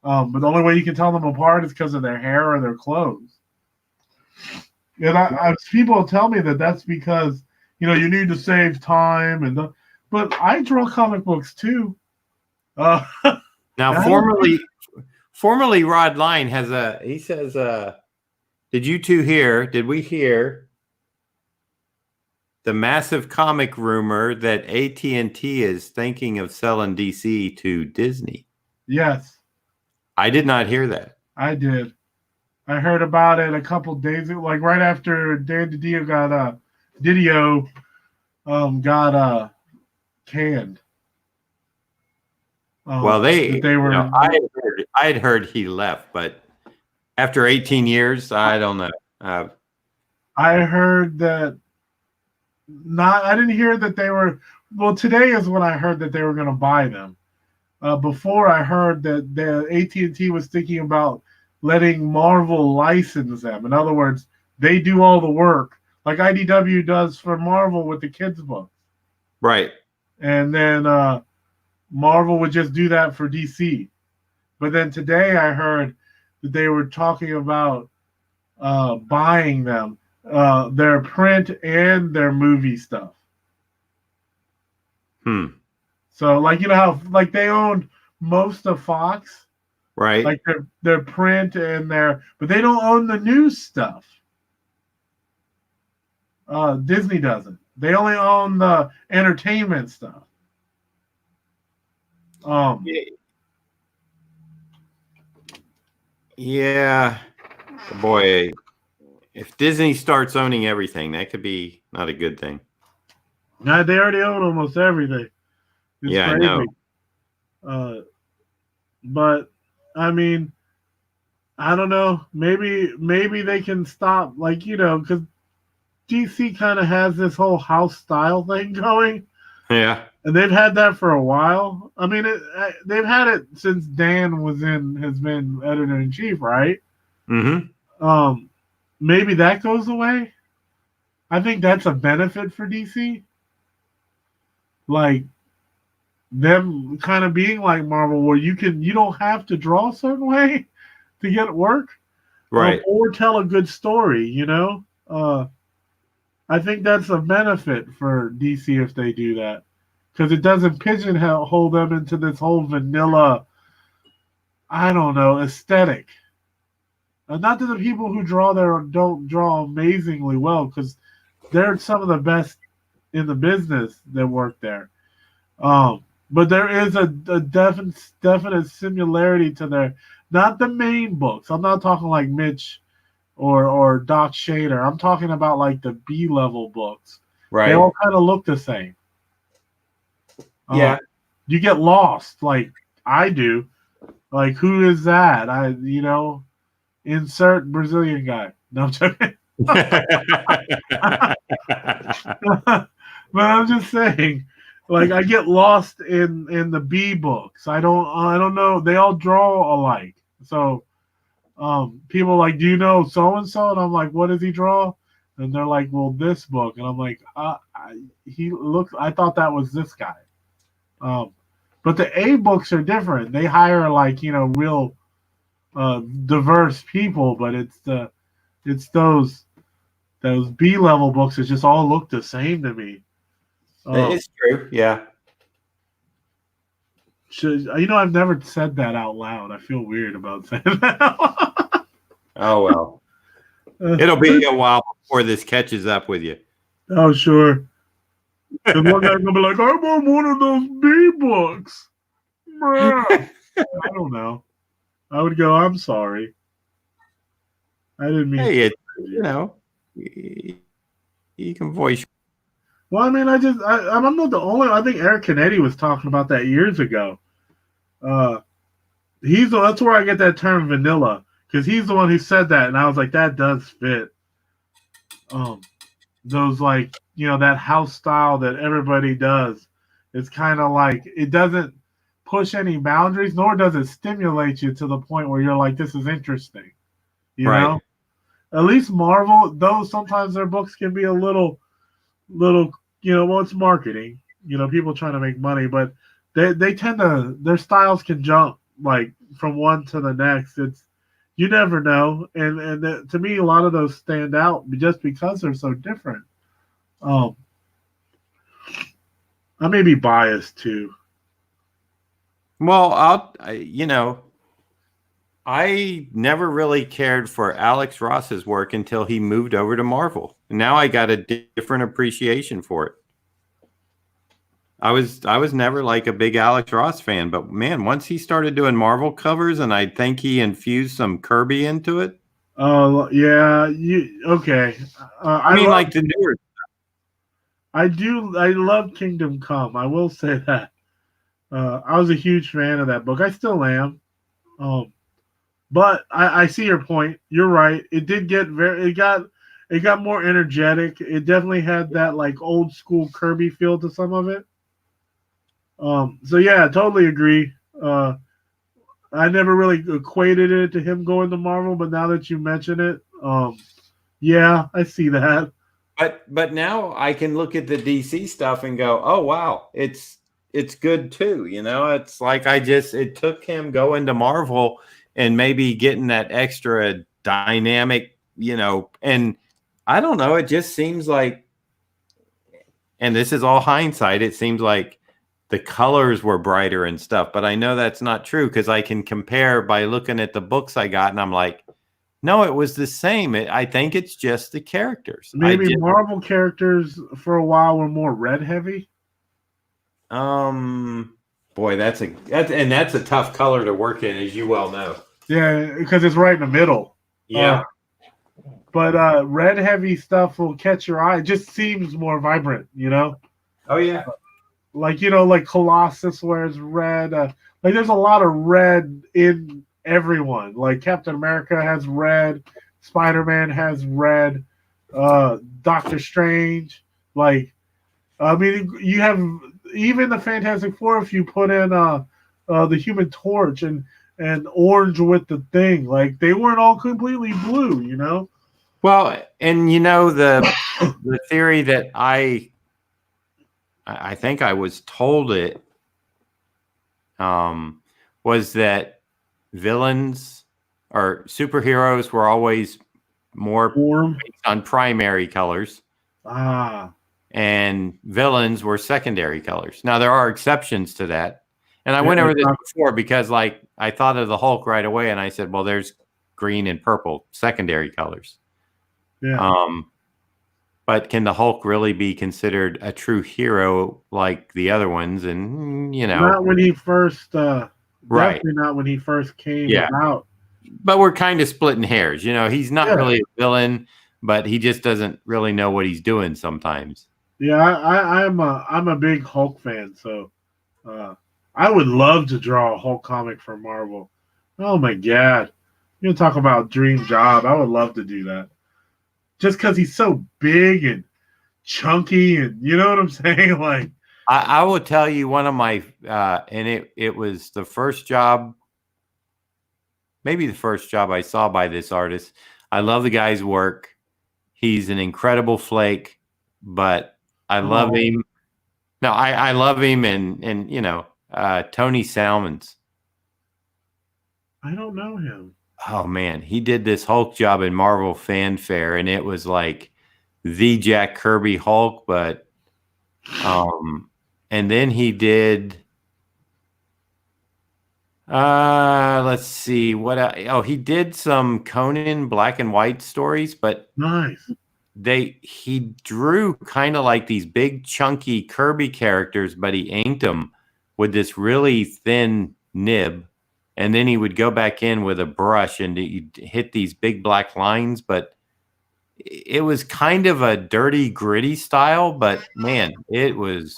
But the only way you can tell them apart is because of their hair or their clothes. And people tell me that that's because, you know, you need to save time. But I draw comic books too. Now, formerly Rod Line he says, did we hear the massive comic rumor that AT&T is thinking of selling DC to Disney. Yes, I did not hear that. I did. I heard about it a couple days ago, like right after Dan Didio got canned. Well, that they were. I had heard he left, but after 18 years, I don't know. I heard that. I didn't hear that they were. Well, today is when I heard that they were going to buy them. Before I heard that the AT&T was thinking about letting Marvel license them. In other words, they do all the work, like IDW does for Marvel with the kids' books. Right. And then Marvel would just do that for DC. But then today I heard that they were talking about buying them, their print and their movie stuff. So, like, you know how, like, they owned most of Fox, right? Like their print and but they don't own the news stuff. Disney doesn't. They only own the entertainment stuff. Yeah, boy, if Disney starts owning everything, that could be not a good thing. Now they already own almost everything. It's crazy. I know. But I mean, I don't know. Maybe they can stop, like, you know, because DC kind of has this whole house style thing going. Yeah. And they've had that for a while. I mean, they've had it since Dan has been editor-in-chief, right? Mm-hmm. Maybe that goes away. I think that's a benefit for DC. Like, them kind of being like Marvel, where you don't have to draw a certain way to get it work. Right. Or tell a good story, you know? I think that's a benefit for DC if they do that. Because it doesn't pigeonhole them into this whole vanilla, I don't know, aesthetic. Not that the people who draw there don't draw amazingly well, because they're some of the best in the business that work there. But there is a definite similarity to their, not the main books. I'm not talking like Mitch or Doc Shader. I'm talking about like the B-level books. Right. They all kind of look the same. Yeah. You get lost, like I do. Like, who is that? Insert Brazilian guy. No, I'm joking. But I'm just saying, like, I get lost in the B books. I don't know. They all draw alike. So people are like, do you know so and so? And I'm like, what does he draw? And they're like, well, this book. And I'm like, I thought that was this guy. But the A books are different. They hire, like, you know, real diverse people, but it's those B level books that just all look the same to me. It's true. Yeah. I've never said that out loud. I feel weird about saying that. Oh, well. It'll be a while before this catches up with you. Oh, sure. And one guy's gonna be like, I want one of those B books. I don't know. I would go, I'm sorry. I didn't mean. Hey, you can voice. Well, I mean, I'm not the only. I think Eric Canetti was talking about that years ago. That's where I get that term vanilla, because he's the one who said that, and I was like, that does fit. Those, like, you know, that house style that everybody does. It's kind of like, it doesn't push any boundaries, nor does it stimulate you to the point where you're like, this is interesting. You know? At least Marvel, though sometimes their books can be a little, you know, well, it's marketing. You know, people trying to make money, but they tend to, their styles can jump, like, from one to the next. You never know. And to me, a lot of those stand out just because they're so different. I may be biased too. Well, I never really cared for Alex Ross's work until he moved over to Marvel. Now I got a different appreciation for it. I was never like a big Alex Ross fan, but man, once he started doing Marvel covers, and I think he infused some Kirby into it. Oh yeah, you okay? I mean, like the newer. I do. I love Kingdom Come. I will say that. I was a huge fan of that book. I still am. But I see your point. You're right. It did get it got more energetic. It definitely had that like old school Kirby feel to some of it. So yeah, I totally agree. I never really equated it to him going to Marvel, but now that you mention it, yeah, I see that. But now I can look at the DC stuff and go, oh wow, it's good too. You know, it's like it took him going to Marvel and maybe getting that extra dynamic, you know, and I don't know, it just seems like, and this is all hindsight, it seems like the colors were brighter and stuff, but I know that's not true because I can compare by looking at the books I got and I'm like, no, it was the same. I think it's just the characters. Maybe Marvel characters for a while were more red heavy. Boy, that's a tough color to work in, as you well know. Yeah, because it's right in the middle. Yeah. But red heavy stuff will catch your eye. It just seems more vibrant, you know? Oh yeah. Like, you know, like Colossus wears red. Like there's a lot of red in everyone. Like Captain America has red, Spider-Man has red, Doctor Strange. Like, I mean, you have even the Fantastic Four if you put in the Human Torch and orange with the Thing. Like they weren't all completely blue, you know. Well, and you know the theory that I think I was told it was that villains or superheroes were always more based on primary colors. And villains were secondary colors. Now there are exceptions to that. And I went over this before because like I thought of the Hulk right away and I said, well, there's green and purple, secondary colors. Yeah. But can the Hulk really be considered a true hero like the other ones? And you know, not when he first right. Definitely not when he first came out. But we're kind of splitting hairs. You know, he's not really a villain, but he just doesn't really know what he's doing sometimes. Yeah, I'm a big Hulk fan, so I would love to draw a Hulk comic for Marvel. Oh my god. You know, talk about dream job. I would love to do that. Just because he's so big and chunky, and you know what I'm saying? Like, I will tell you one of my, and it was the first job, maybe the first job I saw by this artist. I love the guy's work. He's an incredible flake, but I love him. No, I love him, and you know, Tony Salmons. I don't know him. Oh man, he did this Hulk job in Marvel Fanfare, and it was like the Jack Kirby Hulk, but and then he did let's see what he did some Conan black and white stories, but nice. He drew kind of like these big chunky Kirby characters, but he inked them with this really thin nib. And then he would go back in with a brush and you'd hit these big black lines, but it was kind of a dirty, gritty style, but man, it was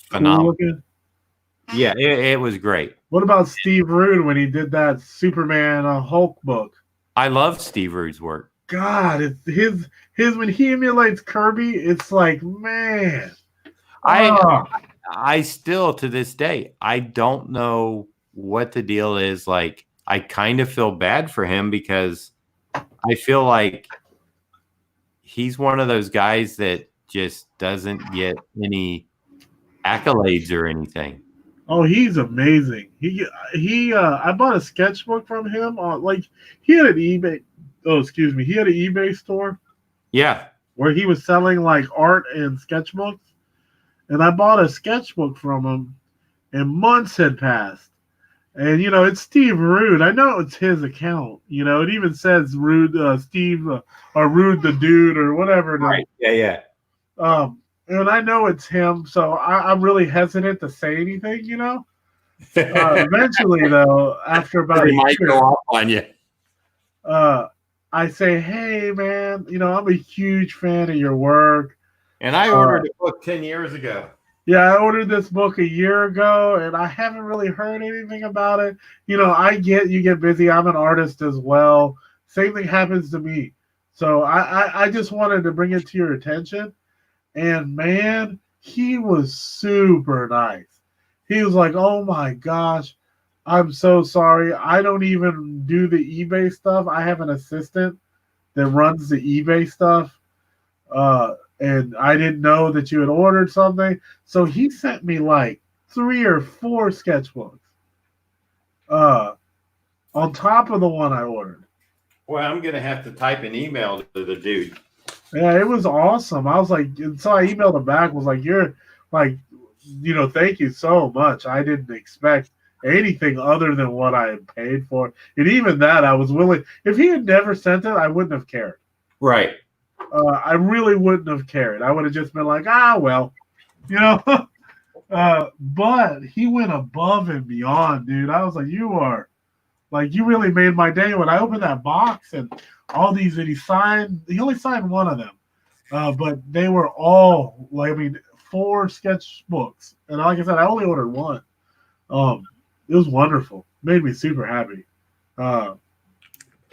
phenomenal. Cool. Yeah, it was great. What about Steve Rude when he did that Superman Hulk book? I love Steve Rude's work. God, it's his when he emulates Kirby, it's like, man. I still to this day, I don't know what the deal is. Like, I kind of feel bad for him because I feel like he's one of those guys that just doesn't get any accolades or anything. Oh, he's amazing. He I bought a sketchbook from him. Like he had an eBay. Oh, excuse me. He had an eBay store. Yeah, where he was selling like art and sketchbooks, and I bought a sketchbook from him, and months had passed. And it's Steve Rude. I know it's his account. It even says Rude Steve or Rude the dude or whatever. Right. Yeah. And I know it's him, so I'm really hesitant to say anything. Eventually, though, after about He a might year, go off on you. I say, hey, man, I'm a huge fan of your work. And I ordered a book 10 years ago. Yeah, I ordered this book a year ago, and I haven't really heard anything about it. I get you get busy. I'm an artist as well. Same thing happens to me. So I just wanted to bring it to your attention. And, man, he was super nice. He was like, oh, my gosh, I'm so sorry. I don't even do the eBay stuff. I have an assistant that runs the eBay stuff. And I didn't know that you had ordered something. So he sent me like 3 or 4 sketchbooks on top of the one I ordered. Well, I'm going to have to type an email to the dude. Yeah, it was awesome. I was like, and so I emailed him back, was like, you're like, thank you so much. I didn't expect anything other than what I had paid for. And even that, I was willing. If he had never sent it, I wouldn't have cared. Right. I really wouldn't have cared. I would have just been like, well, but he went above and beyond, dude. I was like, you really made my day. When I opened that box and all these that he only signed one of them. But they were all 4 sketchbooks. And like I said, I only ordered one. It was wonderful. Made me super happy. And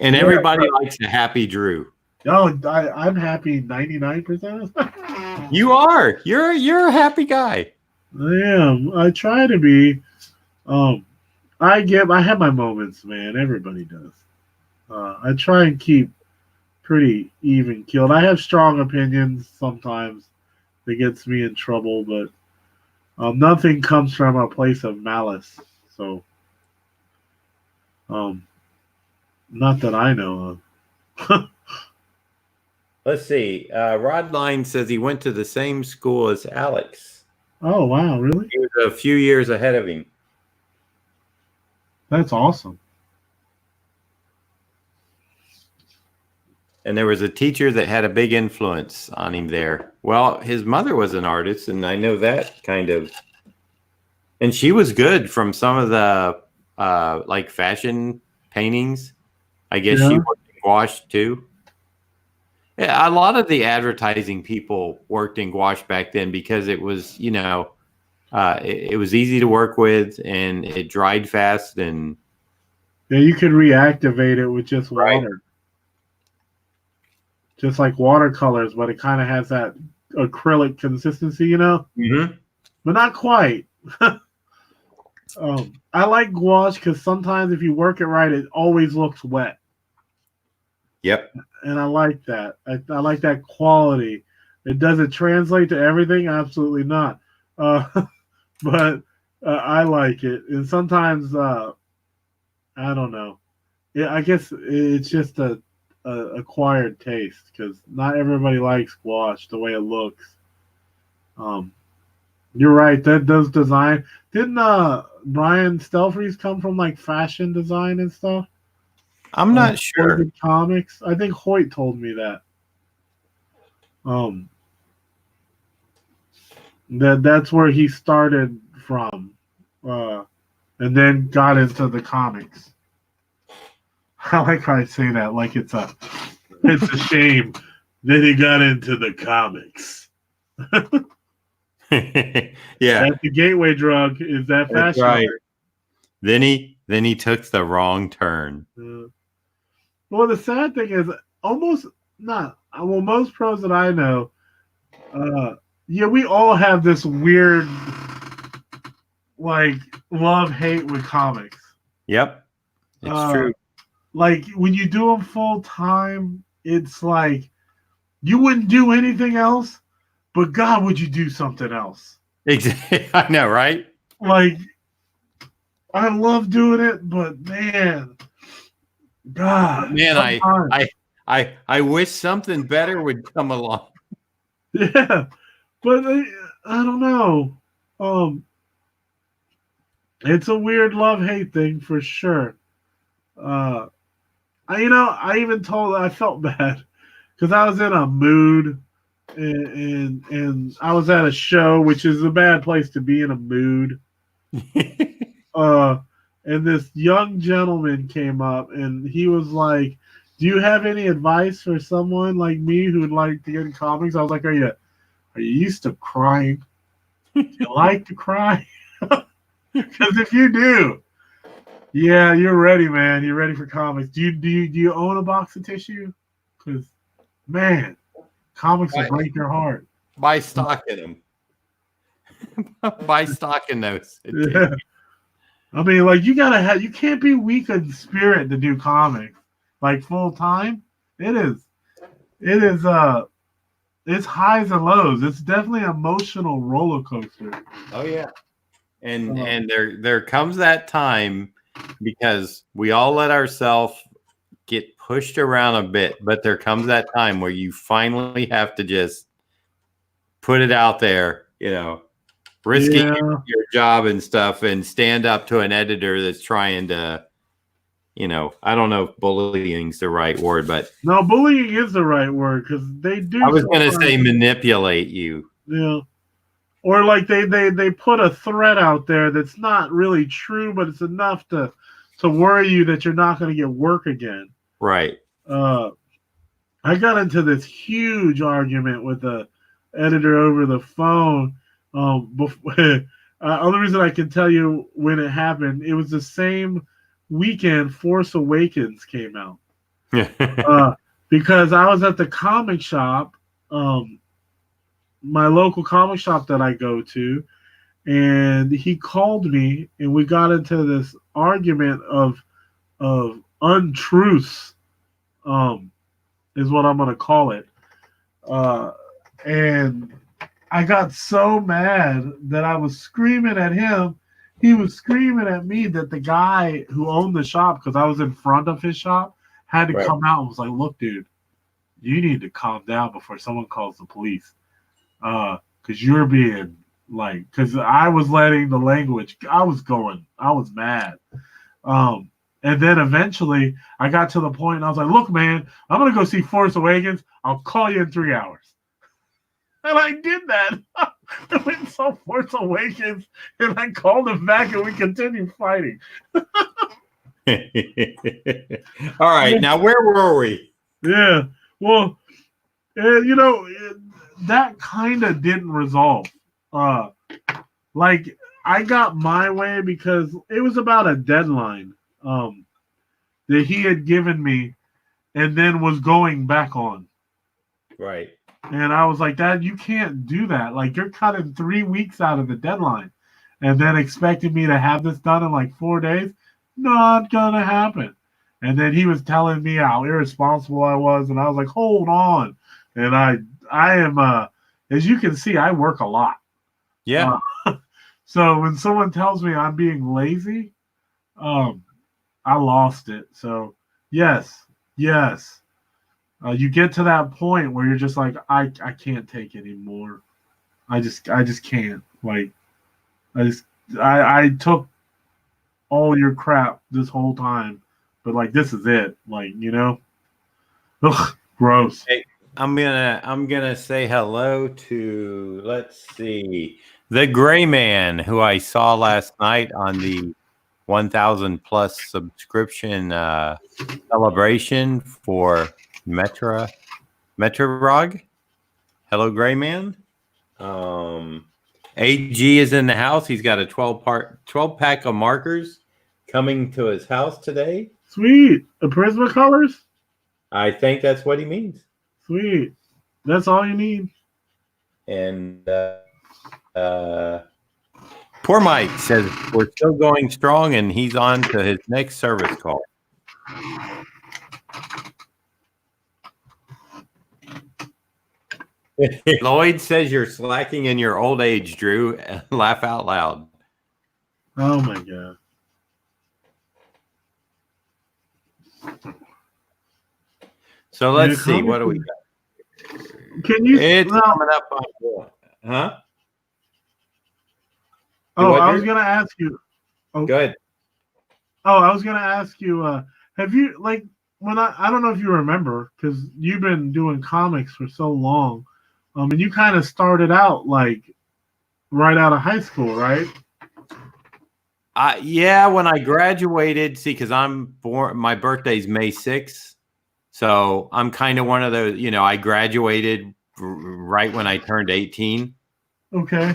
everybody likes a happy Drew. I'm happy 99%. You are. You're a happy guy. I am. I try to be. I have my moments, man. Everybody does. I try and keep pretty even keeled. I have strong opinions sometimes that gets me in trouble, but nothing comes from a place of malice. So, not that I know of. Let's see. Rod Line says he went to the same school as Alex. Oh, wow. Really? He was a few years ahead of him. That's awesome. And there was a teacher that had a big influence on him there. Well, his mother was an artist, and I know that kind of. And she was good from some of the fashion paintings. I guess she worked in gouache too. Yeah, a lot of the advertising people worked in gouache back then because it was, it was easy to work with and it dried fast and. Yeah, you could reactivate it with just water. Just like watercolors, but it kind of has that acrylic consistency, Mm-hmm. But not quite. I like gouache because sometimes if you work it right, it always looks wet. Yep. And I like that. I like that quality. It doesn't translate to everything, absolutely not. But I like it. And sometimes, I don't know. Yeah, I guess it's just a acquired taste because not everybody likes gouache the way it looks. You're right. That does design. Didn't Brian Stelfreeze come from fashion design and stuff? I'm not sure. Comics. I think Hoyt told me that. That's where he started from, and then got into the comics. I like how I say that, like it's a shame that he got into the comics. Yeah, that's the gateway drug. Is that fashion? Right. Then he took the wrong turn. Well, the sad thing is, most pros that I know, we all have this weird, love-hate with comics. Yep, it's true. When you do them full time, it's like you wouldn't do anything else, but God, would you do something else? Exactly. I know, right? I love doing it, but man, God, man, I wish something better would come along. Yeah, but I don't know. It's a weird love-hate thing for sure. I even I felt bad because I was in a mood, and I was at a show, which is a bad place to be in a mood. Uh, and this young gentleman came up, and he was like, "Do you have any advice for someone like me who would like to get in comics?" I was like, Are you used to crying? Do you like to cry? Because if you do, yeah, you're ready, man. You're ready for comics. Do you own a box of tissue? Because man, comics will break your heart. Buy stock in them. Buy stock in those. Yeah. I mean, like you can't be weak in spirit to do comics like full time. It is it's highs and lows. It's definitely an emotional roller coaster. Oh yeah. And there comes that time, because we all let ourselves get pushed around a bit, but there comes that time where you finally have to just put it out there, risking your job and stuff, and stand up to an editor that's trying to, I don't know if bullying's the right word, but no, bullying is the right word, because they do. I was going to say manipulate you. Yeah. Or like they put a threat out there that's not really true, but it's enough to worry you that you're not going to get work again. Right. I got into this huge argument with the editor over the phone. Only reason I can tell you when it happened, it was the same weekend Force Awakens came out. Because I was at the comic shop, my local comic shop that I go to, and he called me, and we got into this argument of untruths, is what I'm going to call it. And I got so mad that I was screaming at him. He was screaming at me that the guy who owned the shop, because I was in front of his shop, had to come out and was like, "Look, dude, you need to calm down before someone calls the police. Because you're being like," because I was letting the language, I was mad. And then eventually I got to the point and I was like, "Look, man, I'm going to go see Force Awakens. I'll call you in 3 hours." And I did that. I went and saw Force Awakens, and I called him back, and we continued fighting. All right. Now, where were we? Yeah. Well, that kind of didn't resolve. Like, I got my way because it was about a deadline that he had given me and then was going back on. Right. And I was like, "Dad, you can't do that. Like, you're cutting 3 weeks out of the deadline and then expecting me to have this done in like 4 days? Not gonna happen." And then he was telling me how irresponsible I was, and I was like, "Hold on." And I am, as you can see, I work a lot. Yeah. So when someone tells me I'm being lazy, I lost it. So yes. You get to that point where you're just like, I can't take it anymore. I just can't. Like, I took all your crap this whole time, but like, this is it. Like, ugh, gross. Hey, I'm gonna say hello to, let's see, the Gray Man, who I saw last night on the 1,000 plus subscription celebration for Metrorog. Hello, Gray Man. AG is in the house. He's got a 12 pack of markers coming to his house today. Sweet. The Prismacolors? I think that's what he means. Sweet. That's all you need. And poor Mike says we're still going strong, and he's on to his next service call. Lloyd says you're slacking in your old age, Drew. Laugh out loud. Oh my God. So let's see. What do we got? Can you? It's coming up on, huh? Oh, I was gonna ask you. Oh, Go ahead. oh, I was gonna ask you. Have you like when I don't know if you remember because you've been doing comics for so long, and you kind of started out like right out of high school, right? Yeah, when I graduated, see, because I'm born, my birthday's May 6th. So I'm kind of one of those, I graduated right when I turned 18. Okay.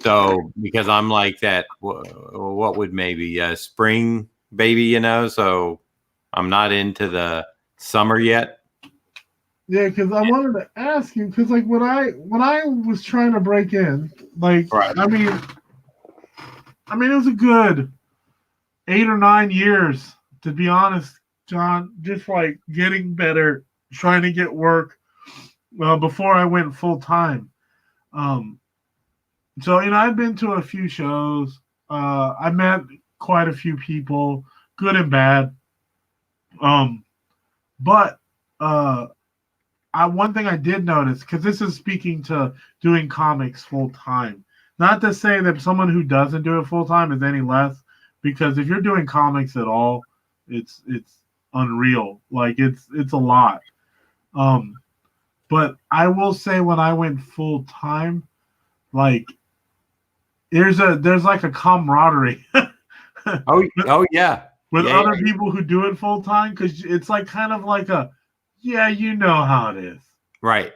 So because I'm like that, what would maybe a spring baby, so I'm not into the summer yet. Yeah, because I wanted to ask you because like when I was trying to break in, like Right. I mean it was a good 8 or 9 years to be honest, John. Just like getting better, trying to get work before I went full time. Um, so I've been to a few shows. I met quite a few people, good and bad. Um, but one thing I did notice, because this is speaking to doing comics full time. Not to say that someone who doesn't do it full time is any less, because if you're doing comics at all, it's unreal. Like it's a lot. Um, but I will say when I went full time, like there's like a camaraderie Oh yeah. with Yeah, other people who do it full time because it's like kind of like a yeah, you know how it is. right.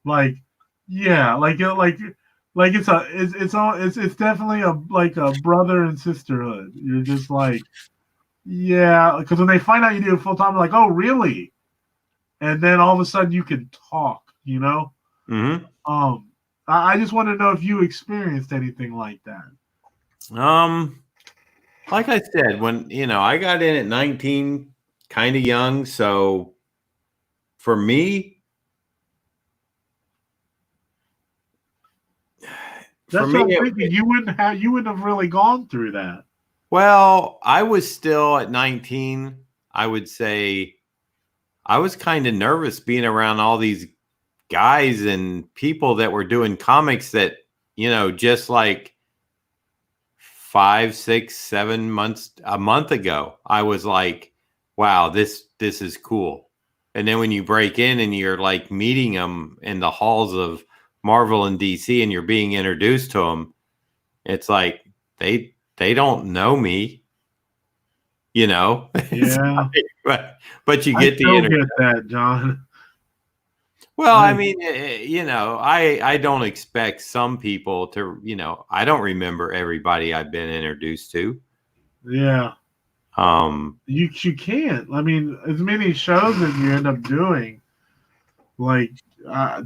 Like yeah, like it's definitely a like a brother and sisterhood. You're just like yeah, because when they find out you do it full time, they're like, oh really? And then all of a sudden you can talk. Mm-hmm. I just want to know if you experienced anything like that. Like I said, when I got in at 19, kind of young, so for me, That's what I'm thinking. You wouldn't have really gone through that. well, I was still at 19. I would say I was kind of nervous being around all these guys and people that were doing comics that, just like 5, 6, 7 months, a month ago, I was like, wow, this is cool. And then when you break in and you're like meeting them in the halls of Marvel and DC and you're being introduced to them, it's like they don't know me, Yeah. but you I get the still introduction. get that, John. Well, I mean, I don't expect some people to, I don't remember everybody I've been introduced to. Yeah. You can't. I mean, as many shows as you end up doing, like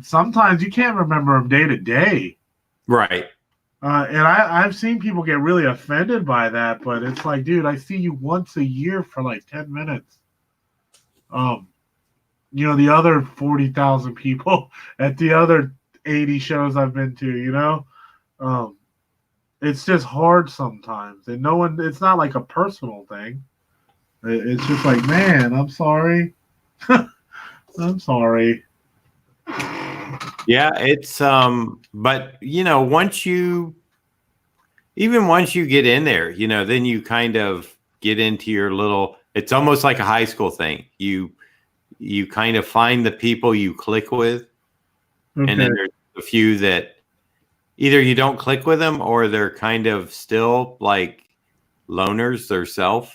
sometimes you can't remember them day to day. Right. And I've seen people get really offended by that, but it's like, dude, I see you once a year for like 10 minutes. The other 40,000 people at the other 80 shows I've been to, it's just hard sometimes. And it's not like a personal thing. It's just like, man, I'm sorry. I'm sorry. Yeah, it's but once you get in there, then you kind of get into your little, it's almost like a high school thing. You kind of find the people you click with. Okay. And then there's a few that either you don't click with them or they're kind of still like loners themselves.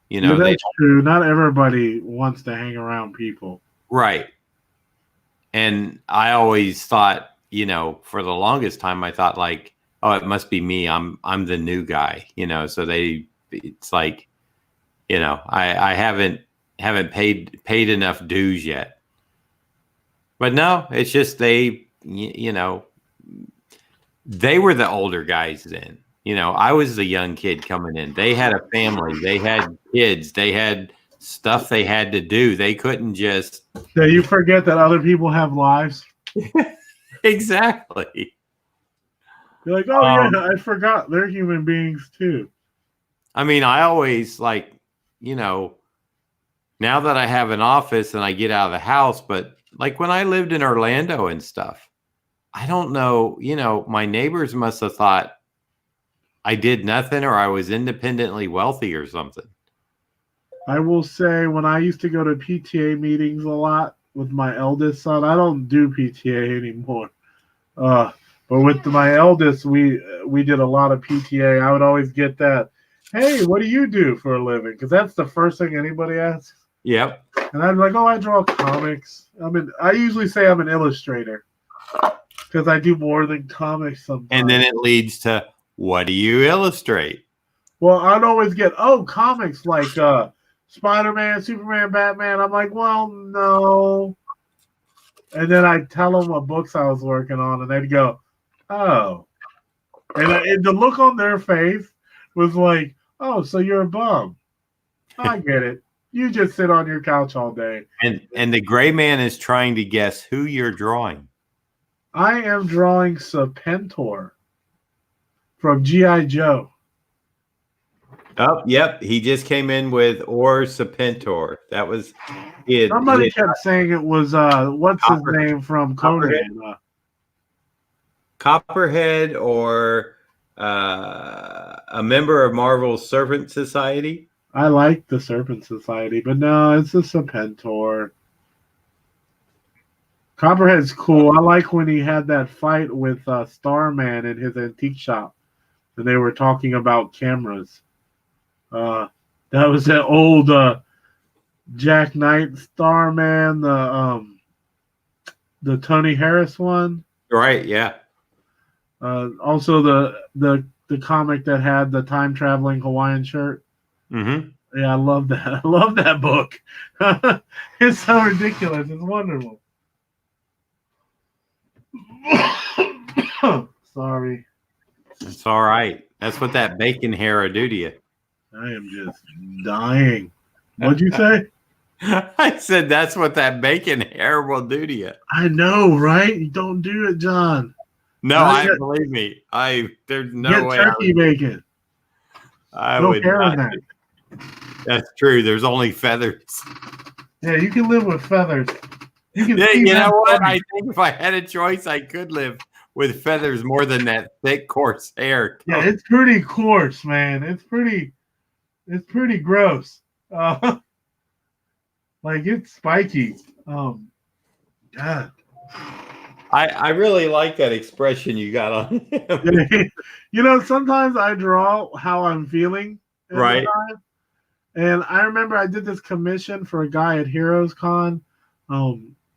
Yeah, that's true. Not everybody wants to hang around people. Right. And I always thought, for the longest time, I thought like, oh, it must be me. I'm the new guy, so it's like, I haven't paid enough dues yet. But no, it's just they were the older guys then. I was the young kid coming in. They had a family. They had kids. They had stuff they had to do. They couldn't just. Yeah, you forget that other people have lives. Exactly. You're like, oh yeah, I forgot. They're human beings too. I mean, I always like, now that I have an office and I get out of the house, but like when I lived in Orlando and stuff, I don't know, my neighbors must have thought, I did nothing or I was independently wealthy or something. I will say when I used to go to PTA meetings a lot with my eldest son, I don't do PTA anymore. But with my eldest, we did a lot of PTA. I would always get that, hey, what do you do for a living? Because that's the first thing anybody asks. Yep. And I'm like, oh, I draw comics. I usually say I'm an illustrator because I do more than comics sometimes. And then it leads to, what do you illustrate? Well, I'd always get, comics like Spider-Man, Superman, Batman. I'm like, well, no. And then I'd tell them what books I was working on, and they'd go, oh. And the look on their face was like, oh, so you're a bum. I get it. You just sit on your couch all day. And the gray man is trying to guess who you're drawing. I am drawing Serpentor from G.I. Joe. Oh, yep. He just came in with Or Serpentor. That was it. Somebody kept saying it was what's his name from Conan? Copperhead or a member of Marvel's Serpent Society. I like the Serpent Society, but no, it's a Serpentor. Copperhead's cool. I like when he had that fight with Starman in his antique shop, and they were talking about cameras. That was that old Jack Knight Starman, the Tony Harris one. Right, yeah. Also the comic that had the time traveling Hawaiian shirt. Mm-hmm. Yeah, I love that. I love that book. It's so ridiculous. It's wonderful. Sorry. It's all right. That's what that bacon hair will do to you. I am just dying. What'd you say? I said that's what that bacon hair will do to you. I know, right? Don't do it, John. No, believe me. There's no way. Turkey bacon. I no would hair not. in that. That's true. There's only feathers. Yeah, you can live with feathers. You know what? I think if I had a choice, I could live with feathers more than that thick, coarse hair. Yeah, it's pretty coarse, man. It's pretty gross. Like it's spiky. God. I really like that expression you got on him. Sometimes I draw how I'm feeling. Right. And I remember I did this commission for a guy at Heroes Con.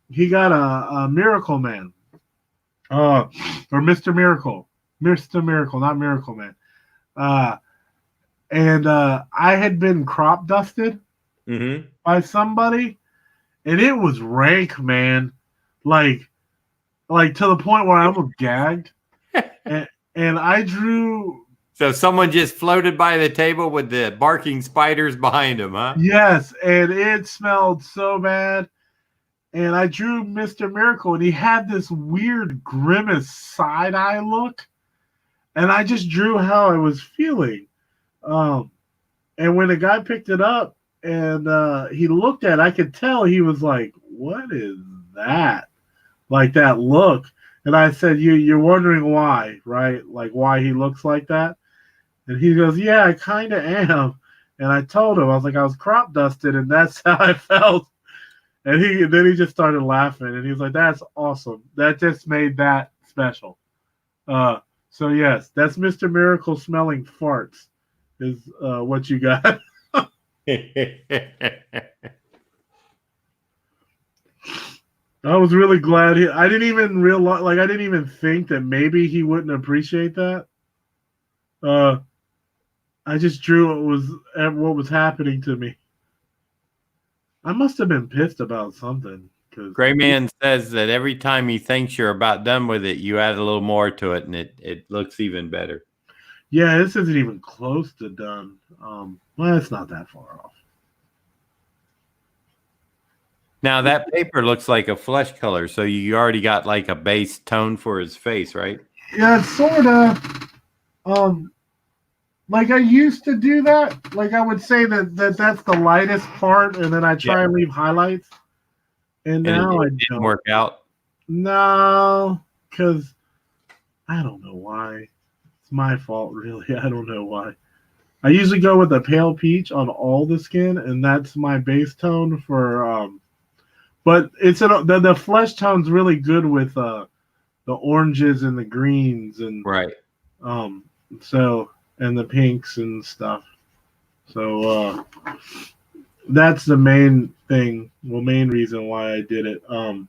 He got a Miracle Man. Or Mr. Miracle. Mr. Miracle, not Miracle Man. And I had been crop dusted by somebody. And it was rank, man. Like to the point where I almost gagged. and I drew. So someone just floated by the table with the barking spiders behind him, huh? Yes, and it smelled so bad. And I drew Mr. Miracle, and he had this weird grimace side-eye look. And I just drew how I was feeling. And when the guy picked it up and he looked at it, I could tell he was like, what is that? Like that look. And I said, you're wondering why, right? Like why he looks like that? And he goes, yeah, I kind of am. And I told him, I was like, I was crop dusted, and that's how I felt. And then he just started laughing, and he was like, that's awesome. That just made that special. So, yes, that's Mr. Miracle smelling farts is what you got. I was really glad. I didn't even realize, I didn't even think that maybe he wouldn't appreciate that. I just drew what was happening to me. I must have been pissed about something. Gray Man says that every time he thinks you're about done with it, you add a little more to it, and it looks even better. Yeah, this isn't even close to done. Well, it's not that far off. Now, that paper looks like a flesh color, so you already got like a base tone for his face, right? Yeah, it's sort of. Like I used to do that. Like I would say that that's the lightest part, and then I try and leave highlights. And now it didn't work out. No, because I don't know why. It's my fault, really. I don't know why. I usually go with a pale peach on all the skin, and that's my base tone for. But it's the flesh tone's really good with the oranges and the greens and Right. so and the pinks and stuff. So that's the main thing. Well, main reason why I did it. I'm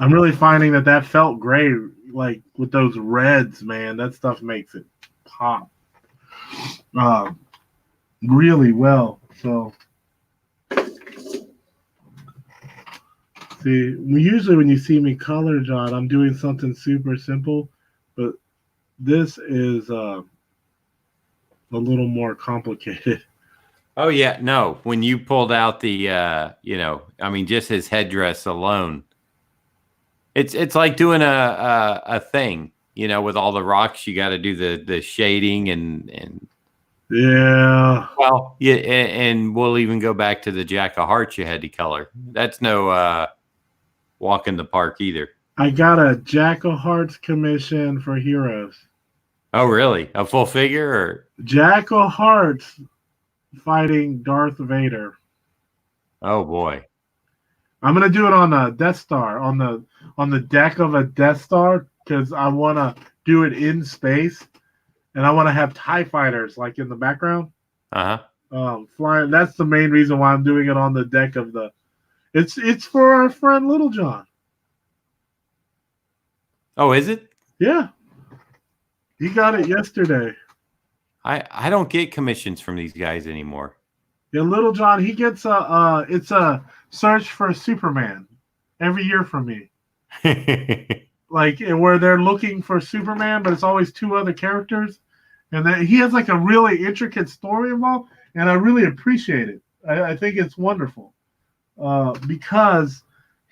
really finding that felt great, like with those reds, man. That stuff makes it pop really well. So, see, usually when you see me color, John, I'm doing something super simple, but this is a little more complicated. Oh yeah, no. When you pulled out the, I mean, just his headdress alone, it's like doing a thing, with all the rocks. You got to do the shading and Yeah. well, yeah, and we'll even go back to the Jack of Hearts you had to color. That's no walk in the park either. I got a Jack of Hearts commission for Heroes. Oh really? A full figure or Jack of Hearts fighting Darth Vader. oh boy. I'm gonna do it on a Death Star, on the deck of a Death Star, because I want to do it in space, and I want to have TIE fighters like in the background, flying. That's the main reason why I'm doing it on the deck of the. It's for our friend Little John. Oh, is it? Yeah, he got it yesterday. I don't get commissions from these guys anymore. Yeah, Little John, he gets it's a search for Superman every year from me. Like where they're looking for Superman, but it's always two other characters, and then he has like a really intricate story involved, and I really appreciate it. I think it's wonderful because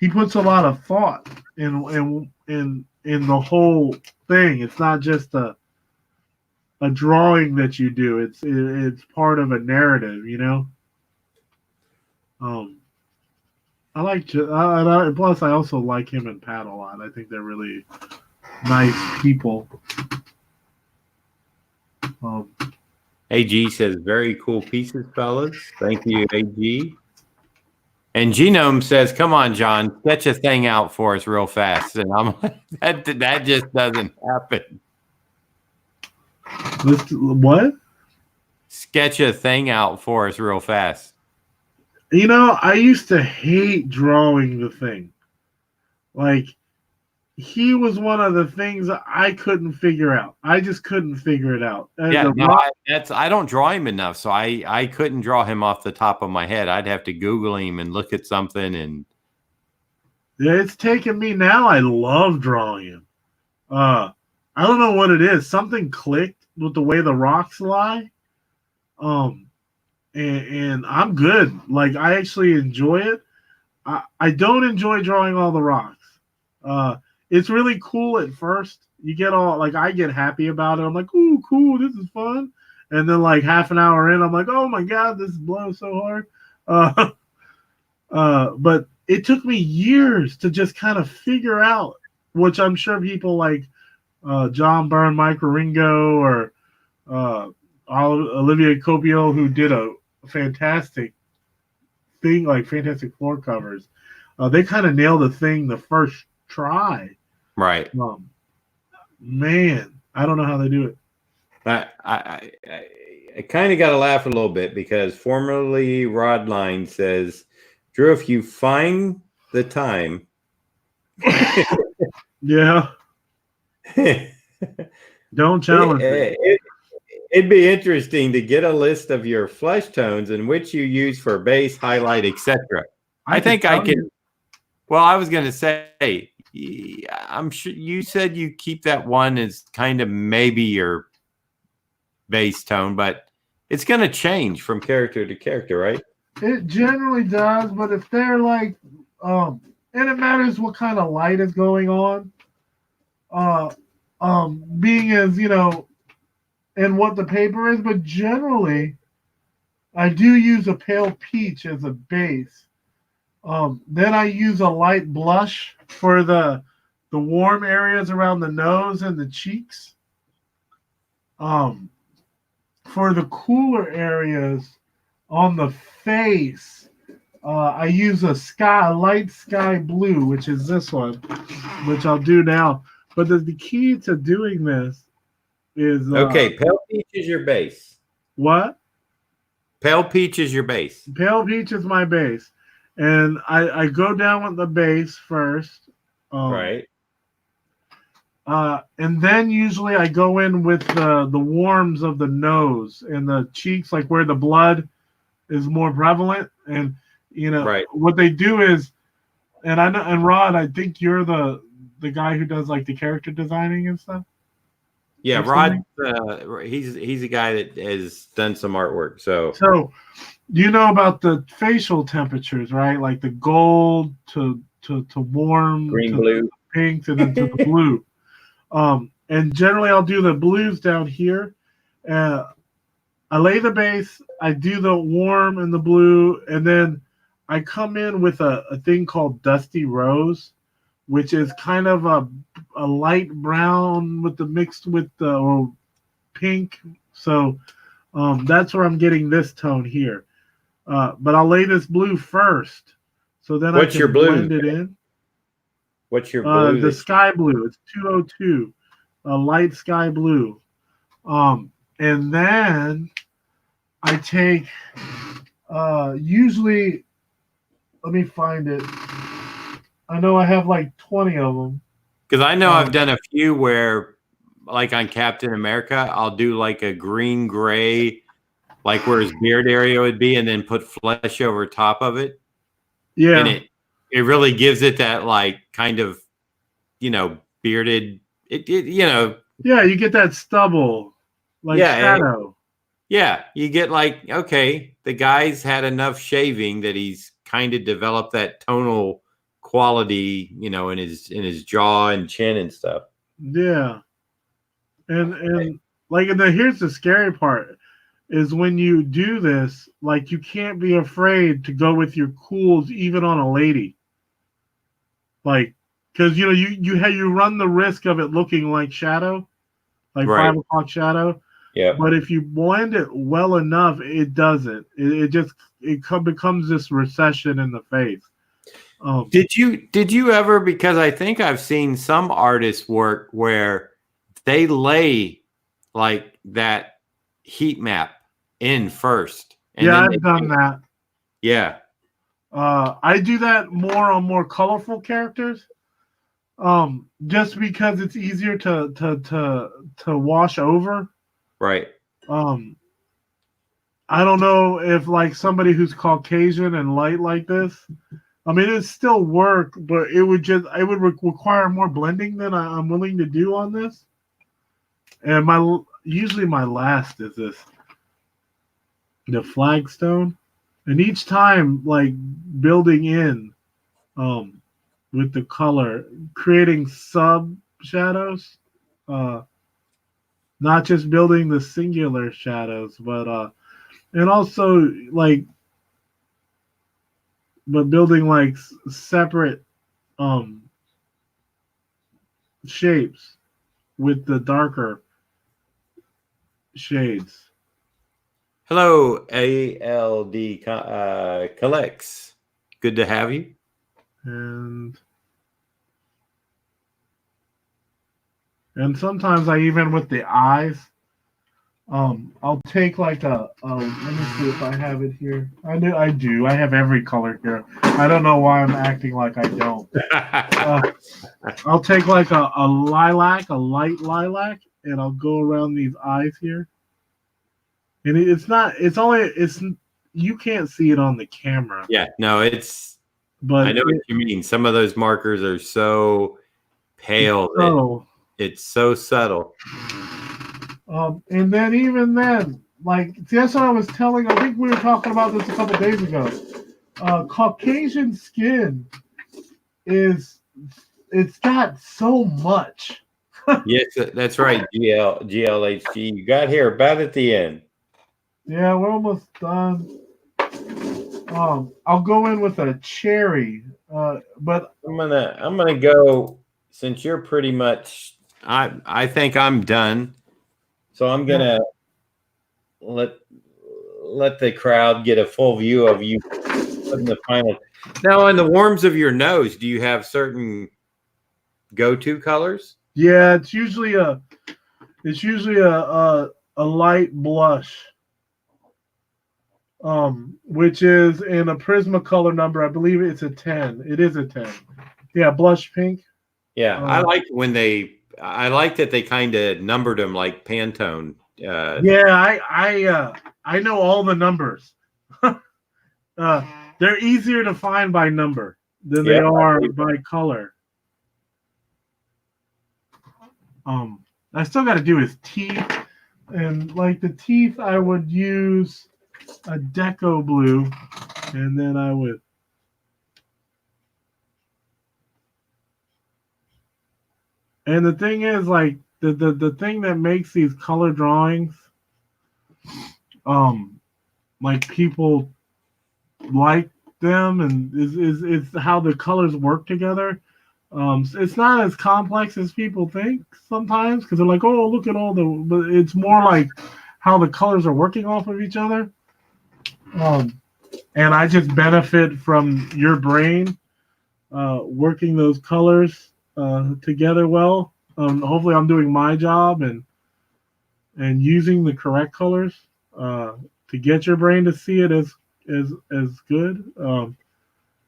he puts a lot of thought in the whole thing. It's not just a drawing that you do. It's part of a narrative, I like plus I also like him and Pat a lot. I think they're really nice people. AG says very cool pieces, fellas. Thank you, AG. And Genome says, "Come on, John, sketch a thing out for us real fast." And I'm like, that just doesn't happen. What? Sketch a thing out for us real fast. I used to hate drawing the thing. Like, he was one of the things I couldn't figure out. I just couldn't figure it out. Yeah, I don't draw him enough, so I couldn't draw him off the top of my head. I'd have to Google him and look at something. And yeah, it's taken me now. I love drawing him. I don't know what it is. Something clicked with the way the rocks lie. And I'm good. Like, I actually enjoy it. I don't enjoy drawing all the rocks. It's really cool at first. You get all, like, I get happy about it. I'm like, ooh, cool, this is fun. And then, like, half an hour in, I'm like, oh my God, this is blowing so hard. But it took me years to just kind of figure out, which I'm sure people like John Byrne, Mike Ringo, or Olivia Copio, who did a fantastic thing, like fantastic floor covers. They kind of nailed the thing the first try. Right. Man, I don't know how they do it. I kind of got to laugh a little bit because formerly Rodline says, Drew, if you find the time. Yeah. Don't challenge me. It'd be interesting to get a list of your flesh tones and which you use for base, highlight, etc. I think I can. Well, I was going to say, I'm sure you said you keep that one as kind of maybe your base tone, but it's going to change from character to character, right? It generally does, but if they're like, and it matters what kind of light is going on, being as, and what the paper is, but generally, I do use a pale peach as a base. Then I use a light blush for the the warm areas around the nose and the cheeks. For the cooler areas on the face, I use a light sky blue, which is this one, which I'll do now. But the key to doing this is okay. Pale peach is your base. What? Pale peach is your base. Pale peach is my base, and I go down with the base first. Right. And then usually I go in with the warms of the nose and the cheeks, like where the blood is more prevalent. And what they do is, and I know, and Rod, I think you're the guy who does like the character designing and stuff. Yeah, Rod. He's a guy that has done some artwork. So you know about the facial temperatures, right? Like the gold to warm, green, to blue, pink, and then to the blue. And generally I'll do the blues down here. I lay the base, I do the warm and the blue, and then I come in with a thing called Dusty Rose, which is kind of a light brown with the mixed with the or pink. So that's where I'm getting this tone here. But I'll lay this blue first. So then what's I can your blue? blend it in. What's your blue? The sky blue. It's 202, a light sky blue. And then I take usually, let me find it. I know I have like 20 of them. Because I know I've done a few where, like on Captain America, I'll do like a green gray, like where his beard area would be, and then put flesh over top of it. Yeah. And it really gives it that like kind of, bearded. Yeah, you get that stubble, like shadow. You get like, okay, the guy's had enough shaving that he's kind of developed that tonal quality, in his jaw and chin and stuff. Yeah. And like, and then here's the scary part is when you do this, like you can't be afraid to go with your cools even on a lady. Like, because you run the risk of it looking like shadow, like 5 o'clock shadow. Yeah. But if you blend it well enough, it doesn't. It becomes this recession in the face. Did you ever? Because I think I've seen some artists work where they lay like that heat map in first. And yeah, I've done that. Yeah. I do that more on more colorful characters. Just because it's easier to wash over. Right. I don't know if like somebody who's Caucasian and light like this. I mean, it still work, but it would require more blending than I'm willing to do on this. And usually my last is the flagstone, and each time like building in, with the color, creating sub shadows, not just building the singular shadows, but and also like. But building like separate shapes with the darker shades. Hello, ALD Collects. Good to have you. And sometimes I even with the eyes, I'll take like let me see if I have it here. I do. I have every color here. I don't know why I'm acting like I don't. I'll take like a lilac, a light lilac, and I'll go around these eyes here. And you can't see it on the camera. Yeah, no, but I know what you mean. Some of those markers are so pale. It's so subtle. And then even then, like, see, that's what I was telling. I think we were talking about this a couple days ago. Caucasian skin it's got so much. Yes, that's right. GLHG. You got here about at the end. Yeah, we're almost done. I'll go in with a cherry, but I'm gonna go since you're pretty much, I think I'm done. So I'm gonna let the crowd get a full view of you putting the final. Now, in the warms of your nose, do you have certain go-to colors? Yeah, it's usually a light blush, which is in a Prismacolor number. I believe it's a 10. It is a 10. Yeah, blush pink. Yeah, I like when I like that they kind of numbered them like Pantone. Yeah, I know all the numbers. They're easier to find by number than they are by color. I still got to do his teeth, and like the teeth, I would use a Deco blue, and then I would. And the thing is, like the thing that makes these color drawings, like people like them, and is how the colors work together. It's not as complex as people think sometimes, because they're like, oh, look at all but it's more like how the colors are working off of each other. And I just benefit from your brain working those colors together well. Hopefully I'm doing my job and using the correct colors to get your brain to see it as good.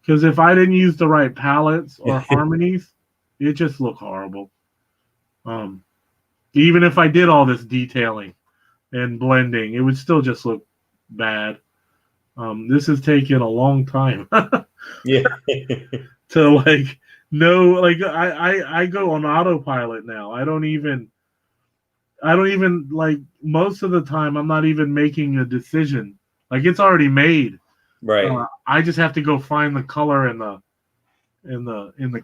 Because if I didn't use the right palettes or harmonies, it just looked horrible. Even if I did all this detailing and blending, it would still just look bad. This has taken a long time. Yeah. To like know, like I go on autopilot now. I don't even like, most of the time I'm not even making a decision. Like, it's already made. Right. I just have to go find the color in the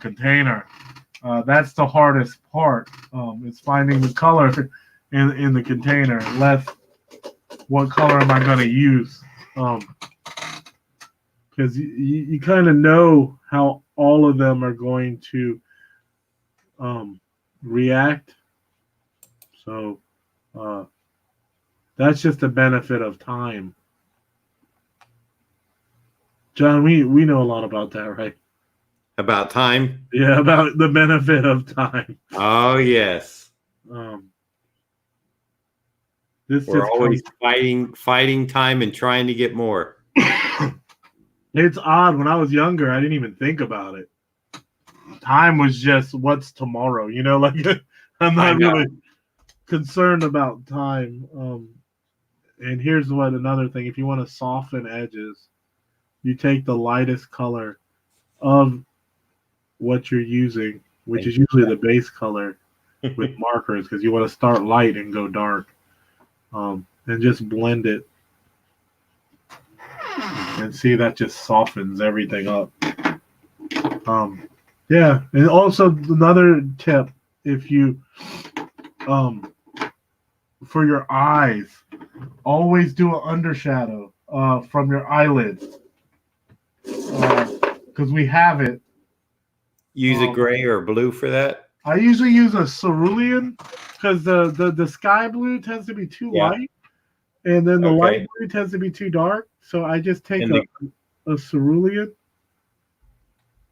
container. That's the hardest part. It's finding the color in the container. Less what color am I going to use? Because you kind of know how all of them are going to react. So that's just the benefit of time. John, we know a lot about that, right? About time? Yeah, about the benefit of time. Oh, yes. We're always fighting time and trying to get more. It's odd. When I was younger, I didn't even think about it. Time was just what's tomorrow, like I'm not really concerned about time. And here's another thing. If you want to soften edges, you take the lightest color of what you're using, which is usually the base color with markers, because you want to start light and go dark, and just blend it. And see, that just softens everything up. Yeah, and also another tip, if you for your eyes, always do an undershadow from your eyelids, because we have it. Use a gray or blue for that? I usually use a cerulean, because the sky blue tends to be too light, and then the light blue tends to be too dark. So I just take a cerulean,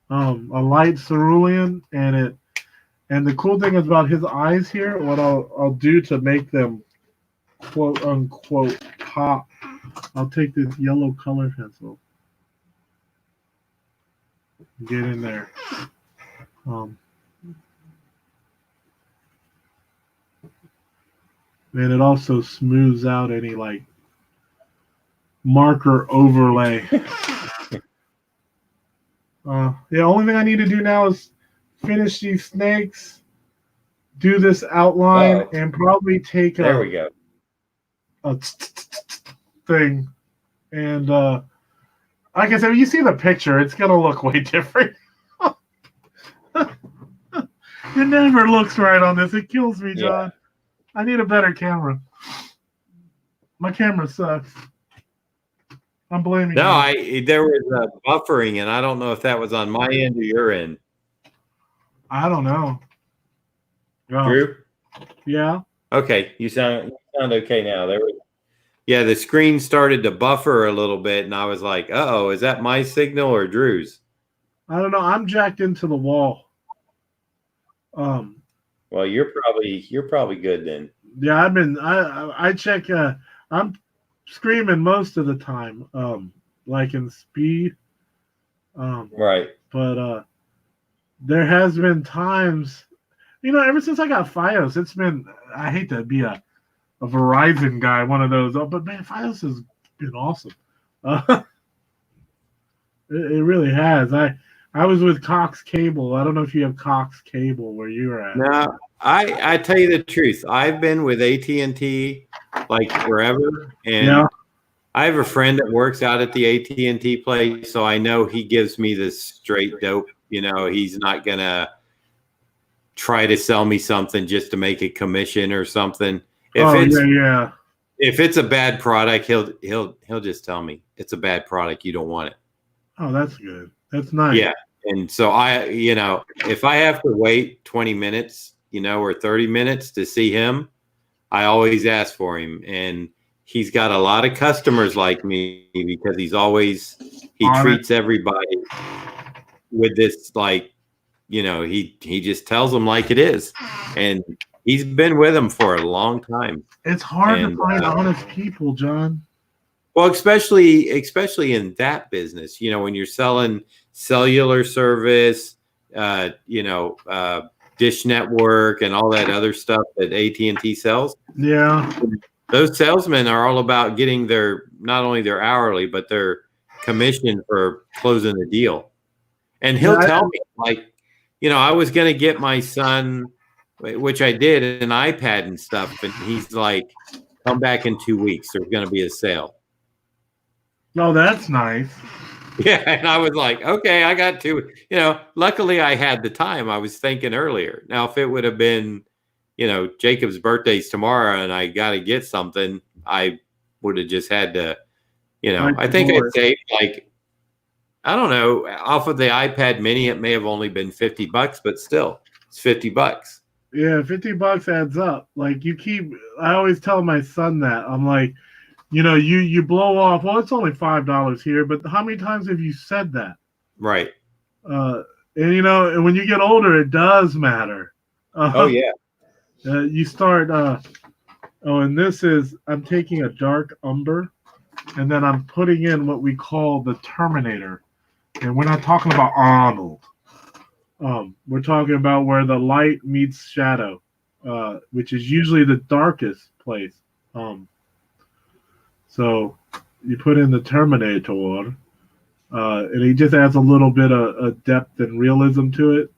a light cerulean, and the cool thing is about his eyes here, what I'll do to make them quote unquote pop, I'll take this yellow color pencil, get in there. And it also smooths out any like marker overlay. The only thing I need to do now is finish these snakes, do this outline, and probably take a thing. And like I said, when you see the picture, it's gonna look way different. It never looks right on this. It kills me, John. I need a better camera. My camera sucks. I'm blaming you. There was a buffering, and I don't know if that was on my end or your end. I don't know. Oh, Drew? yeah. Okay, you sound okay now. Yeah, the screen started to buffer a little bit, and I was like, "Uh-oh, is that my signal or Drew's?" I don't know. I'm jacked into the wall. Well, you're probably good then. Yeah, I check. I'm screaming most of the time. Like in speed. Right. But there has been times, ever since I got FiOS, it's been. I hate to be a Verizon guy, one of those. Oh, but man, FiOS has been awesome. It really has. I was with Cox Cable. I don't know if you have Cox Cable where you are at. No, I tell you the truth. I've been with AT&T like forever, and Yeah. I have a friend that works out at the AT&T place, so I know he gives me this straight dope. He's not gonna try to sell me something just to make a commission or something. Yeah. If it's a bad product, he'll just tell me it's a bad product. You don't want it. Oh, that's good. That's nice. Yeah. And so if I have to wait 20 minutes, or 30 minutes to see him, I always ask for him. And he's got a lot of customers like me because he treats everybody with this, like, he just tells them like it is. And he's been with them for a long time. It's hard to find honest people, John. Well, especially in that business, when you're selling cellular service, Dish Network and all that other stuff that AT&T sells. Yeah. Those salesmen are all about getting not only their hourly, but their commission for closing the deal. And he'll tell me, like, I was going to get my son, which I did, an iPad and stuff. And he's like, come back in 2 weeks. There's going to be a sale. Oh, that's nice. Yeah, and I was like, okay, I got to, luckily I had the time. I was thinking earlier. Now, if it would have been, Jacob's birthday's tomorrow and I got to get something, I would have just had to, I think I'd say, like, I don't know, off of the iPad mini, it may have only been $50, but still, it's $50. Yeah, $50 adds up. Like, I always tell my son that. I'm like, you blow off, well, it's only $5 here, but how many times have you said that? Right. And when you get older, it does matter. Oh, yeah. You start, and I'm taking a dark umber, and then I'm putting in what we call the Terminator. And we're not talking about Arnold. We're talking about where the light meets shadow, which is usually the darkest place. So you put in the Terminator, and he just adds a little bit of depth and realism to it.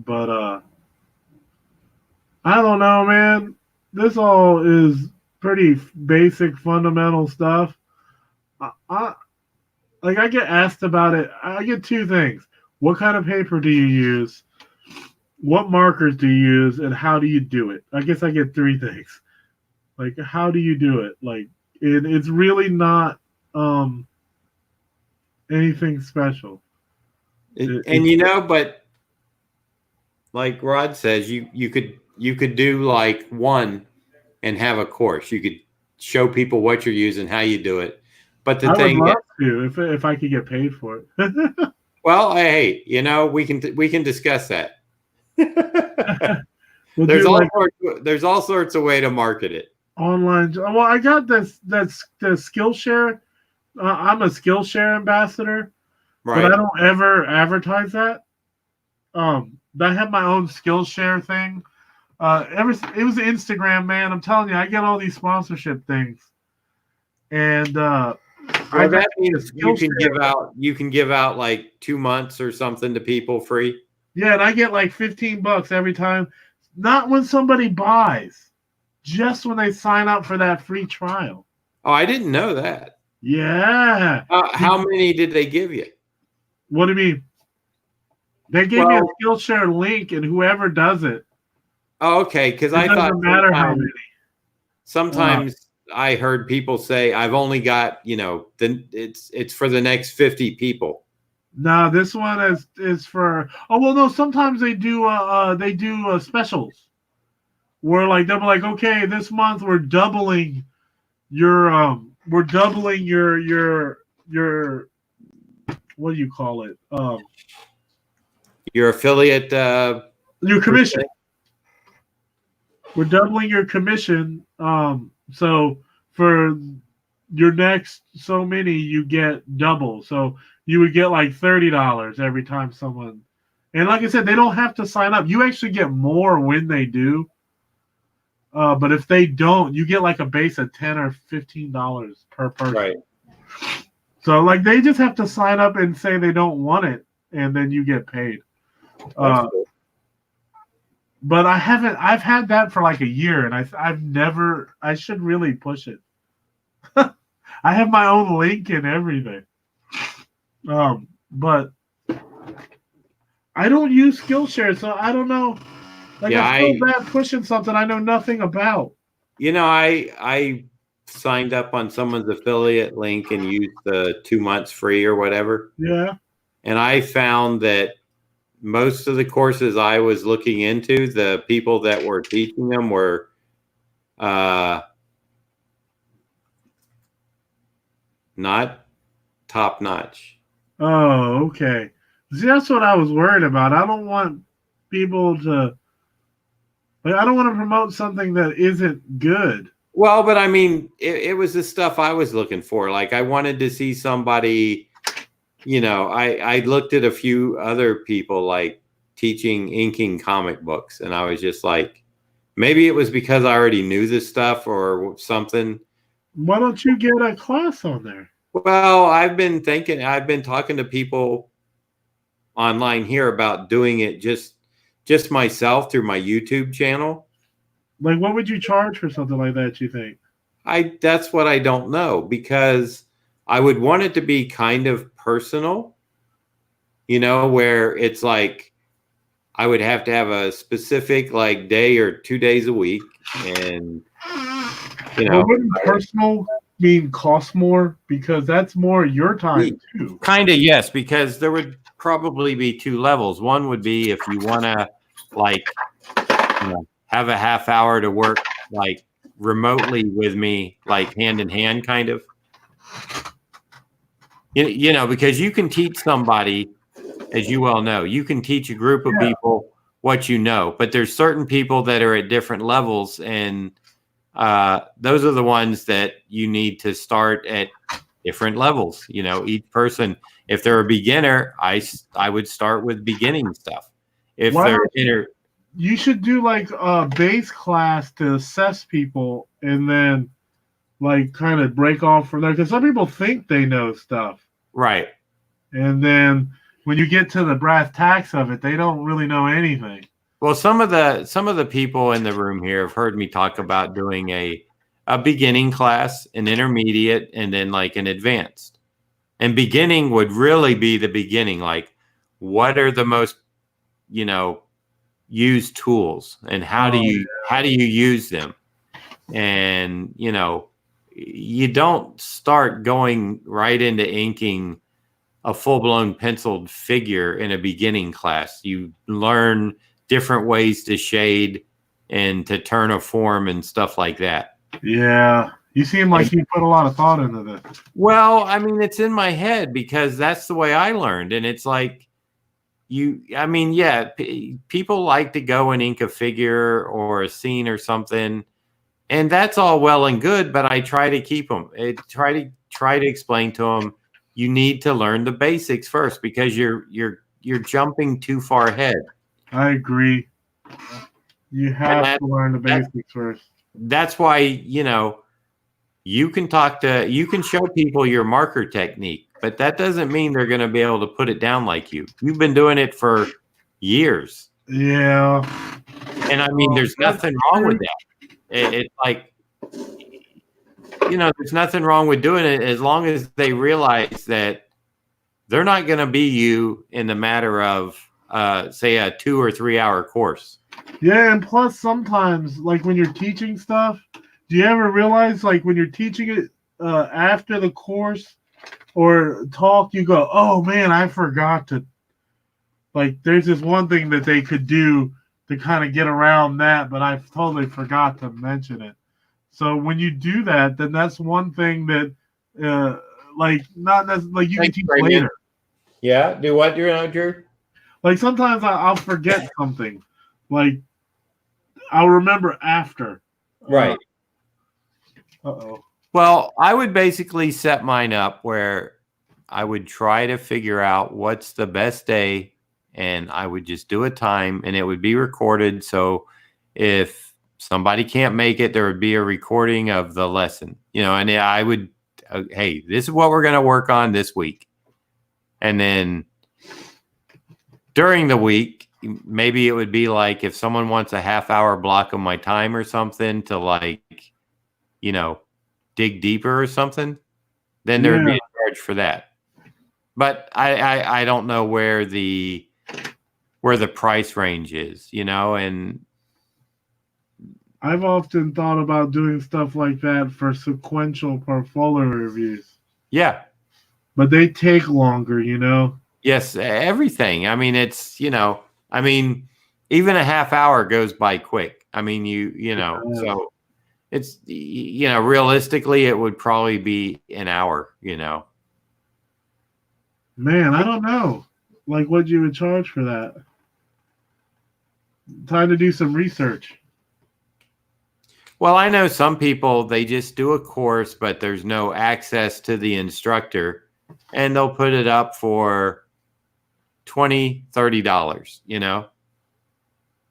But I don't know, man. This all is pretty basic, fundamental stuff. I get asked about it. I get two things. What kind of paper do you use? What markers do you use? And how do you do it? I guess I get three things. Like, how do you do it? Like, it's really not anything special. But like Rod says, you could do like one and have a course. You could show people what you're using, how you do it. But the thing, I would love to if I could get paid for it. Well, hey, we can discuss that. There's all sorts of way to market it. Online. Well, I got the Skillshare. I'm a Skillshare ambassador, right? But I don't ever advertise that. I have my own Skillshare thing. It was Instagram, man. I'm telling you, I get all these sponsorship things, and that means you can give out like 2 months or something to people free. Yeah, and I get like $15 every time. Not when somebody buys. Just when they sign up for that free trial. Oh, I didn't know that. Yeah. How many did they give you? What do you mean? They gave me a Skillshare link, and whoever does it. Oh, okay. Because I thought doesn't matter how many. Sometimes I heard people say, "I've only got it's for the next 50 people." No, this one is for. Oh well, no. Sometimes they do specials where like they'll be like, okay, this month we're doubling your what do you call it? Your affiliate Your commission. We're doubling your commission. So for your next so many, you get double. So you would get like $30 every time someone. And like I said, they don't have to sign up. You actually get more when they do. But if they don't, you get like a base of $10 or $15 per person. Right. So like they just have to sign up and say they don't want it, and then you get paid. Cool. But I've had that for like a year, and I've never. I should really push it. I have my own link and everything. But I don't use Skillshare, so I don't know. Like Yeah, I feel bad pushing something I know nothing about. You know, I signed up on someone's affiliate link and used the 2 months free or whatever. Yeah. And I found that most of the courses I was looking into, the people that were teaching them were not top notch. Oh, okay. See, that's what I was worried about. I don't want people to. Like, I don't want to promote something that isn't good. Well, but I mean, it was the stuff I was looking for. Like I wanted to see somebody, you know, I looked at a few other people like teaching inking comic books, and I was just like, maybe it was because I already knew this stuff or something. Why don't you get a class on there? Well, I've been talking to people online here about doing it just myself through my YouTube channel. Like, what would you charge for something like that, you think? That's what I don't know, because I would want it to be kind of personal, you know, where it's like I would have to have a specific like day or 2 days a week. And, you know, well, wouldn't personal mean cost more? Because that's more your time too. Kind of, yes, because there would probably be two levels. One would be if you want to like, you know, have a half hour to work like remotely with me, like hand in hand kind of, you know, because you can teach somebody, as you well know, you can teach a group of people what you know, but there's certain people that are at different levels, and those are the ones that you need to start at different levels. You know, each person, if they're a beginner, I would start with beginning stuff. If they're you should do like a base class to assess people, and then like kind of break off from there, because some people think they know stuff, right? And then when you get to the brass tacks of it, they don't really know anything. Well, some of the people in the room here have heard me talk about doing a beginning class, an intermediate, and then like an advanced. And beginning would really be the beginning, like what are the most, you know, used tools, and how do you use them? And, you know, you don't start going right into inking a full-blown penciled figure in a beginning class. You learn different ways to shade and to turn a form and stuff like that. Yeah. You seem like you put a lot of thought into this. Well, I mean, it's in my head because that's the way I learned. And it's like, people like to go and ink a figure or a scene or something, and that's all well and good, but I try to keep them. Try to explain to them, you need to learn the basics first, because you're jumping too far ahead. I agree. You have to learn the basics first. That's why, you know, you can show people your marker technique, but that doesn't mean they're going to be able to put it down like you. You've been doing it for years. Yeah. And I mean, there's nothing wrong with that. It's like, you know, there's nothing wrong with doing it as long as they realize that they're not going to be you in the matter of, say, a 2 or 3 hour course. Yeah, and plus sometimes, like when you're teaching stuff, do you ever realize, like when you're teaching it after the course, or talk, you go, oh man, I forgot to, like, there's this one thing that they could do to kind of get around that, but I totally forgot to mention it. So when you do that, then that's one thing that, like, not necessarily, like, you can teach later. Yeah, do what, Drew? Like, sometimes I'll forget something. Like, I'll remember after. Right. Uh-oh. Well, I would basically set mine up where I would try to figure out what's the best day, and I would just do a time, and it would be recorded. So if somebody can't make it, there would be a recording of the lesson, and I would, hey, this is what we're going to work on this week. And then during the week, maybe it would be like if someone wants a half-hour block of my time or something to, like, dig deeper or something, then there would be a charge for that. But I don't know where the price range is, and I've often thought about doing stuff like that for sequential portfolio reviews. Yeah. But they take longer, Yes, everything. I mean, it's, even a half hour goes by quick. I mean, so it's, realistically, it would probably be an hour, Man, I don't know. Like, what you would charge for that? Time to do some research. Well, I know some people, they just do a course, but there's no access to the instructor, and they'll put it up for $20, $30,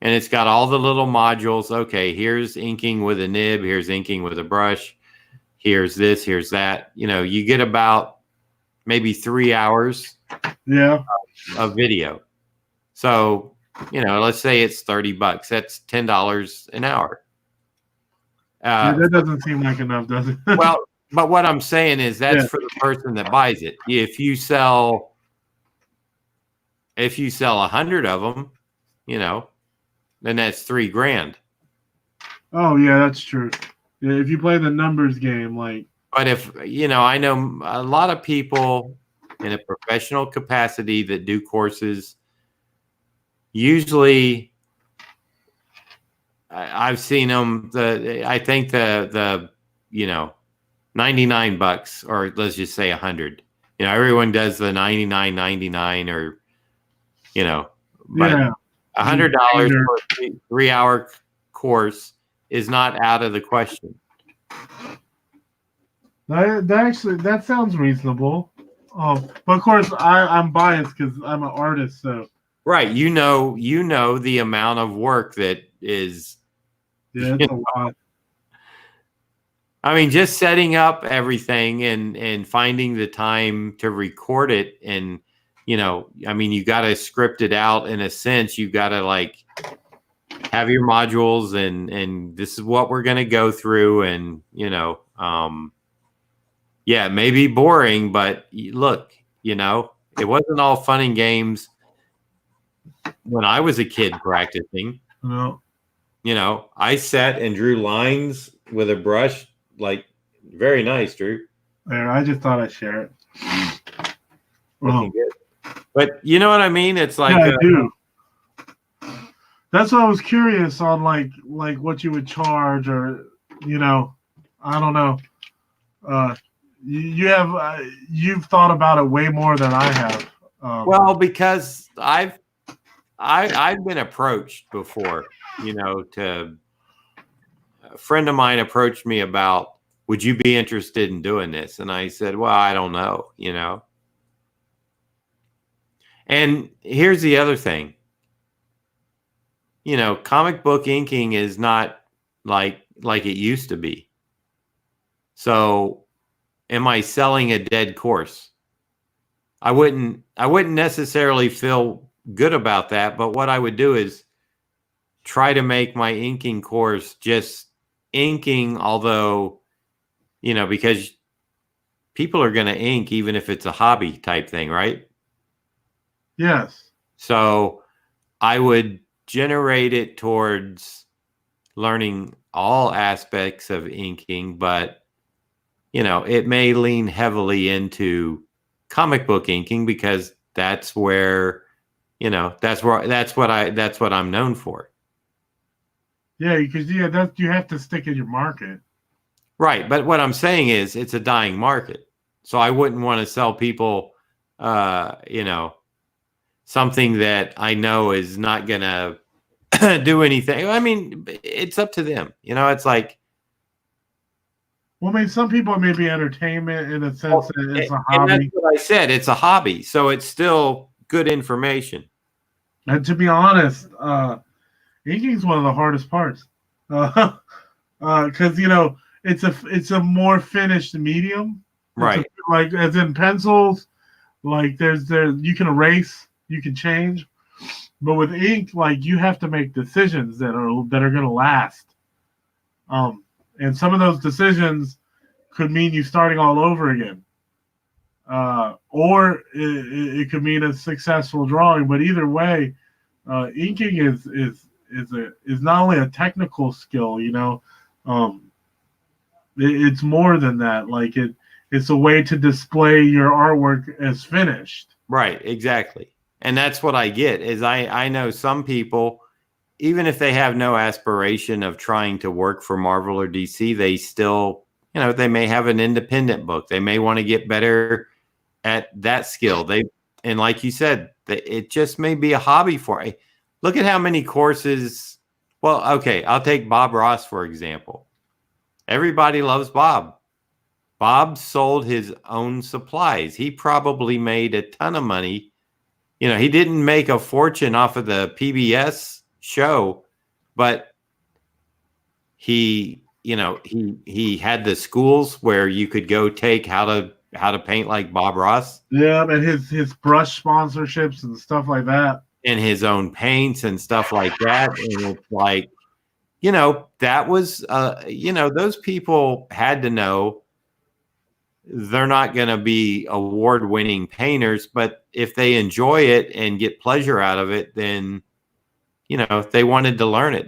and it's got all the little modules. Okay, here's inking with a nib, here's inking with a brush, here's this, here's that. You get about maybe 3 hours of video. So, let's say it's $30. That's $10 an hour. That doesn't seem like enough, does it? Well, but what I'm saying is that's for the person that buys it. If you sell 100 of them, then that's $3,000. Oh yeah, that's true. Yeah, if you play the numbers game, like. But if I know a lot of people in a professional capacity that do courses. Usually, I've seen them. I think the $99, or let's just say 100. Everyone does the $99.99, or but $100 for a 3-hour course is not out of the question. That sounds reasonable. But of course, I'm biased because I'm an artist. So right, you know the amount of work that is. Yeah, it's a lot. I mean, just setting up everything and finding the time to record it, and you got to script it out in a sense. You got to have your modules, and this is what we're going to go through, and it may be boring, but look, it wasn't all fun and games when I was a kid practicing. No. I sat and drew lines with a brush, very nice, Drew. There, I just thought I'd share it. Looking good. But you know what I mean? It's like I do. That's what I was curious on, like what you would charge, or I don't know. You've thought about it way more than I have. Well, because I've been approached before. A friend of mine approached me about, would you be interested in doing this? And I said, well, I don't know. And here's the other thing. Comic book inking is not like it used to be. So am I selling a dead course? I wouldn't necessarily feel good about that, but what I would do is try to make my inking course just inking, although, because people are going to ink even if it's a hobby type thing, right? Yes. So I would generate it towards learning all aspects of inking, but it may lean heavily into comic book inking because that's where, that's what I'm known for. Yeah, because you have to stick in your market. Right, but what I'm saying is it's a dying market. So I wouldn't want to sell people something that I know is not going to do anything. I mean, it's up to them. It's like, well, I mean, some people may be entertainment in a sense that it's a hobby. And that's what I said. It's a hobby, so it's still good information. And to be honest, inking is one of the hardest parts, because it's a more finished medium, Right? Like as in pencils, like you can erase, you can change, but with ink, like you have to make decisions that are going to last. And some of those decisions could mean you starting all over again, or it could mean a successful drawing. But either way, inking is not only a technical skill. It's more than that. Like it's a way to display your artwork as finished. Right, exactly. And that's what I get is I know some people, even if they have no aspiration of trying to work for Marvel or DC, they still, they may have an independent book. They may want to get better at that skill. And like you said, it just may be a hobby for it. Look at how many courses. Well, okay, I'll take Bob Ross, for example. Everybody loves Bob. Bob sold his own supplies. He probably made a ton of money. He didn't make a fortune off of the PBS show, but he had the schools where you could go take how to paint like Bob Ross. Yeah, and his brush sponsorships and stuff like that. And his own paints and stuff like that. And it's like, that was, those people had to know they're not going to be award-winning painters, but if they enjoy it and get pleasure out of it, then, if they wanted to learn it,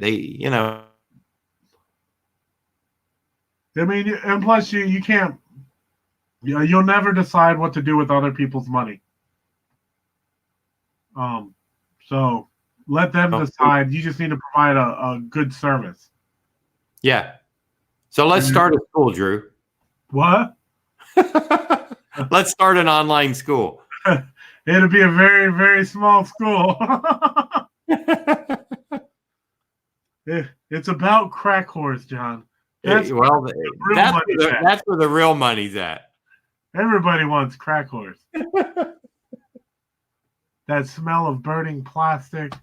I mean, and plus you can't, you'll never decide what to do with other people's money. So let them decide. You just need to provide a good service. Yeah. So let's start a school, Drew. What? Let's start an online school. It'll be a very, very small school. It's about crack whores, John. That's where the real money's at. Everybody wants crack whores. That smell of burning plastic.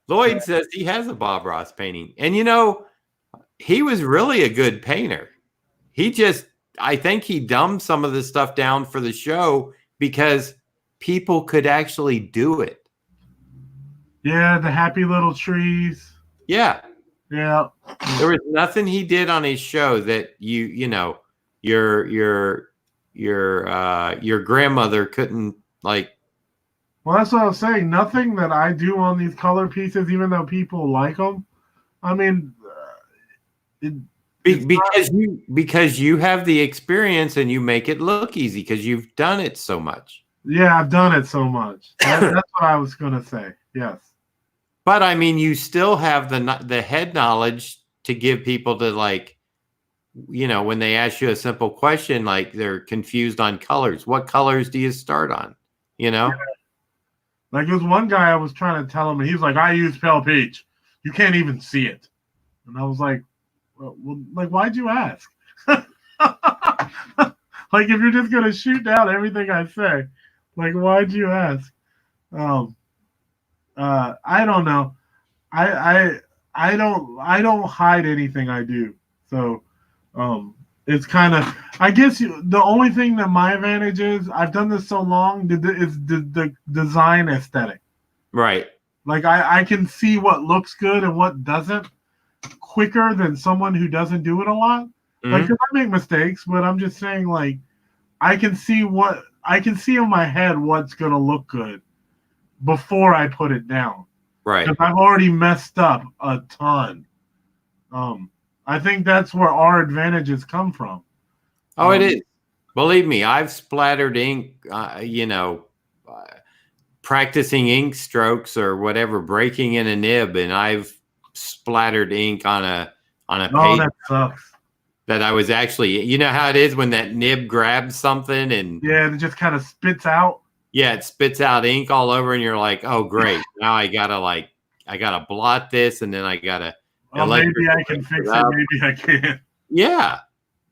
Lloyd says he has a Bob Ross painting. And, he was really a good painter. I think he dumbed some of the stuff down for the show because people could actually do it. Yeah, the happy little trees. Yeah. Yeah. There was nothing he did on his show that your grandmother couldn't like. Well, that's what I was saying. Nothing that I do on these color pieces, even though people like them. I mean, because you have the experience and you make it look easy because you've done it so much. Yeah, I've done it so much. That's what I was going to say. Yes. But I mean, you still have the head knowledge to give people to like, when they ask you a simple question, like they're confused on colors. What colors do you start on? Yeah. Like there was one guy I was trying to tell him, and he was like, I use pale peach. You can't even see it. And I was like, well, like, why'd you ask? Like, if you're just going to shoot down everything I say, like, why'd you ask? I don't know. I don't hide anything I do. So, it's kind of, I guess the only thing that my advantage is, I've done this so long, is the design aesthetic. Right. Like I can see what looks good and what doesn't quicker than someone who doesn't do it a lot. Mm-hmm. Like, 'cause I make mistakes, but I'm just saying, like, I can see in my head what's going to look good before I put it down. Right. Because I've already messed up a ton. I think that's where our advantages come from. Oh, it is. Believe me, I've splattered ink, practicing ink strokes or whatever, breaking in a nib, and I've splattered ink on a Oh, page that sucks. that I was actually, you know how it is when that nib grabs something and Yeah, and it just kind of spits out. yeah, it spits out ink all over, and you're like, oh great, now I gotta blot this, and then I gotta Oh, maybe I can fix it. Maybe I can't. Yeah.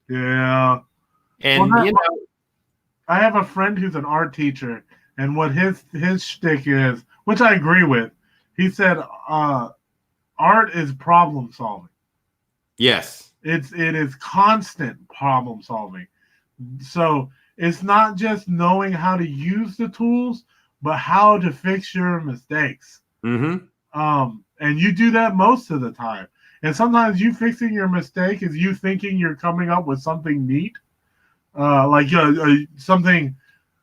Yeah. And well, I have a friend who's an art teacher, and what his shtick is, which I agree with, he said, art is problem solving. Yes. It is constant problem solving. So it's not just knowing how to use the tools, but how to fix your mistakes. Mm-hmm. And you do that most of the time. And sometimes you fixing your mistake is you thinking you're coming up with something neat, something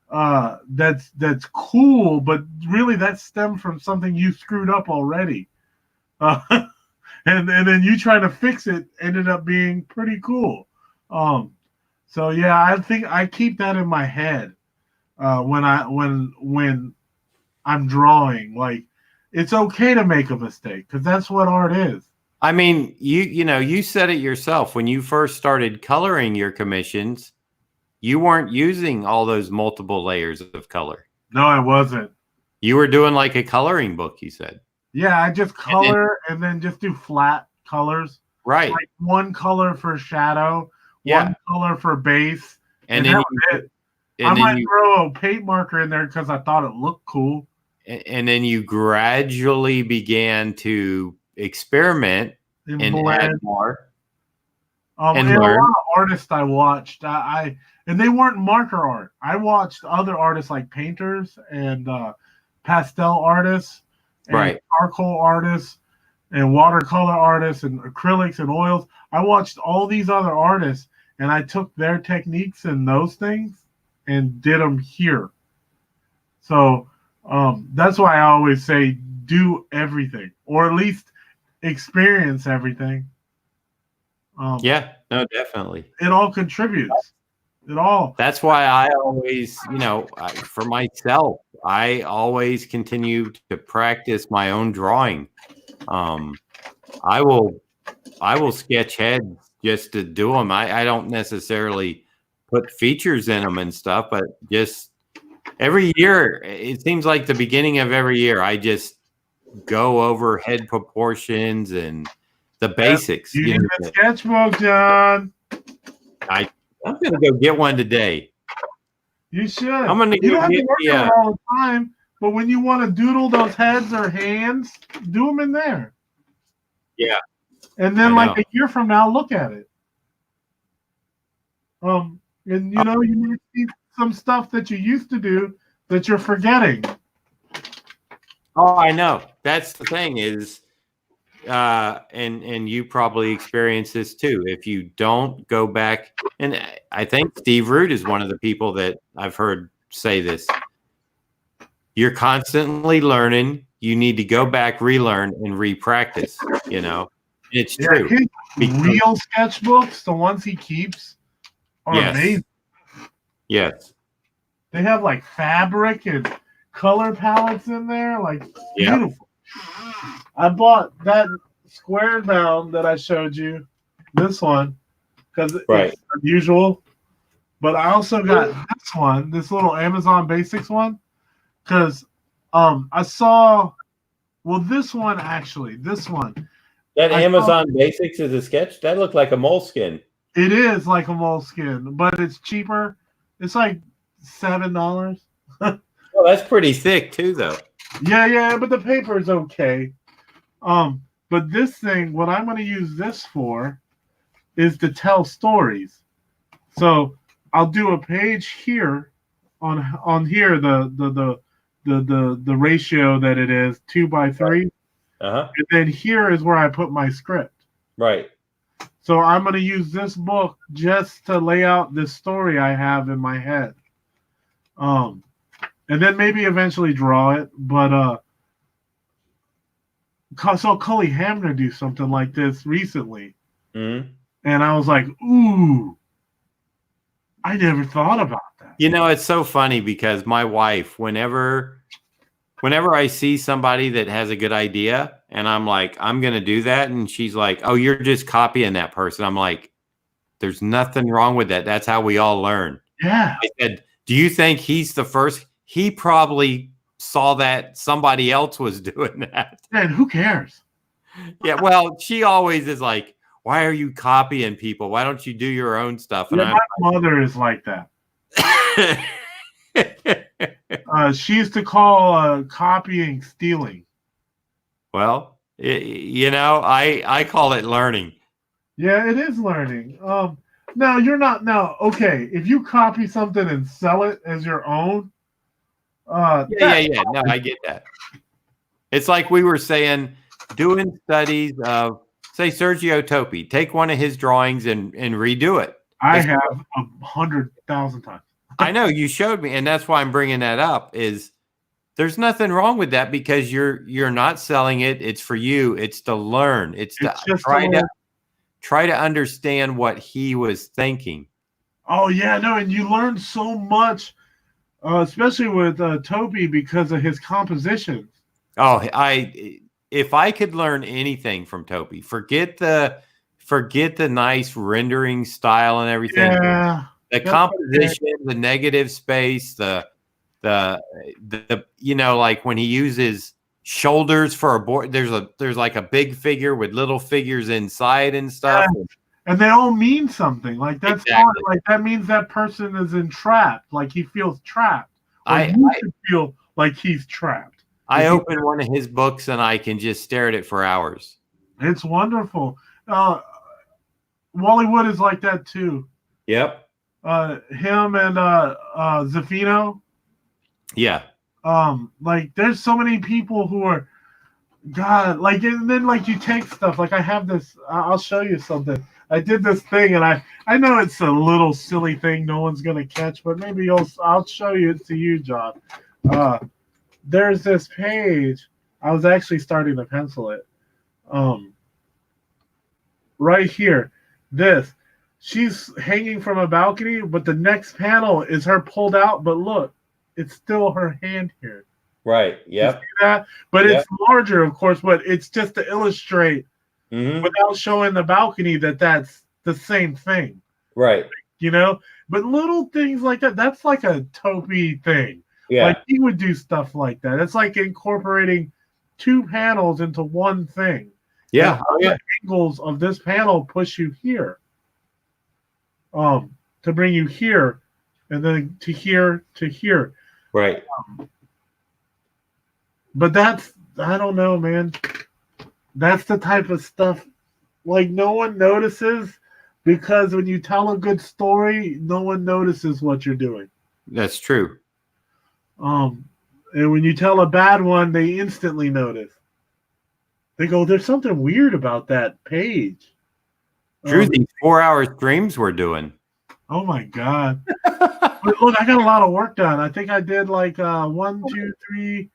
that's cool, but really that stemmed from something you screwed up already. And then you trying to fix it ended up being pretty cool. So yeah, I think I keep that in my head when I'm drawing. Like, it's okay to make a mistake because that's what art is. I mean, you said it yourself when you first started coloring your commissions. You weren't using all those multiple layers of color. No, I wasn't. You were doing like a coloring book, you said. Yeah, I just color and then just do flat colors. Right. Like one color for shadow, one color for base, and then I might throw a paint marker in there because I thought it looked cool. And then you gradually began to experiment and add more. And a lot of artists I watched, and they weren't marker art. I watched other artists like painters and pastel artists, and charcoal artists, and watercolor artists, and acrylics and oils. I watched all these other artists, and I took their techniques and those things and did them here. So that's why I always say do everything, or at least experience everything. Yeah, no, definitely. It all contributes. That's why I always, for myself, I always continue to practice my own drawing. I will sketch heads just to do them. I don't necessarily put features in them and stuff, but just every year, it seems like the beginning of every year, I just go over head proportions and the basics. You need a sketchbook, John. I'm gonna go get one today. You should. I'm gonna you don't have to work on it all the time, but when you want to doodle those heads or hands, do them in there. Yeah. And then, like a year from now, look at it. And you might see some stuff that you used to do that you're forgetting. Oh, I know. That's the thing is, and you probably experience this too. If you don't go back, and I think Steve Root is one of the people that I've heard say this. You're constantly learning. You need to go back, relearn, and repractice. It's true. His real sketchbooks, the ones he keeps, are amazing. Yes. They have like fabric and color palettes in there, like beautiful. I bought that square bound that I showed you, this one, because it's unusual. But I also got this one, this little Amazon Basics one, because I saw, this one. That Amazon Basics is a sketch? That looked like a moleskin. It is like a moleskin, but it's cheaper. It's like $7. Well, that's pretty thick too, though. Yeah, but the paper is okay. But this thing, what I'm going to use this for is to tell stories. So I'll do a page here on here the ratio that it is 2:3. And then here is where I put my script. Right. So I'm going to use this book just to lay out this story I have in my head. And then maybe eventually draw it. But I saw Cully Hamner do something like this recently. Mm-hmm. And I was like, ooh, I never thought about that. You know, it's so funny because my wife, whenever I see somebody that has a good idea and I'm like, I'm going to do that. And she's like, oh, you're just copying that person. I'm like, there's nothing wrong with that. That's how we all learn. Yeah. I said, do you think he's the first? He probably saw that somebody else was doing that. Man, who cares? Yeah. Well, she always is like, why are you copying people? Why don't you do your own stuff? And Yeah, my mother is like that. She used to call copying stealing. Well, you know, I call it learning. Yeah, it is learning. Now you're not now. Okay, if you copy something and sell it as your own, Yeah. No, I get that. It's like we were saying, doing studies of, say, Sergio Topi. Take one of his drawings and redo it. I have 100,000 times. I know you showed me, and that's why I'm bringing that up. Is there's nothing wrong with that because you're not selling it. It's for you. It's to learn. It's to try to understand what he was thinking. Oh yeah, no, and you learn so much, especially with Toby because of his compositions. Oh, if I could learn anything from Topi, forget the nice rendering style and everything. Yeah. The composition, the negative space, the you know, like when he uses shoulders for a board, there's like a big figure with little figures inside and stuff. Yeah. And they all mean something. Like that's Exactly. like that means that person is entrapped, like he feels trapped. Or you should feel like he's trapped. I open one of his books and I can just stare at it for hours. It's wonderful. Wally Wood is like that too. Yep. Him and Zafino. Yeah. Like there's so many people who are God, like, and then like you take stuff like I have this. I'll show you something. I did this thing, and I know it's a little silly thing no one's gonna catch, but maybe I'll show you it to you, John. There's this page. I was actually starting to pencil it. Right here, this. She's hanging from a balcony, but the next panel is her pulled out. But look, it's still her hand here. Right. Yep. You see that? But it's larger, of course. But it's just to illustrate, without showing the balcony, that's the same thing. Right. You know. But little things like that—that's like a Topi thing. Yeah. Like he would do stuff like that. It's like incorporating two panels into one thing. Yeah. The angles of this panel push you here. To bring you here, and then to here to here. Right. But I don't know, man. That's the type of stuff like no one notices because when you tell a good story, no one notices what you're doing. That's true. And when you tell a bad one, they instantly notice. They go, "There's something weird about that page." Drew, these 4-hour streams we're doing. Oh my God. But look, I got a lot of work done. I think I did like 1, 2, 3,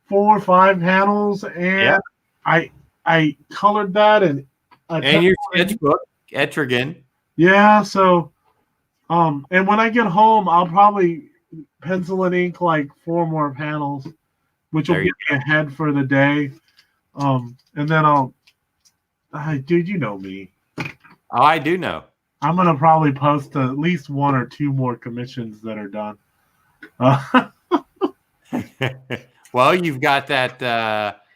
4, 5 panels, and I colored that and your sketchbook, Etrigan. Yeah, so and when I get home, I'll probably pencil and ink like 4 more panels, which will get me ahead for the day. And then dude, you know me. Oh, I do know. I'm gonna probably post at least 1 or 2 more commissions that are done. Well, you've got that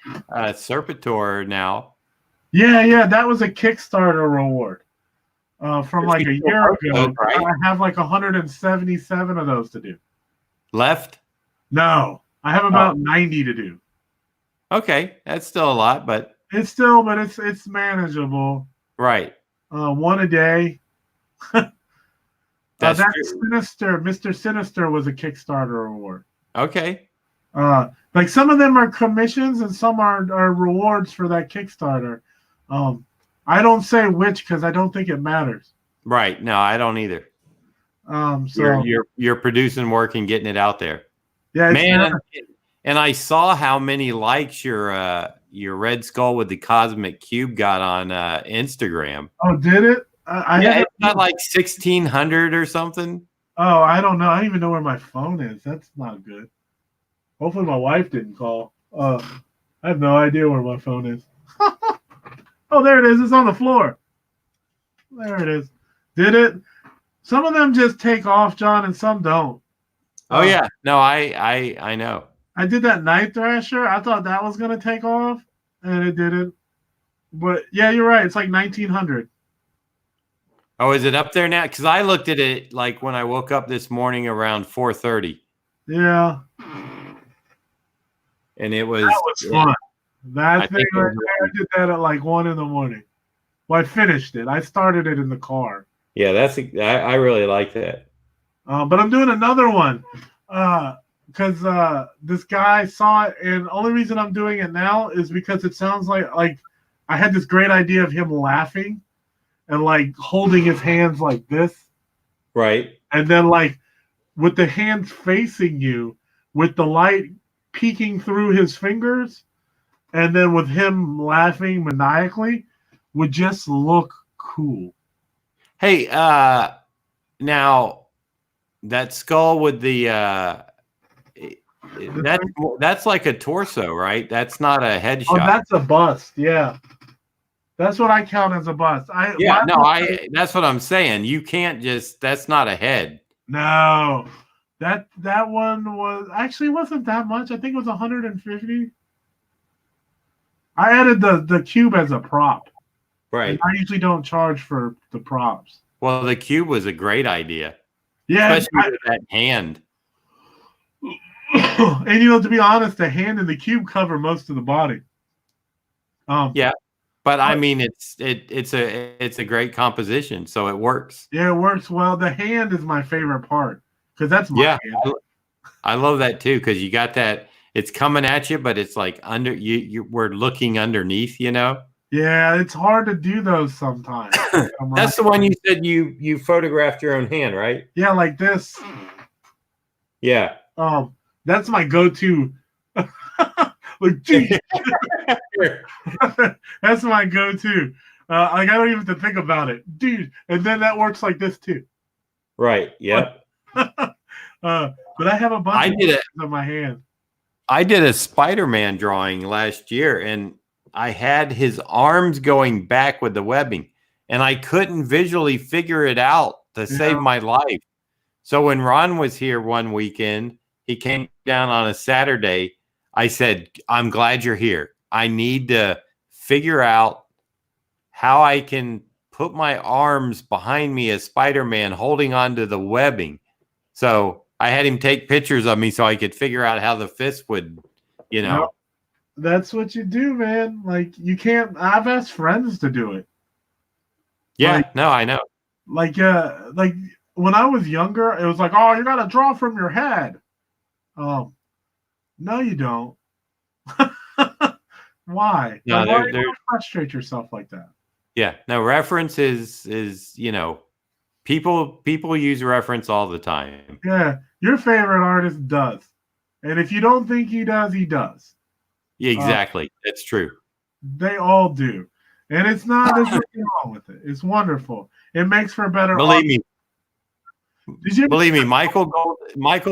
Serpentor now. Yeah, that was a Kickstarter reward from like a year ago. Right? I have like 177 of those to do. Left? No, I have about 90 to do. Okay, that's still a lot, but it's manageable. Right. 1 a day. That's Sinister. Mr. Sinister was a Kickstarter award. Okay. Like some of them are commissions and some are rewards for that Kickstarter. I don't say which because I don't think it matters. Right. No, I don't either. So you're producing work and getting it out there. Yeah, man. And I saw how many likes your Red Skull with the Cosmic Cube got on Instagram. Oh, did it? Yeah, it's not like 1600 or something. Oh, I don't know. I don't even know where my phone is. That's not good. Hopefully my wife didn't call. I have no idea where my phone is. Oh, there it is. It's on the floor. There it is. Did it? Some of them just take off, John, and some don't. Oh yeah. No, I know. I did that night thrasher. I thought that was gonna take off, and it didn't. But yeah, you're right. It's like 1900. Oh, is it up there now? Because I looked at it like when I woke up this morning around 4:30. Yeah. And it was. That was fun. That thing right there, I did that at like 1 a.m. Well, I finished it. I started it in the car. Yeah, I really like that. But I'm doing another one because this guy saw it, and the only reason I'm doing it now is because it sounds like I had this great idea of him laughing and like holding his hands like this, right? And then like with the hands facing you, with the light peeking through his fingers, and then with him laughing maniacally, would just look cool. Hey, now that skull with the that's like a torso, right? That's not a headshot. Oh, that's a bust. Yeah, that's what I count as a bust. That's what I'm saying. You can't just. That's not a head. No, that one was actually wasn't that much. I think it was 150. I added the cube as a prop. Right. I usually don't charge for the props. Well, the cube was a great idea. Yeah, especially with that hand. And to be honest, the hand and the cube cover most of the body. Yeah, but I mean, it's a great composition, so it works. Yeah, it works well. The hand is my favorite part because that's my hand. I love that too because you got that. It's coming at you, but it's like under you. We're looking underneath, Yeah, it's hard to do those sometimes. That's the one you said you photographed your own hand, right? Yeah, like this. Yeah. That's my go-to. Like, geez. That's my go-to. I don't even have to think about it, dude. And then that works like this too. Right. Yep. But I have a bunch of my hand. I did a Spider-Man drawing last year, and I had his arms going back with the webbing, and I couldn't visually figure it out to save my life. So when Ron was here one weekend, he came down on a Saturday. I said, I'm glad you're here. I need to figure out how I can put my arms behind me as Spider-Man holding onto the webbing. So I had him take pictures of me so I could figure out how the fist would, That's what you do, man. Like, you can't. I've asked friends to do it. Yeah, no, I know. Like when I was younger, it was like, oh, you got to draw from your head. No, you don't. Why? No, why do you frustrate yourself like that? Yeah, no, reference is people use reference all the time. Yeah, your favorite artist does. And if you don't think he does, he does. Exactly. That's true. They all do. And there's nothing wrong with it. It's wonderful. It makes for better Believe me. Believe me, Michael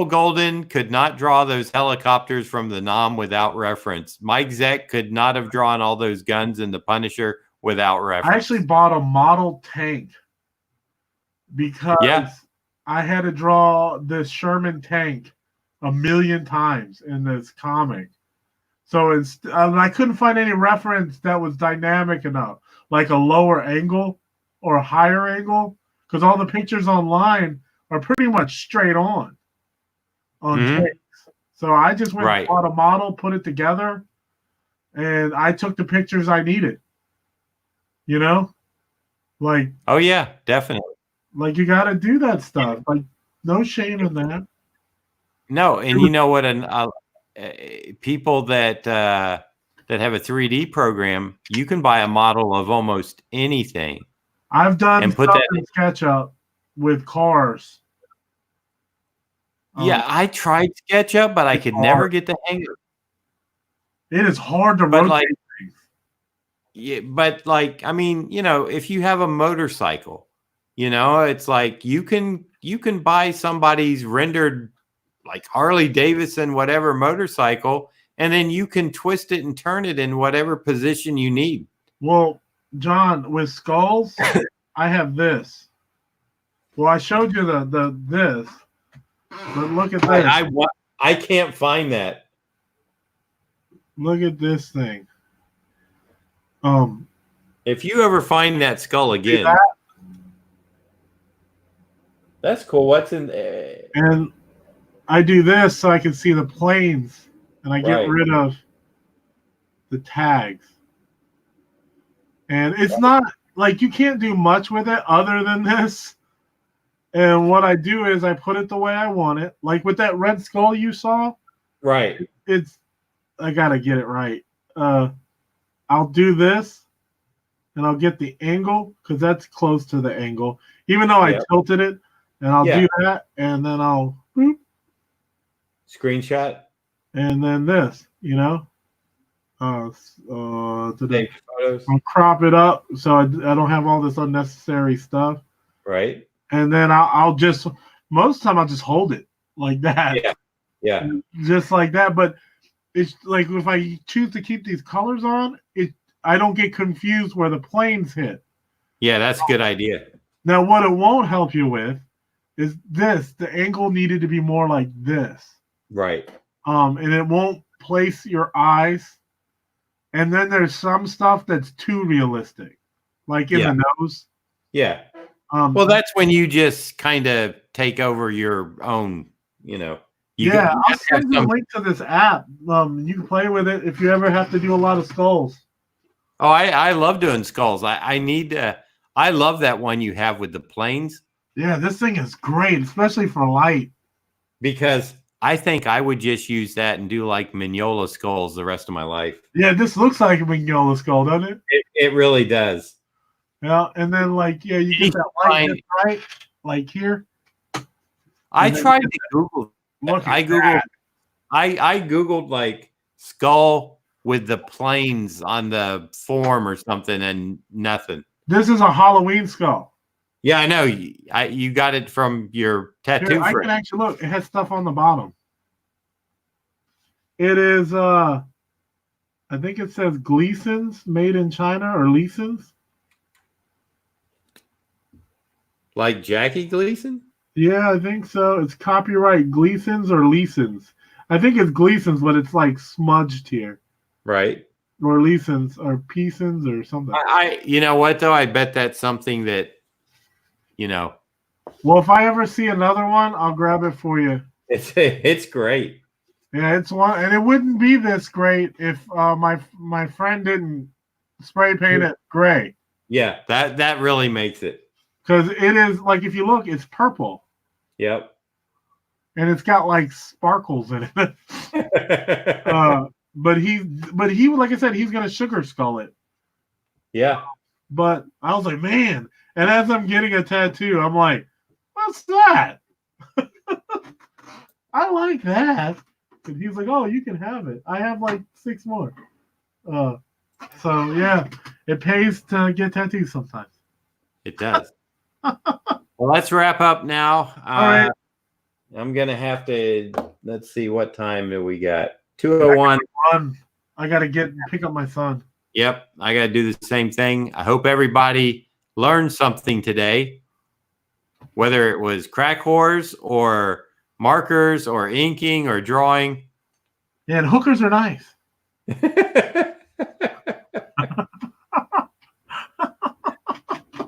Golden could not draw those helicopters from the Nam without reference. Mike Zeck could not have drawn all those guns in the Punisher without reference. I actually bought a model tank because I had to draw this Sherman tank 1,000,000 times in this comic. So I couldn't find any reference that was dynamic enough, like a lower angle or a higher angle, because all the pictures online are pretty much straight on tanks. So I just went and bought a model, put it together, and I took the pictures I needed. Like, oh yeah, definitely. Like, you got to do that stuff. Like, no shame in that. No, and you know what? People that have a 3D program, you can buy a model of almost anything. I've done stuff in SketchUp with cars. Yeah, I tried SketchUp, but I could never get the hang of it. It is hard to rotate things. Yeah, but like, I mean, if you have a motorcycle, it's like you can buy somebody's rendered like Harley Davidson, whatever motorcycle, and then you can twist it and turn it in whatever position you need. Well, John, with skulls, I have this. Well, I showed you the this, but look at this. I can't find that. Look at this thing. If you ever find that skull again, that's cool. What's in there? And I do this so I can see the planes, and I get rid of the tags. And it's not like you can't do much with it other than this. And what I do is I put it the way I want it. Like with that red skull you saw. Right. I gotta get it right. I'll do this, and I'll get the angle because that's close to the angle. Even though I tilted it, and I'll do that, and then I'll boop, screenshot, and then this, photos. I'll crop it up so I don't have all this unnecessary stuff. Right. And then I'll just most of the time I'll just hold it like that. Yeah. Just like that. But it's like if I choose to keep these colors on, I don't get confused where the planes hit. Yeah, that's a good idea. Now, what it won't help you with is this. The angle needed to be more like this. Right. And it won't place your eyes. And then there's some stuff that's too realistic, like in the nose. Yeah. Well, that's when you just kind of take over your own, I'll send you a link to this app. You can play with it if you ever have to do a lot of skulls. Oh, I love doing skulls. I love that one you have with the planes. Yeah, this thing is great, especially for light. Because I think I would just use that and do like Mignola skulls the rest of my life. Yeah, this looks like a Mignola skull, doesn't it? It really does. Yeah, and then you get that light just right, like here. I tried to Google. I Googled like skull with the planes on the form or something, and nothing. This is a Halloween skull. Yeah, I know. You got it from your tattoo. Here, I can actually look. It has stuff on the bottom. It is, I think it says Gleason's, made in China, or Leeson's. Like Jackie Gleason? Yeah, I think so. It's copyright Gleason's or Leeson's. I think it's Gleason's, but it's like smudged here. Right. Or Leeson's or Peason's or something. You know what though? I bet that's something that, Well, if I ever see another one, I'll grab it for you. It's great. Yeah, it's one, and it wouldn't be this great if my friend didn't spray paint it gray. Yeah, that really makes it. Because it is like, if you look, it's purple. Yep. And it's got like sparkles in it. But he, like I said, he's gonna sugar skull it. Yeah. But I was like, man. And as I'm getting a tattoo, I'm like, what's that? I like that. And he's like, oh, you can have it. I have like 6 more. So yeah, it pays to get tattoos sometimes. It does. Well, let's wrap up now. All right. I'm gonna have to. Let's see, what time do we got? 2:01. I gotta pick up my son. Yep, I gotta do the same thing. I hope everybody learned something today, whether it was crack whores or markers or inking or drawing. Yeah, and hookers are nice.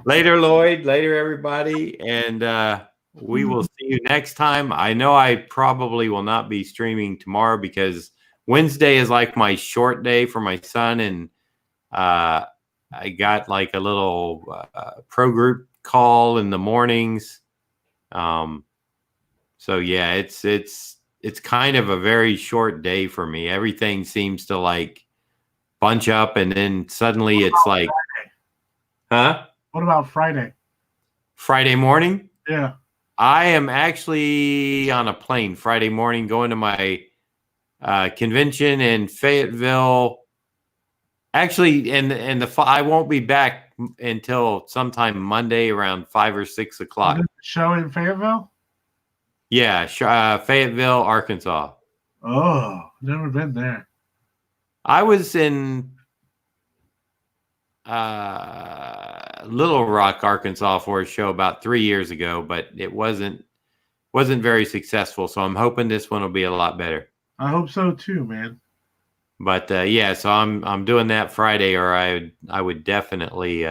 Later, Lloyd. Later, everybody. And we will see you next time. I know I probably will not be streaming tomorrow because Wednesday is like my short day for my son. And I got like a little pro group call in the mornings. So yeah, it's kind of a very short day for me. Everything seems to like bunch up, and then suddenly it's like, huh? What about Friday? Friday morning? Yeah. I am actually on a plane Friday morning going to my convention in Fayetteville Actually, I won't be back until sometime Monday around 5 or 6 o'clock. Show in Fayetteville? Yeah, Fayetteville, Arkansas. Oh, never been there. I was in Little Rock, Arkansas for a show about 3 years ago, but it wasn't very successful. So I'm hoping this one will be a lot better. I hope so too, man. But yeah, so I'm doing that Friday, or I would definitely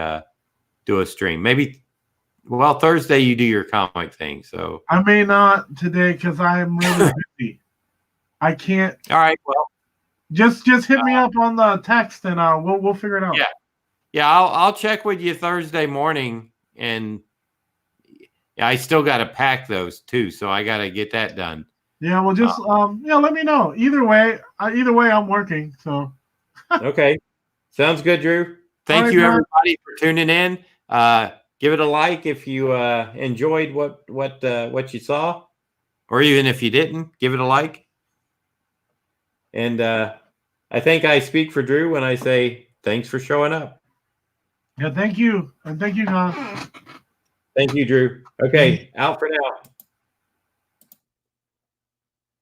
do a stream. Maybe, well, Thursday you do your comic thing. So I may not today because I'm really busy. I can't. all right, well, Just hit me up on the text and we'll figure it out. Yeah, I'll check with you Thursday morning, and I still got to pack those too, so I got to get that done. Yeah, well, just let me know. Either way, I'm working. So okay, sounds good, Drew. Thank you, everybody, for tuning in. Give it a like if you enjoyed what you saw, or even if you didn't, give it a like. And I think I speak for Drew when I say thanks for showing up. Yeah, thank you, and thank you, guys. Thank you, Drew. Okay, out for now.